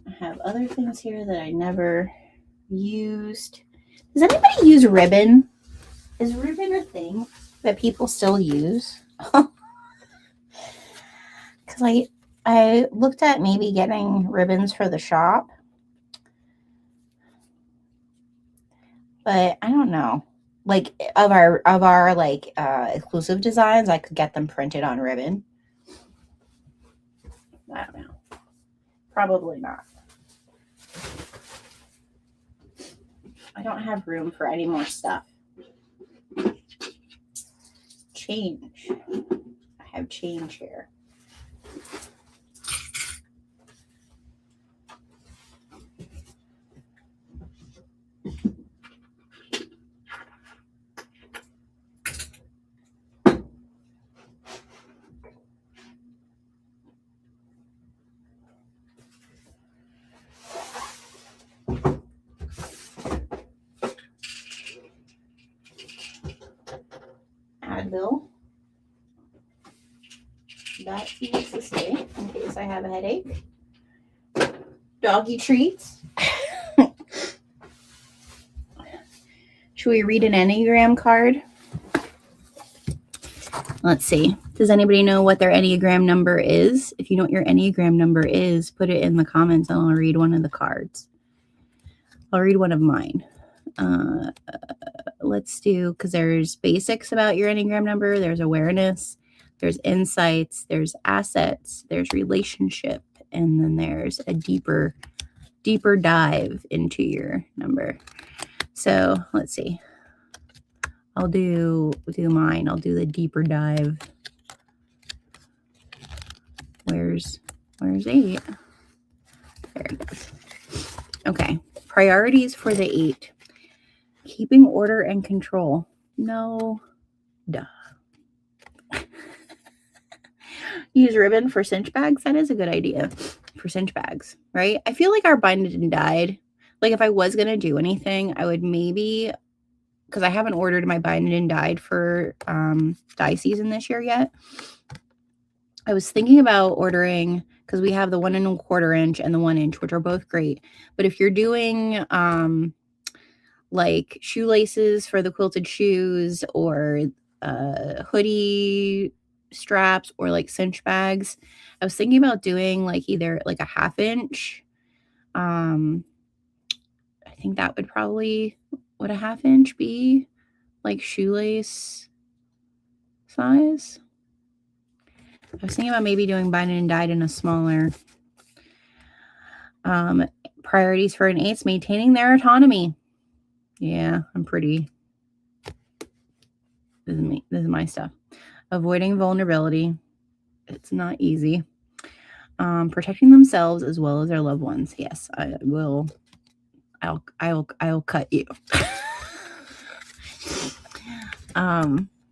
I have other things here that I never used. Does anybody use Ribbon? Is Ribbon a thing that people still use? Because I looked at maybe getting ribbons for the shop, but I don't know. Like of our like exclusive designs, I could get them printed on Ribbon. I don't know. Probably not. I don't have room for any more stuff. Change. I have change here. Advil. That needs to stay in case I have a headache. Doggy treats. Should we read an Enneagram card? Let's see. Does anybody know what their Enneagram number is? If you know what your Enneagram number is, put it in the comments and I'll read one of the cards. I'll read one of mine. Let's do, because there's basics about your Enneagram number. There's awareness. There's insights. There's assets. There's relationship. And then there's a deeper dive into your number. So let's see. I'll do mine. I'll do the deeper dive. Where's 8? There it is. Okay. Priorities for the 8. Keeping order and control. No, duh. Use ribbon for cinch bags. That is a good idea for cinch bags, right? I feel like our bind and dyed, like if I was going to do anything, I would maybe, because I haven't ordered my bind and dyed for dye season this year yet. I was thinking about ordering, because we have the 1 1/4 inch and the 1 inch, which are both great. But if you're doing like shoelaces for the quilted shoes, or hoodie straps, or like cinch bags, I was thinking about doing like either like a 1/2 inch. I think that would probably, would a 1/2 inch be like shoelace size? I was thinking about maybe doing bind and dyed in a smaller. Priorities for an 8th, maintaining their autonomy. Yeah, I'm pretty. This is me. This is my stuff. Avoiding vulnerability. It's not easy. Protecting themselves as well as their loved ones. Yes, I will. I'll cut you.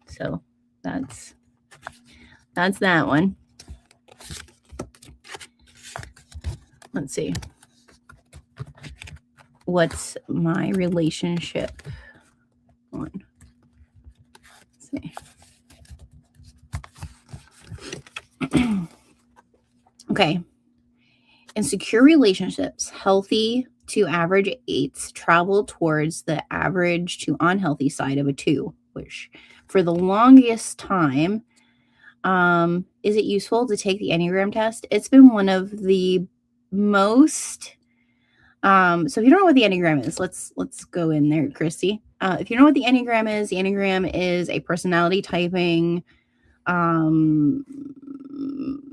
So that's that one. Let's see. What's my relationship one? Let's see. Okay. In secure relationships, healthy to average 8s travel towards the average to unhealthy side of a 2, which for the longest time, is it useful to take the Enneagram test? It's been one of the most, so if you don't know what the Enneagram is, let's go in there, Christy. If you know what the Enneagram is a personality typing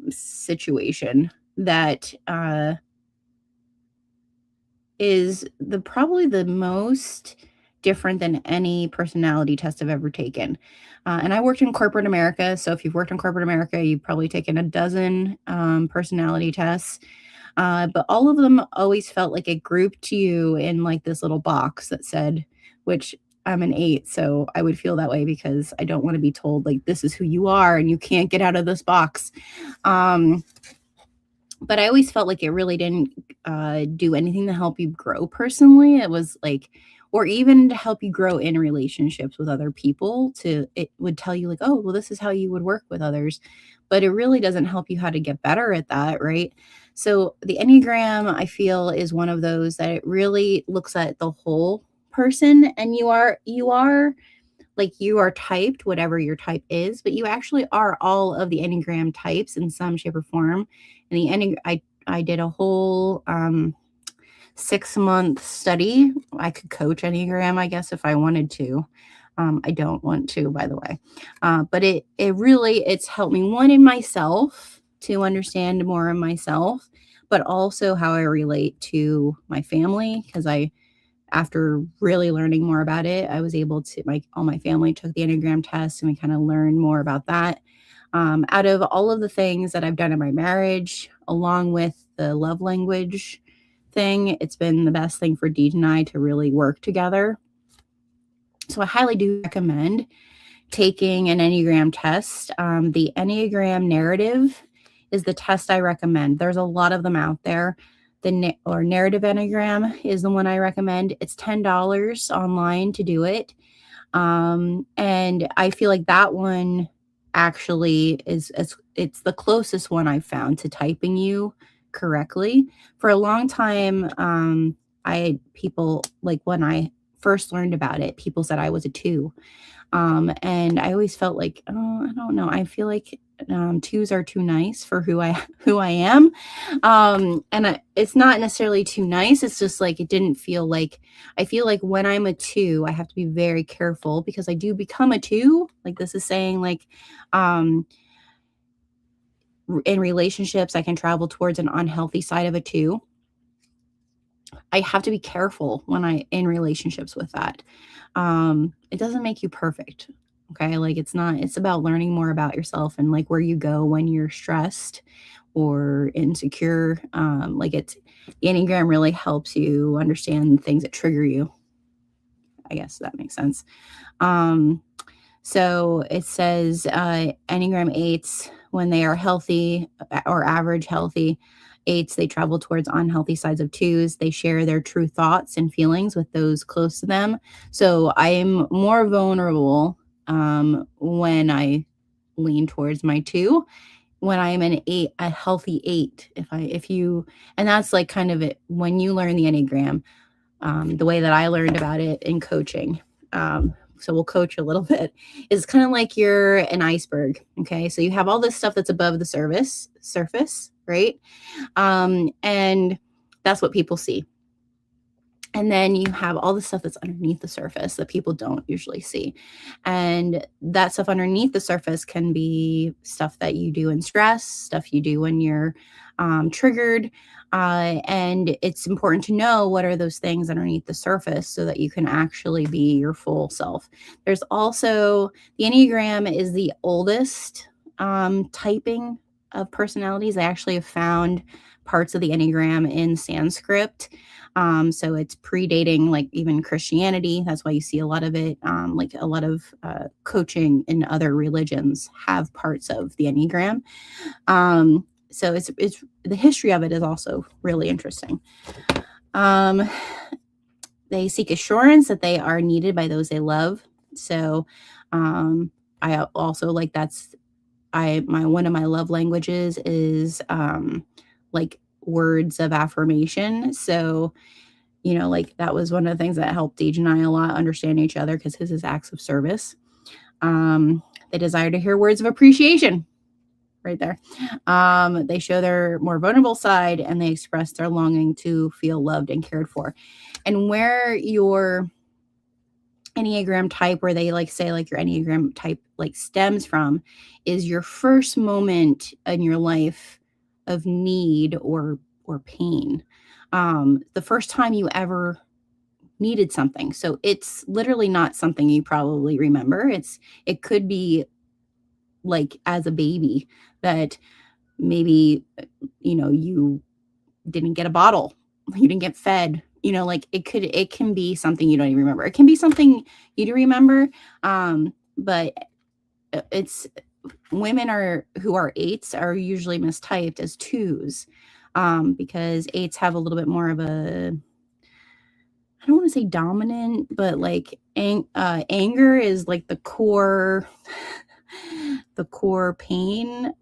situation that is probably the most different than any personality test I've ever taken. And I worked in corporate America. So if you've worked in corporate America, you've probably taken a dozen personality tests. But all of them always felt like it grouped you in like this little box that said, which I'm an 8, so I would feel that way because I don't want to be told like this is who you are and you can't get out of this box. But I always felt like it really didn't do anything to help you grow personally. It was like, or even to help you grow in relationships with other people. It would tell you like, oh, well, this is how you would work with others. But it really doesn't help you how to get better at that, right? So the Enneagram, I feel, is one of those that it really looks at the whole person, and you are like, you are typed, whatever your type is, but you actually are all of the Enneagram types in some shape or form. And the Enneagram, I did a whole 6-month study. I could coach Enneagram, I guess, if I wanted to. I don't want to, by the way. But it really, it's helped me, one, in myself, to understand more of myself, but also how I relate to my family, because after really learning more about it, I was able to, all my family took the Enneagram test, and we kind of learned more about that. Out of all of the things that I've done in my marriage, along with the love language thing, it's been the best thing for Deej and I to really work together. So I highly do recommend taking an Enneagram test. The Enneagram Narrative is the test I recommend. There's a lot of them out there. Or Narrative Enneagram is the one I recommend. It's $10 online to do it. And I feel like that one actually it's the closest one I've found to typing you correctly. For a long time, I had people, like when I first learned about it, people said I was a 2. And I always felt like, oh, I don't know. I feel like 2s are too nice for who I am. And it's not necessarily too nice. It's just like, it didn't feel like, I feel like when I'm a 2, I have to be very careful because I do become a 2. Like this is saying like, in relationships, I can travel towards an unhealthy side of a 2. I have to be careful when in relationships with that. It doesn't make you perfect. Okay. Like it's about learning more about yourself and like where you go when you're stressed or insecure. The Enneagram really helps you understand things that trigger you. I guess that makes sense. So it says Enneagram 8s, when they are healthy or average healthy, 8s, they travel towards unhealthy sides of 2s. They share their true thoughts and feelings with those close to them. So I'm more vulnerable when I lean towards my 2. When I'm an 8, a healthy 8, and that's like kind of it when you learn the Enneagram, the way that I learned about it in coaching. So we'll coach a little bit. It's kind of like you're an iceberg. Okay. So you have all this stuff that's above the surface, right? And that's what people see. And then you have all the stuff that's underneath the surface that people don't usually see. And that stuff underneath the surface can be stuff that you do in stress, stuff you do when you're triggered. And it's important to know what are those things underneath the surface so that you can actually be your full self. There's also the Enneagram is the oldest typing of personalities. I actually have found parts of the Enneagram in Sanskrit. So it's predating like even Christianity. That's why you see a lot of it, like a lot of coaching in other religions have parts of the Enneagram. So it's the history of it is also really interesting. They seek assurance that they are needed by those they love. So I also like one of my love languages is like words of affirmation. So, like that was one of the things that helped Deej and I a lot understand each other because his is acts of service. They desire to hear words of appreciation. Right there. They show their more vulnerable side and they express their longing to feel loved and cared for. And where your Enneagram type, where they like say like your Enneagram type like stems from, is your first moment in your life of need or pain. The first time you ever needed something. So it's literally not something you probably remember. It could be like as a baby that maybe you didn't get a bottle, you didn't get fed, like it can be something you don't even remember. It can be something you do remember, but it's women who are 8s are usually mistyped as 2s, because 8s have a little bit more of a, I don't want to say dominant, but like anger is like the core pain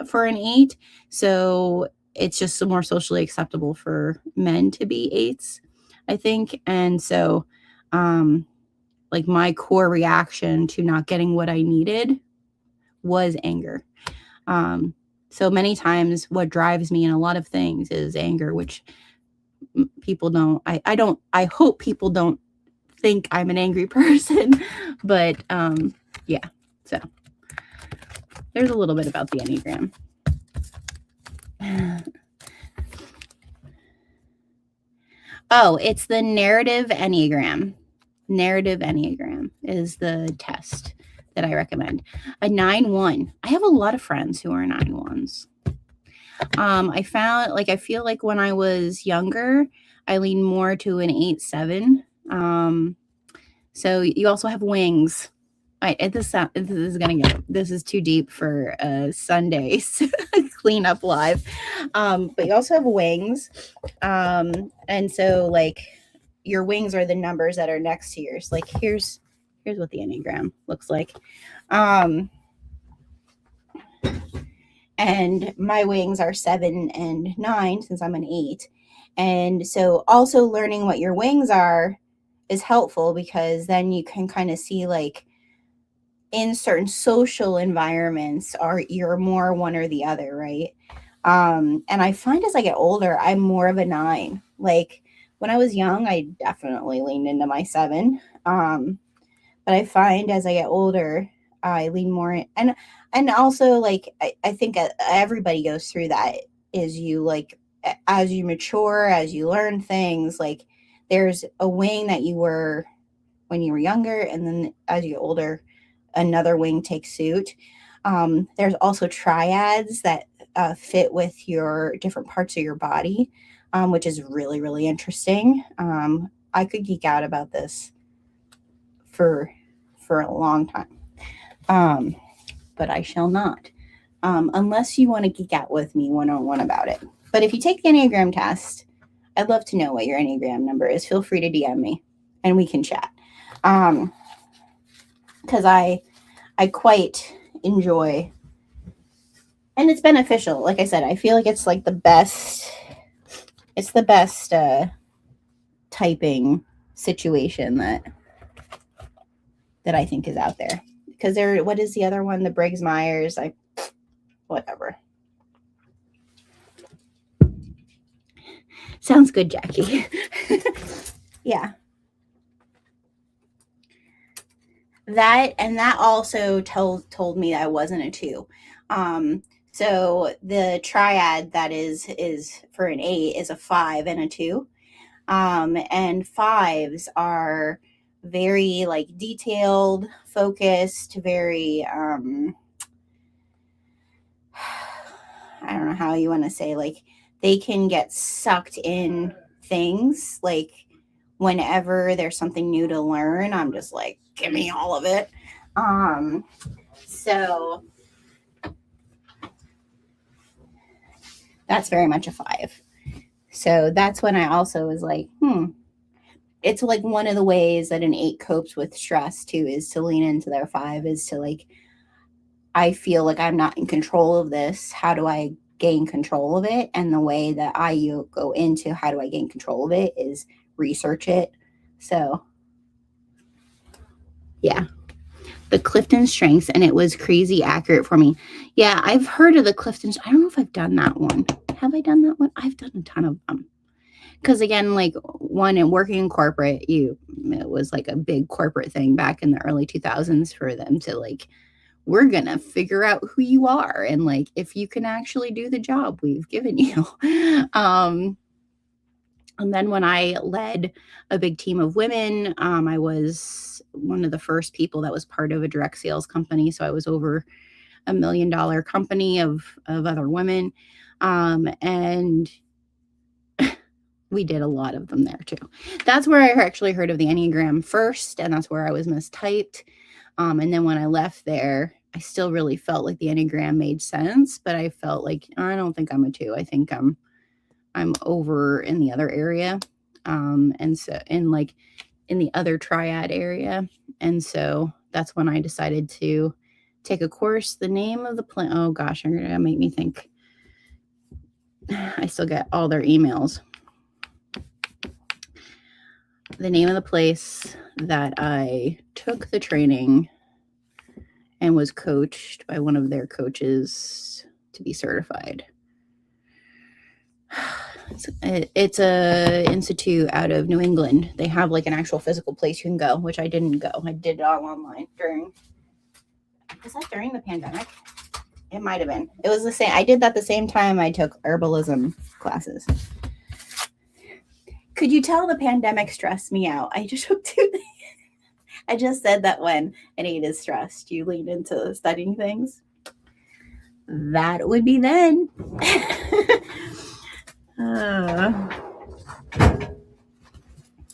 for an 8. So it's just more socially acceptable for men to be 8s, I think. And so like my core reaction to not getting what I needed was anger. So many times what drives me in a lot of things is anger, which people don't, I hope people don't think I'm an angry person, but yeah, so there's a little bit about the Enneagram. Oh, it's the narrative Enneagram. Narrative Enneagram is the test that I recommend. A 9-1. I have a lot of friends who are 9-1s. I found, like, I feel like when I was younger, I lean more to an 8-7. So you also have wings. This is too deep for Sunday's cleanup live. But you also have wings. And so like your wings are the numbers that are next to yours. Like here's what the Enneagram looks like. And my wings are 7 and 9 since I'm an 8. And so also learning what your wings are is helpful because then you can kind of see like in certain social environments you're more one or the other, right? And I find as I get older, I'm more of a 9. Like when I was young, I definitely leaned into my 7. But I find as I get older, I lean more and also like I think everybody goes through that, is you like as you mature, as you learn things, like there's a wing that you were when you were younger, and then as you get older, another wing takes suit. There's also triads that fit with your different parts of your body, which is really, really interesting. I could geek out about this for a long time. But I shall not. Unless you want to geek out with me one-on-one about it. But if you take the Enneagram test, I'd love to know what your Enneagram number is. Feel free to DM me and we can chat. Because I quite enjoy, and it's beneficial. Like I said, I feel like it's like the best typing situation that I think is out there. Because what is the other one? The Briggs-Myers, whatever. Sounds good, Jackie. Yeah. That also told me that I wasn't a 2. So the triad that is for an 8 is a 5 and a 2. And 5s are very like detailed, focused, very I don't know how you want to say, like they can get sucked in things. Like whenever there's something new to learn, I'm just like, give me all of it. So that's very much a 5. So that's when I also was like, it's like one of the ways that an 8 copes with stress too, is to lean into their 5, is to like, I feel like I'm not in control of this. How do I gain control of it? And the way that I go into how do I gain control of it is research it. So yeah, the Clifton Strengths, and it was crazy accurate for me. Yeah, I've heard of the Clifton. I don't know if I've done that one. Have I done that one? I've done a ton of them. Because again, like one, in working in corporate, it was like a big corporate thing back in the early 2000s for them to like, we're going to figure out who you are. And like, if you can actually do the job we've given you. And then when I led a big team of women, I was one of the first people that was part of a direct sales company. So I was over $1 million company of other women. And we did a lot of them there too. That's where I actually heard of the Enneagram first. And that's where I was mistyped. And then when I left there, I still really felt like the Enneagram made sense, but I felt like, I don't think I'm a 2. I think I'm over in the other area. And so in the other triad area. And so that's when I decided to take a course. The name of the plan. Oh gosh, you're going to make me think. I still get all their emails. The name of the place that I took the training and was coached by one of their coaches to be certified. It's a institute out of New England. They have like an actual physical place you can go, which I didn't go. I did it all online was that during the pandemic? It might have been. It was the same. I did that the same time I took herbalism classes. Could you tell the pandemic stressed me out? I just took 2 things. I just said that when an 8 is stressed, you lean into studying things. That would be then.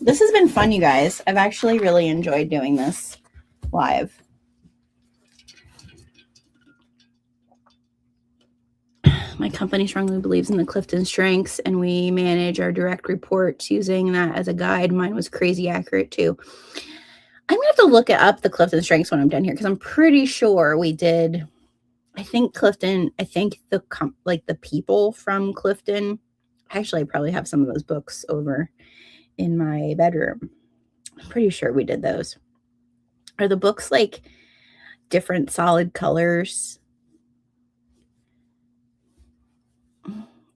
This has been fun, you guys. I've actually really enjoyed doing this live. My company strongly believes in the Clifton Strengths, and we manage our direct reports using that as a guide. Mine was crazy accurate too. I'm gonna have to look up the Clifton Strengths when I'm done here, because I'm pretty sure we did. I think Clifton. I think the people from Clifton. Actually, I probably have some of those books over in my bedroom. I'm pretty sure we did those. Are the books like different solid colors?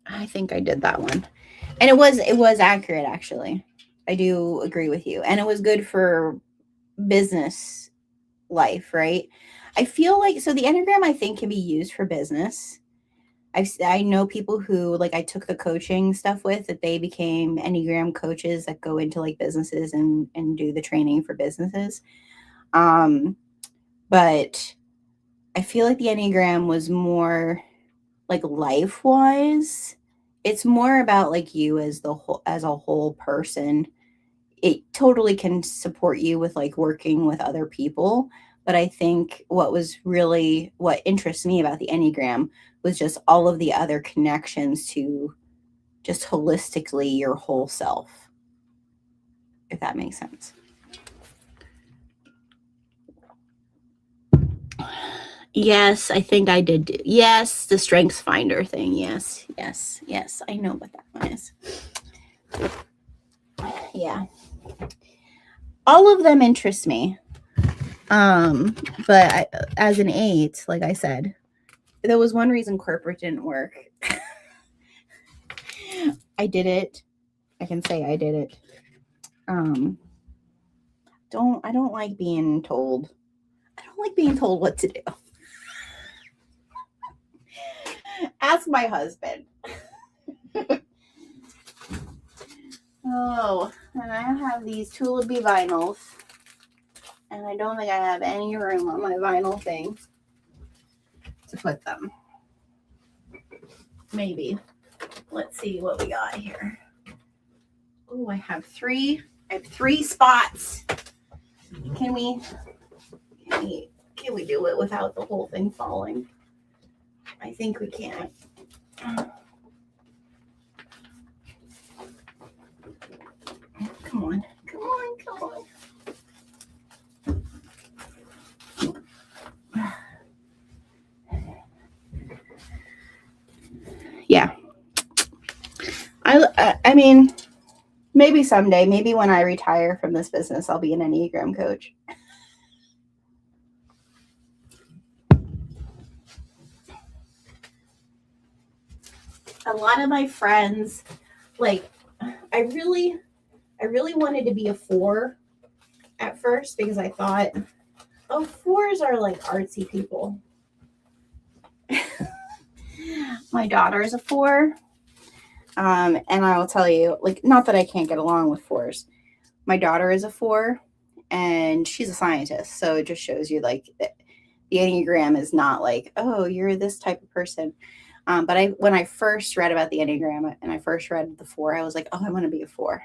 I think I did that one. And it was accurate, actually. I do agree with you. And it was good for business life, right? I feel like, so the Enneagram, I think, can be used for business. I know people who, like, I took the coaching stuff with, that they became Enneagram coaches that go into like businesses and do the training for businesses. But I feel like the Enneagram was more like life-wise. It's more about like you as a whole person. it totally can support you with like working with other people. But I think what interests me about the Enneagram was just all of the other connections to just holistically your whole self, if that makes sense. Yes, I think I did do. Yes, the Strengths Finder thing. Yes. I know what that one is. Yeah. All of them interest me. But as an 8, like I said, there was one reason corporate didn't work. I did it. I can say I did it. I don't like being told. I don't like being told what to do. Ask my husband. Oh, and I have these Tullibee vinyls. And I don't think I have any room on my vinyl thing to put them. Maybe. Let's see what we got here. Oh, I have 3 spots. Can we do it without the whole thing falling? I think we can. Come on. Yeah. I mean, maybe someday, maybe when I retire from this business, I'll be an Enneagram coach. A lot of my friends, like, I really wanted to be a 4 at first because I thought, oh, 4s are like artsy people. My daughter is a 4. And I will tell you, like, not that I can't get along with 4s. My daughter is a 4 and she's a scientist. So it just shows you like the Enneagram is not like, oh, you're this type of person. But when I first read about the Enneagram and I first read the 4, I was like, oh, I want to be a 4.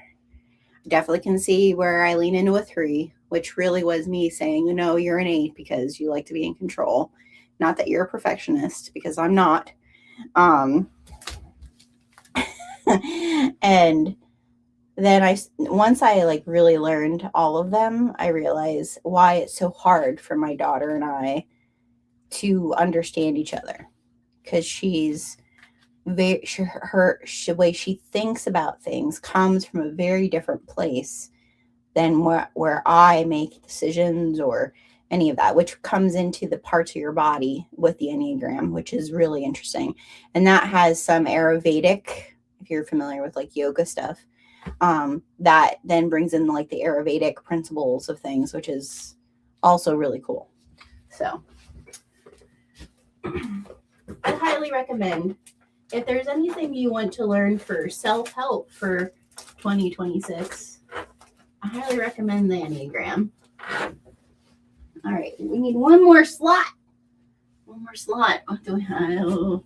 Definitely can see where I lean into a 3, which really was me saying, no, you're an 8 because you like to be in control. Not that you're a perfectionist, because I'm not. And then once I like really learned all of them, I realized why it's so hard for my daughter and I to understand each other. Because she's the way she thinks about things comes from a very different place than where I make decisions or any of that, which comes into the parts of your body with the Enneagram, which is really interesting. And that has some Ayurvedic, if you're familiar with like yoga stuff, that then brings in like the Ayurvedic principles of things, which is also really cool. So I highly recommend, if there's anything you want to learn for self-help for 2026, I highly recommend the Enneagram. All right, we need one more slot. What do we have?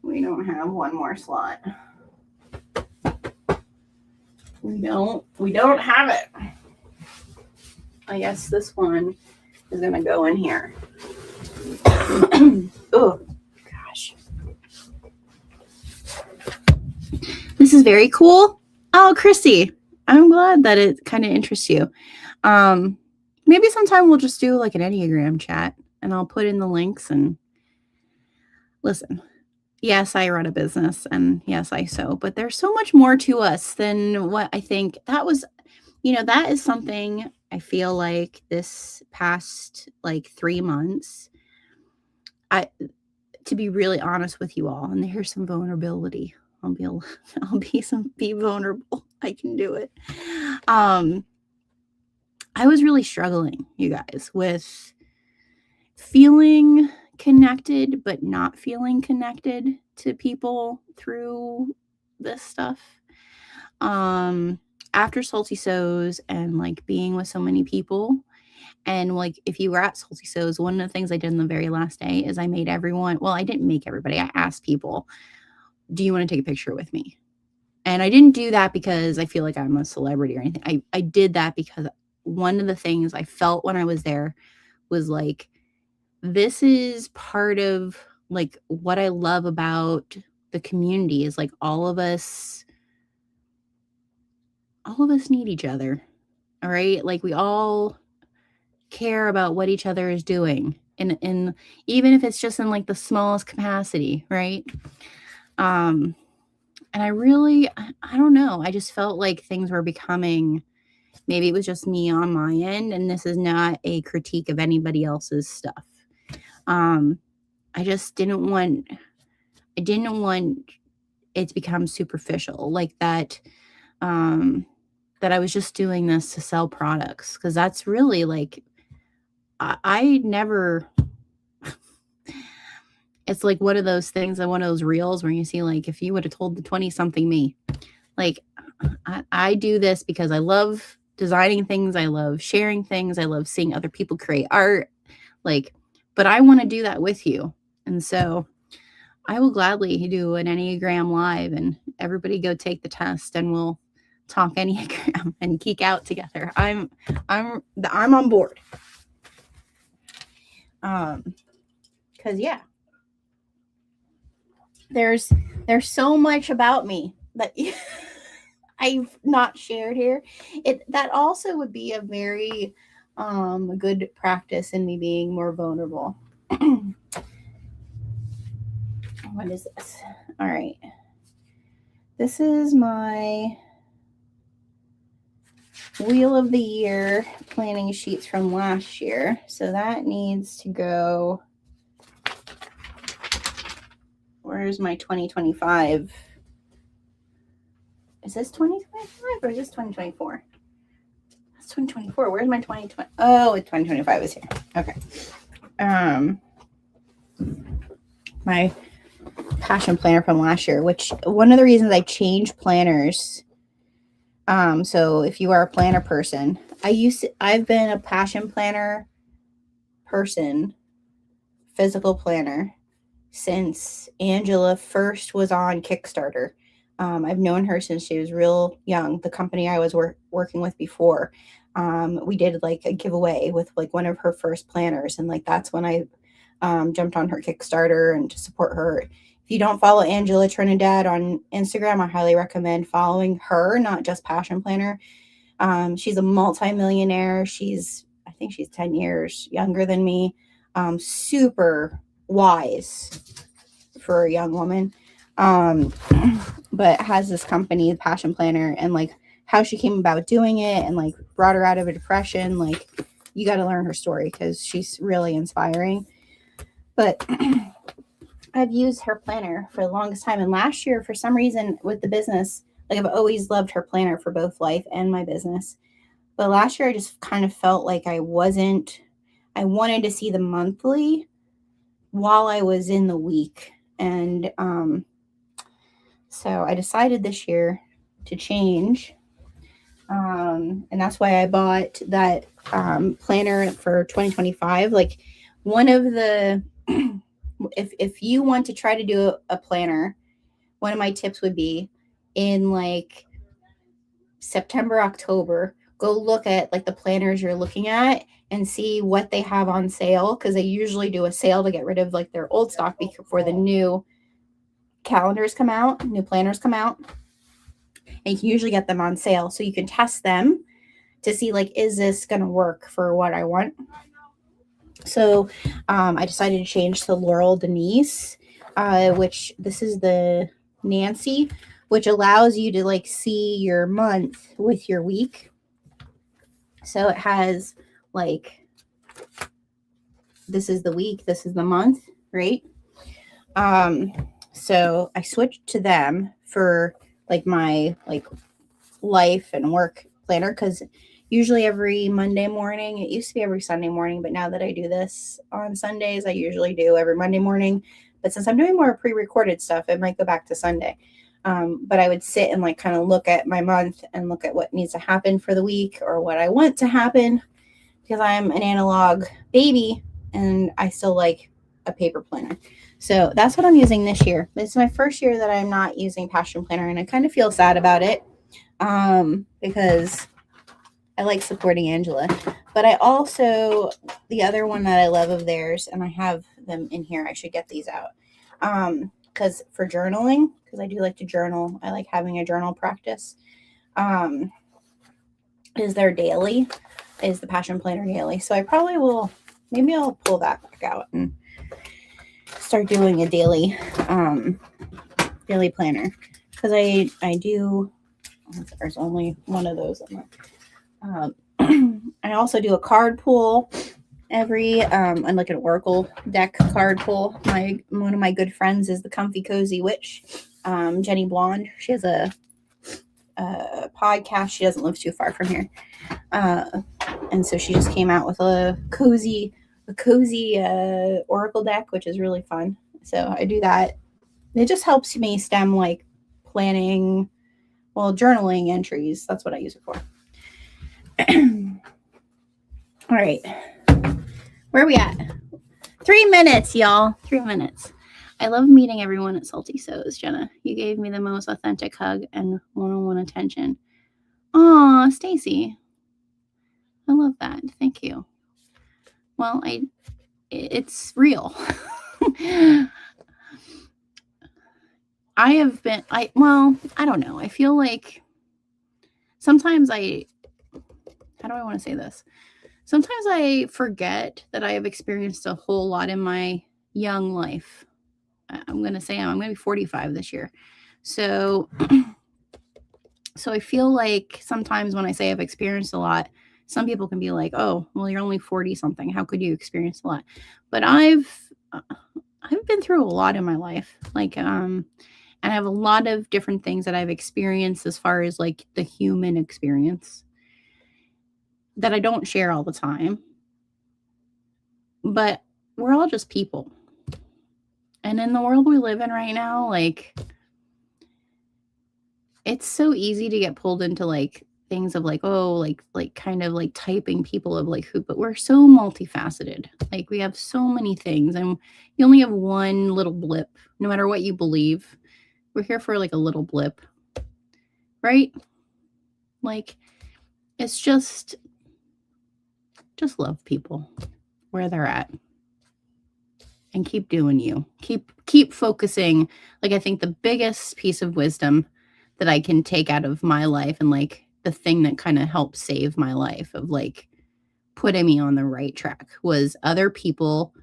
We don't have one more slot. We don't have it. I guess this one is gonna go in here. Oh gosh. This is very cool. Oh, Chrissy, I'm glad that it kind of interests you. Maybe sometime we'll just do like an Enneagram chat and I'll put in the links and listen. Yes, I run a business and yes, I sew, but there's so much more to us than what I think. That was, that is something I feel like this past like 3 months, to be really honest with you all, and here's some vulnerability. I'll be vulnerable. I can do it. I was really struggling, you guys, with feeling connected, but not feeling connected to people through this stuff. After Salty Sews and like being with so many people, and like if you were at Salty Sews, one of the things I did on the very last day is I made everyone, well, I didn't make everybody, I asked people, do you want to take a picture with me? And I didn't do that because I feel like I'm a celebrity or anything. I did that because one of the things I felt when I was there was like, this is part of like what I love about the community is like all of us need each other. All right. Like we all care about what each other is doing. And even if it's just in like the smallest capacity, right? And I really, I don't know. I just felt like things were becoming, maybe it was just me on my end, and this is not a critique of anybody else's stuff. I just didn't want it to become superficial like that. That I was just doing this to sell products because that's really like I never. It's like one of those things, one of those reels where you see like if you would have told the 20-something me, like I do this because I love designing things, I love sharing things, I love seeing other people create art, like, but I want to do that with you, and so I will gladly do an Enneagram live, and everybody go take the test, and we'll talk Enneagram and geek out together. I'm on board. Because yeah, there's so much about me that I've not shared here. That also would be a very good practice in me being more vulnerable. What is this? All right. This is my Wheel of the Year planning sheets from last year. So that needs to go. Where's my 2025? Is this 2025 or is this 2024? That's 2024. Where's my 2020? Oh, 2025 is here. Okay. My passion planner from last year, which one of the reasons I changed planners. So if you are a planner person, I've been a passion planner person, physical planner, since Angela first was on Kickstarter. I've known her since she was real young. The company I was working with before, we did like a giveaway with like one of her first planners, and like that's when I jumped on her Kickstarter and to support her. If you don't follow Angela Trinidad on Instagram, I highly recommend following her, not just Passion Planner. She's a multimillionaire. I think she's 10 years younger than me. Super wise for a young woman. But has this company, Passion Planner, and like how she came about doing it and like brought her out of a depression. Like you got to learn her story because she's really inspiring. But I've used her planner for the longest time. And last year, for some reason with the business, like I've always loved her planner for both life and my business. But last year I just kind of felt like I wanted to see the monthly while I was in the week. And so I decided this year to change. And that's why I bought that planner for 2025. Like one of the, if you want to try to do a planner, one of my tips would be in like September, October, go look at like the planners you're looking at and see what they have on sale, because they usually do a sale to get rid of like their old stock before the new calendars come out, new planners come out, and you can usually get them on sale. So you can test them to see like, is this going to work for what I want? So I decided to change to Laurel Denise, which this is the Nancy, which allows you to like see your month with your week. So it has like, this is the week, this is the month, right? So I switched to them for like my like life and work planner, because usually every Monday morning, it used to be every Sunday morning, but now that I do this on Sundays, I usually do every Monday morning. But since I'm doing more pre-recorded stuff, it might go back to Sunday. But I would sit and like kind of look at my month and look at what needs to happen for the week or what I want to happen, because I'm an analog baby and I still like a paper planner. So that's what I'm using this year. It's my first year that I'm not using Passion Planner, and I kind of feel sad about it because I like supporting Angela. But I also, the other one that I love of theirs, and I have them in here, I should get these out. Because for journaling, because I do like to journal, I like having a journal practice. Is their daily, is the Passion Planner daily. So I probably will, maybe I'll pull that back out and start doing a daily planner, because I do, there's only one of those in there. I also do a card pull every I'm like an Oracle deck card pull. One of my good friends is the Comfy Cozy Witch, Jenny Blonde. She has a podcast. She doesn't live too far from here, and so she just came out with a cozy Oracle deck, which is really fun. So I do that. It just helps me stem like planning, journaling entries. That's what I use it for. All right. Where are we at? 3 minutes, y'all. 3 minutes. I love meeting everyone at Salty So's, Jenna. You gave me the most authentic hug and one-on-one attention. Aw, Stacy. I love that. Thank you. Well, it's real. I don't know. I feel like sometimes how do I want to say this? Sometimes I forget that I have experienced a whole lot in my young life. I'm going to be 45 this year. So I feel like sometimes when I say I've experienced a lot, some people can be like, oh, well, you're only 40 something. How could you experience a lot? But I've been through a lot in my life. And I have a lot of different things that I've experienced as far as like the human experience that I don't share all the time. But we're all just people. And in the world we live in right now, like, it's so easy to get pulled into like things of like, oh, like kind of like typing people of like who, but we're so multifaceted. Like we have so many things, and you only have one little blip, no matter what you believe. We're here for like a little blip, right? Like, it's just love people where they're at and keep doing you. Keep focusing. Like, I think the biggest piece of wisdom that I can take out of my life, and like the thing that kind of helped save my life of like putting me on the right track, was other people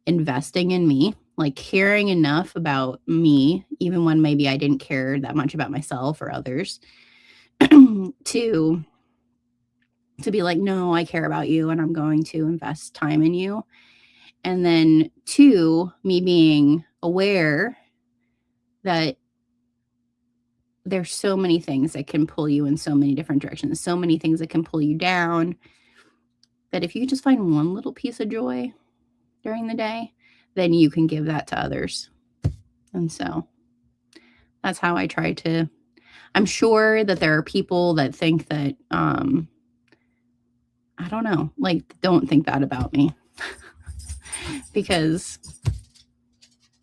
investing in me, like caring enough about me, even when maybe I didn't care that much about myself or others, to be like, no, I care about you and I'm going to invest time in you. And then 2, me being aware that there's so many things that can pull you in so many different directions, so many things that can pull you down, that if you just find one little piece of joy during the day, then you can give that to others. And so that's how I try to. I'm sure that there are people that think that, I don't know, like, don't think that about me because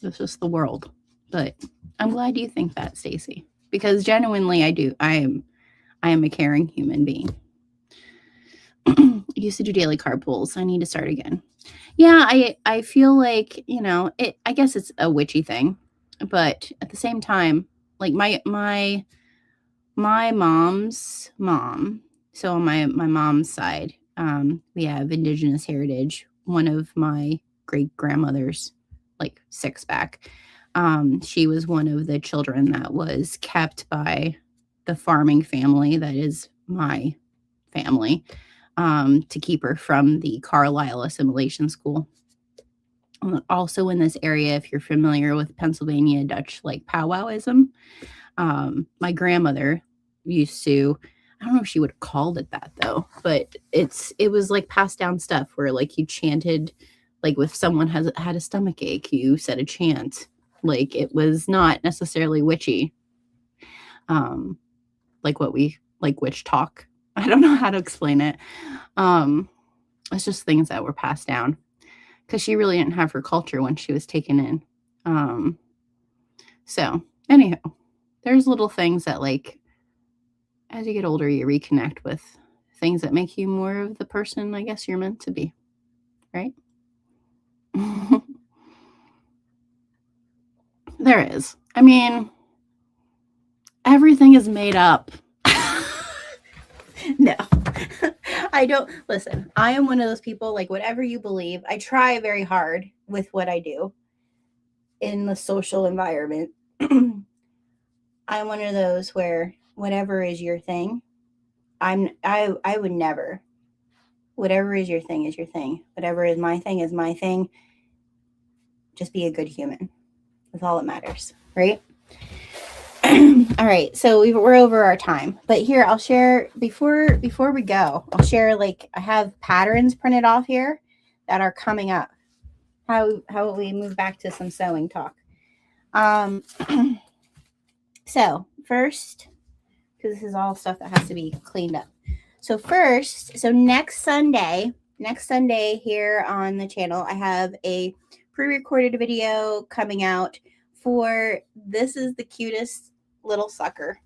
it's just the world. But I'm glad you think that, Stacy, because genuinely I do. I am a caring human being. I used to do daily carb pulls. I need to start again. Yeah, I feel like, I guess it's a witchy thing, but at the same time, like my mom's mom. So on my mom's side, we have Indigenous heritage. One of my great grandmothers, like 6 back, she was one of the children that was kept by the farming family that is my family, to keep her from the Carlisle assimilation school. Also in this area, if you're familiar with Pennsylvania Dutch, like powwowism, my grandmother used to, I don't know if she would have called it that though, but it was like passed down stuff where like you chanted, like if someone had a stomach ache, you said a chant. Like it was not necessarily witchy, like what we like witch talk. I don't know how to explain it. It's just things that were passed down. because she really didn't have her culture when she was taken in. So anyhow, there's little things that, like, as you get older, you reconnect with things that make you more of the person I guess you're meant to be, right? There is. I mean, everything is made up. No, I don't. Listen, I am one of those people, like, whatever you believe, I try very hard with what I do in the social environment. I'm one of those where whatever is your thing, I would never. Whatever is your thing is your thing. Whatever is my thing is my thing. Just be a good human. That's all that matters, right? All right, so we're over our time, but here I'll share before we go. I'll share, like, I have patterns printed off here that are coming up. How we move back to some sewing talk. So first, because this is all stuff that has to be cleaned up. So next Sunday here on the channel, I have a pre-recorded video coming out for this is the cutest little sucker.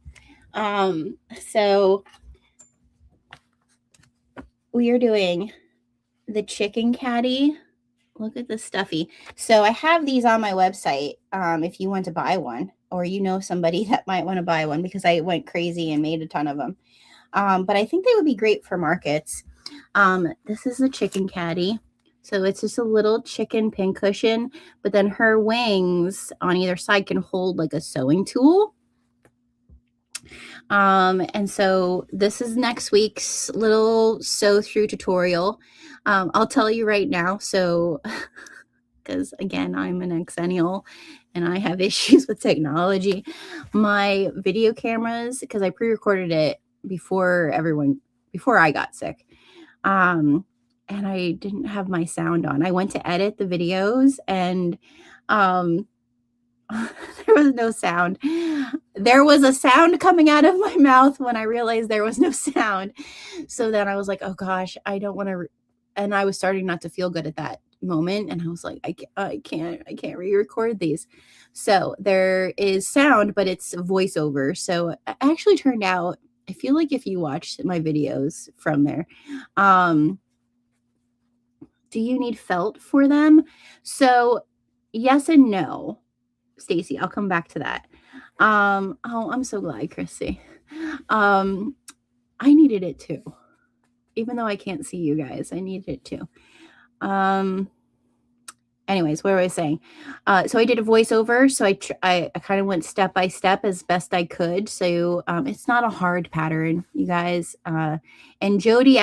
So we are doing the chicken caddy. Look at this stuffy. So I have these on my website if you want to buy one, or you know somebody that might want to buy one, because I went crazy and made a ton of them. But I think they would be great for markets. This is the chicken caddy. So it's just a little chicken pincushion, but then her wings on either side can hold like a sewing tool. And so this is next week's little sew through tutorial. I'll tell you right now. So, because again, I'm an exennial and I have issues with technology. My video cameras, because I pre-recorded it before I got sick. And I didn't have my sound on. I went to edit the videos and there was no sound. There was a sound coming out of my mouth when I realized there was no sound. So then I was like, oh gosh, I don't want to. And I was starting not to feel good at that moment. And I was like, I can't re-record these. So there is sound, but it's voiceover. So it actually turned out, I feel like if you watch my videos from there, do you need felt for them? So yes and no. Stacy, I'll come back to that. Oh, I'm so glad, Chrissy. I needed it too. Even though I can't see you guys, I needed it too. Anyways, what was I saying? So I did a voiceover. So I kind of went step by step as best I could. So it's not a hard pattern, you guys. And Jody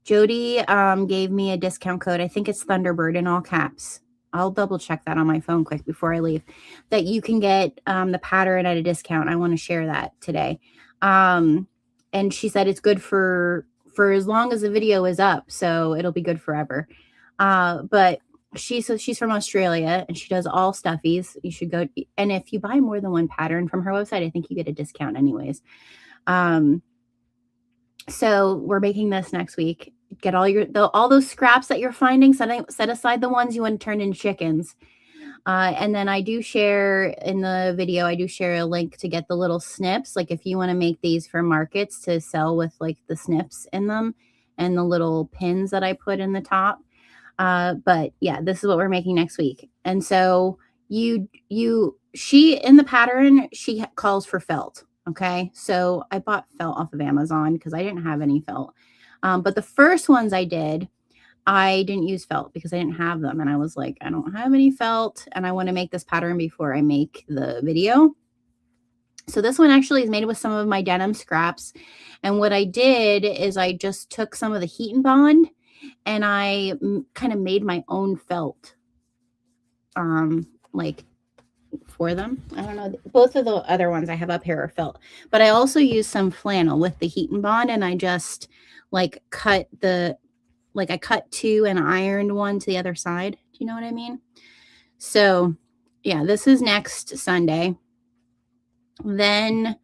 gave me a discount code. I think it's Thunderbird in all caps. I'll double check that on my phone quick before I leave, that you can get the pattern at a discount. I want to share that today. And she said it's good for as long as the video is up. So it'll be good forever. But she's from Australia and she does all stuffies. You should go. And if you buy more than one pattern from her website, I think you get a discount anyways. So we're making this next week. Get all those scraps that you're finding, set aside the ones you want to turn into chickens. And then I do share in the video, I do share a link to get the little snips. Like if you want to make these for markets to sell with like the snips in them and the little pins that I put in the top. But yeah, this is what we're making next week. And so she in the pattern, she calls for felt. Okay. So I bought felt off of Amazon because I didn't have any felt. But the first ones I didn't use felt because I didn't have them. And I was like, I don't have any felt and I want to make this pattern before I make the video. So this one actually is made with some of my denim scraps. And what I did is I just took some of the Heat and Bond and I kind of made my own felt, like for them. I don't know. Both of the other ones I have up here are felt, but I also used some flannel with the Heat and Bond and I just like I cut two and ironed one to the other side. Do you know what I mean? So yeah, this is next Sunday. Then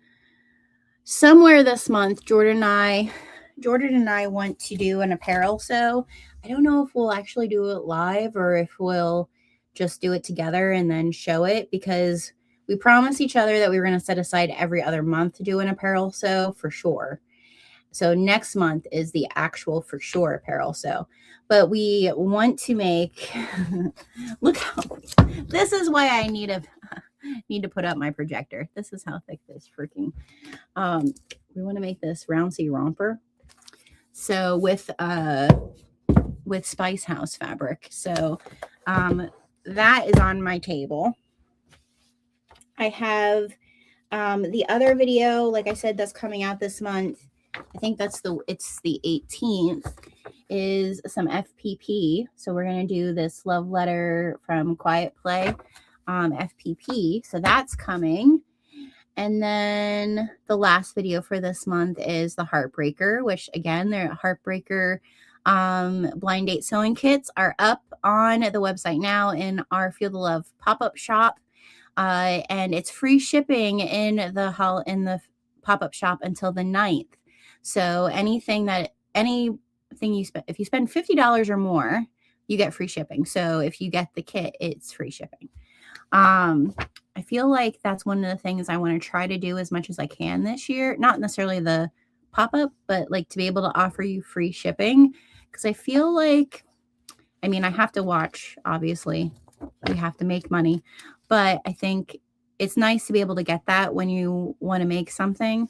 somewhere this month, Jordan and I want to do an apparel sew. I don't know if we'll actually do it live or if we'll just do it together and then show it, because we promised each other that we were going to set aside every other month to do an apparel sew for sure. So next month is the actual for sure apparel sew. But we want to make, look how, this is why I need to put up my projector. This is how thick this freaking, we want to make this round C romper. So with Spice House fabric. So that is on my table. I have the other video, like I said, that's coming out this month. I think it's the 18th, is some FPP. So we're going to do this love letter from Quiet Play FPP. So that's coming. And then the last video for this month is the Heartbreaker, which again, their Heartbreaker blind date sewing kits are up on the website now in our Feel the Love pop-up shop. And it's free shipping in the pop-up shop until the 9th. So anything you spend, if you spend $50 or more, you get free shipping. So if you get the kit, it's free shipping. I feel like that's one of the things I want to try to do as much as I can this year. Not necessarily the pop-up, but like to be able to offer you free shipping. Because I feel like, I mean, I have to watch, obviously. We have to make money. But I think it's nice to be able to get that when you want to make something.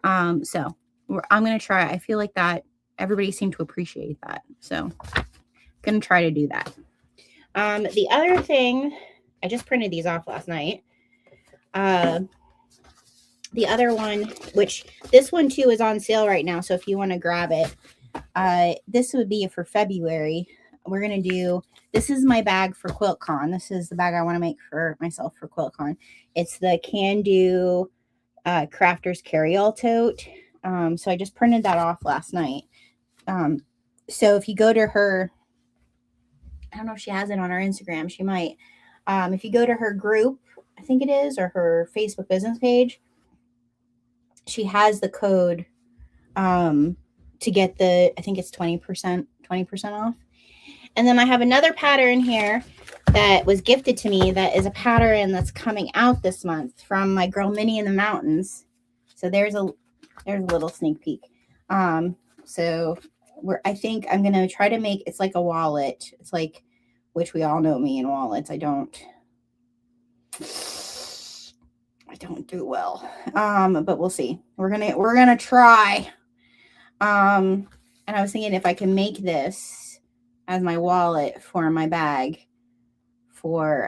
So I'm going to try. I feel like that everybody seemed to appreciate that. So I'm going to try to do that. The other thing, I just printed these off last night. The other one, which this one too is on sale right now. So if you want to grab it, this would be for February. We're going to do, this is my bag for QuiltCon. This is the bag I want to make for myself for QuiltCon. It's the Can Do Crafters Carry-All Tote. So I just printed that off last night. So if you go to her, I don't know if she has it on her Instagram. She might. If you go to her group, I think it is, or her Facebook business page, she has the code to get I think it's 20% off. And then I have another pattern here that was gifted to me that is a pattern that's coming out this month from my girl Minnie in the Mountains. So there's a little sneak peek. So I think I'm going to try to make, it's like a wallet. It's like, which we all know me in wallets. I don't do well. But we'll see. We're going to try. And I was thinking if I can make this as my wallet for my bag for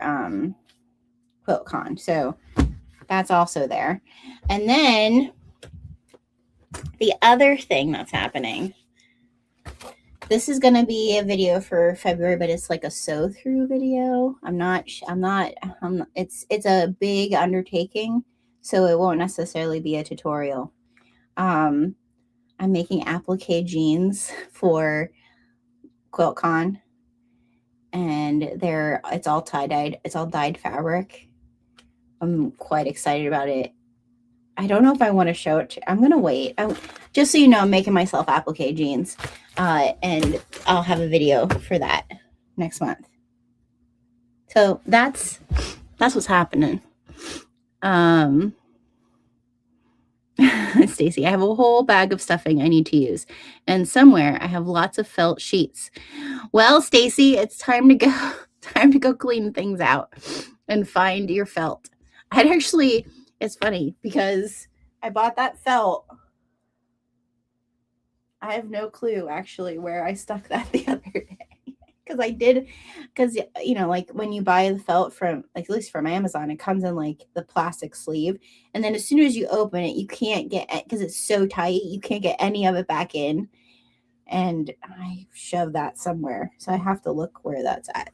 QuiltCon. So that's also there. And then the other thing that's happening, this is going to be a video for February, but it's like a sew through video. It's a big undertaking, so it won't necessarily be a tutorial. I'm making applique jeans for QuiltCon, and it's all tie-dyed. It's all dyed fabric. I'm quite excited about it. I don't know if I want to show it. I'm going to wait. Just so you know, I'm making myself applique jeans, and I'll have a video for that next month. So that's what's happening. Stacy, I have a whole bag of stuffing I need to use, and somewhere I have lots of felt sheets. Well, Stacy, it's time to go. Time to go clean things out and find your felt. It's funny because I bought that felt. I have no clue actually where I stuck that the other day. Because like when you buy the felt from, like, at least from Amazon, it comes in like the plastic sleeve. And then as soon as you open it, you can't get it because it's so tight. You can't get any of it back in. And I shoved that somewhere. So I have to look where that's at.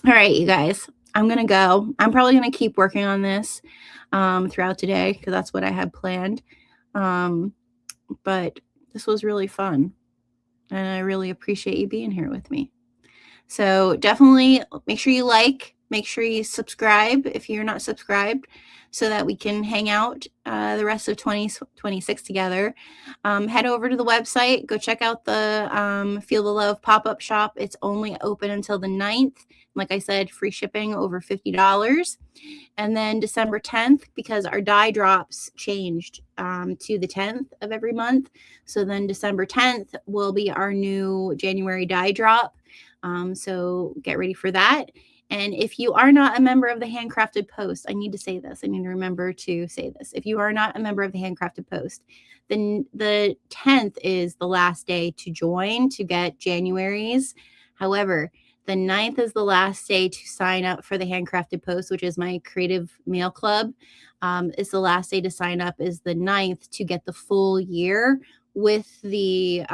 All right, you guys, I'm going to go. I'm probably going to keep working on this throughout today because that's what I had planned. But this was really fun. And I really appreciate you being here with me. So definitely make sure you like, Make sure you subscribe if you're not subscribed so that we can hang out the rest of 2026 together. Head over to the website. Go check out the Feel the Love pop-up shop. It's only open until the 9th. Like I said, free shipping over $50. And then December 10th, because our die drops changed to the 10th of every month. So then December 10th will be our new January die drop. So get ready for that. And if you are not a member of the Handcrafted Post, I need to say this. I need to remember to say this. If you are not a member of the Handcrafted Post, then the 10th is the last day to join to get January's. However, the 9th is the last day to sign up for the Handcrafted Post, which is my creative mail club. It's the last day to sign up is the 9th to get the full year with the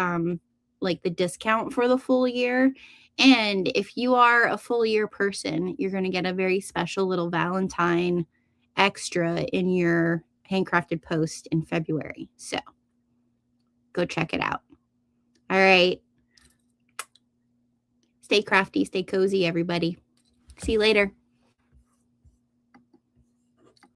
like the discount for the full year. And if you are a full year person, you're going to get a very special little Valentine extra in your Handcrafted Post in February. So go check it out. All right. Stay crafty, stay cozy, everybody. See you later.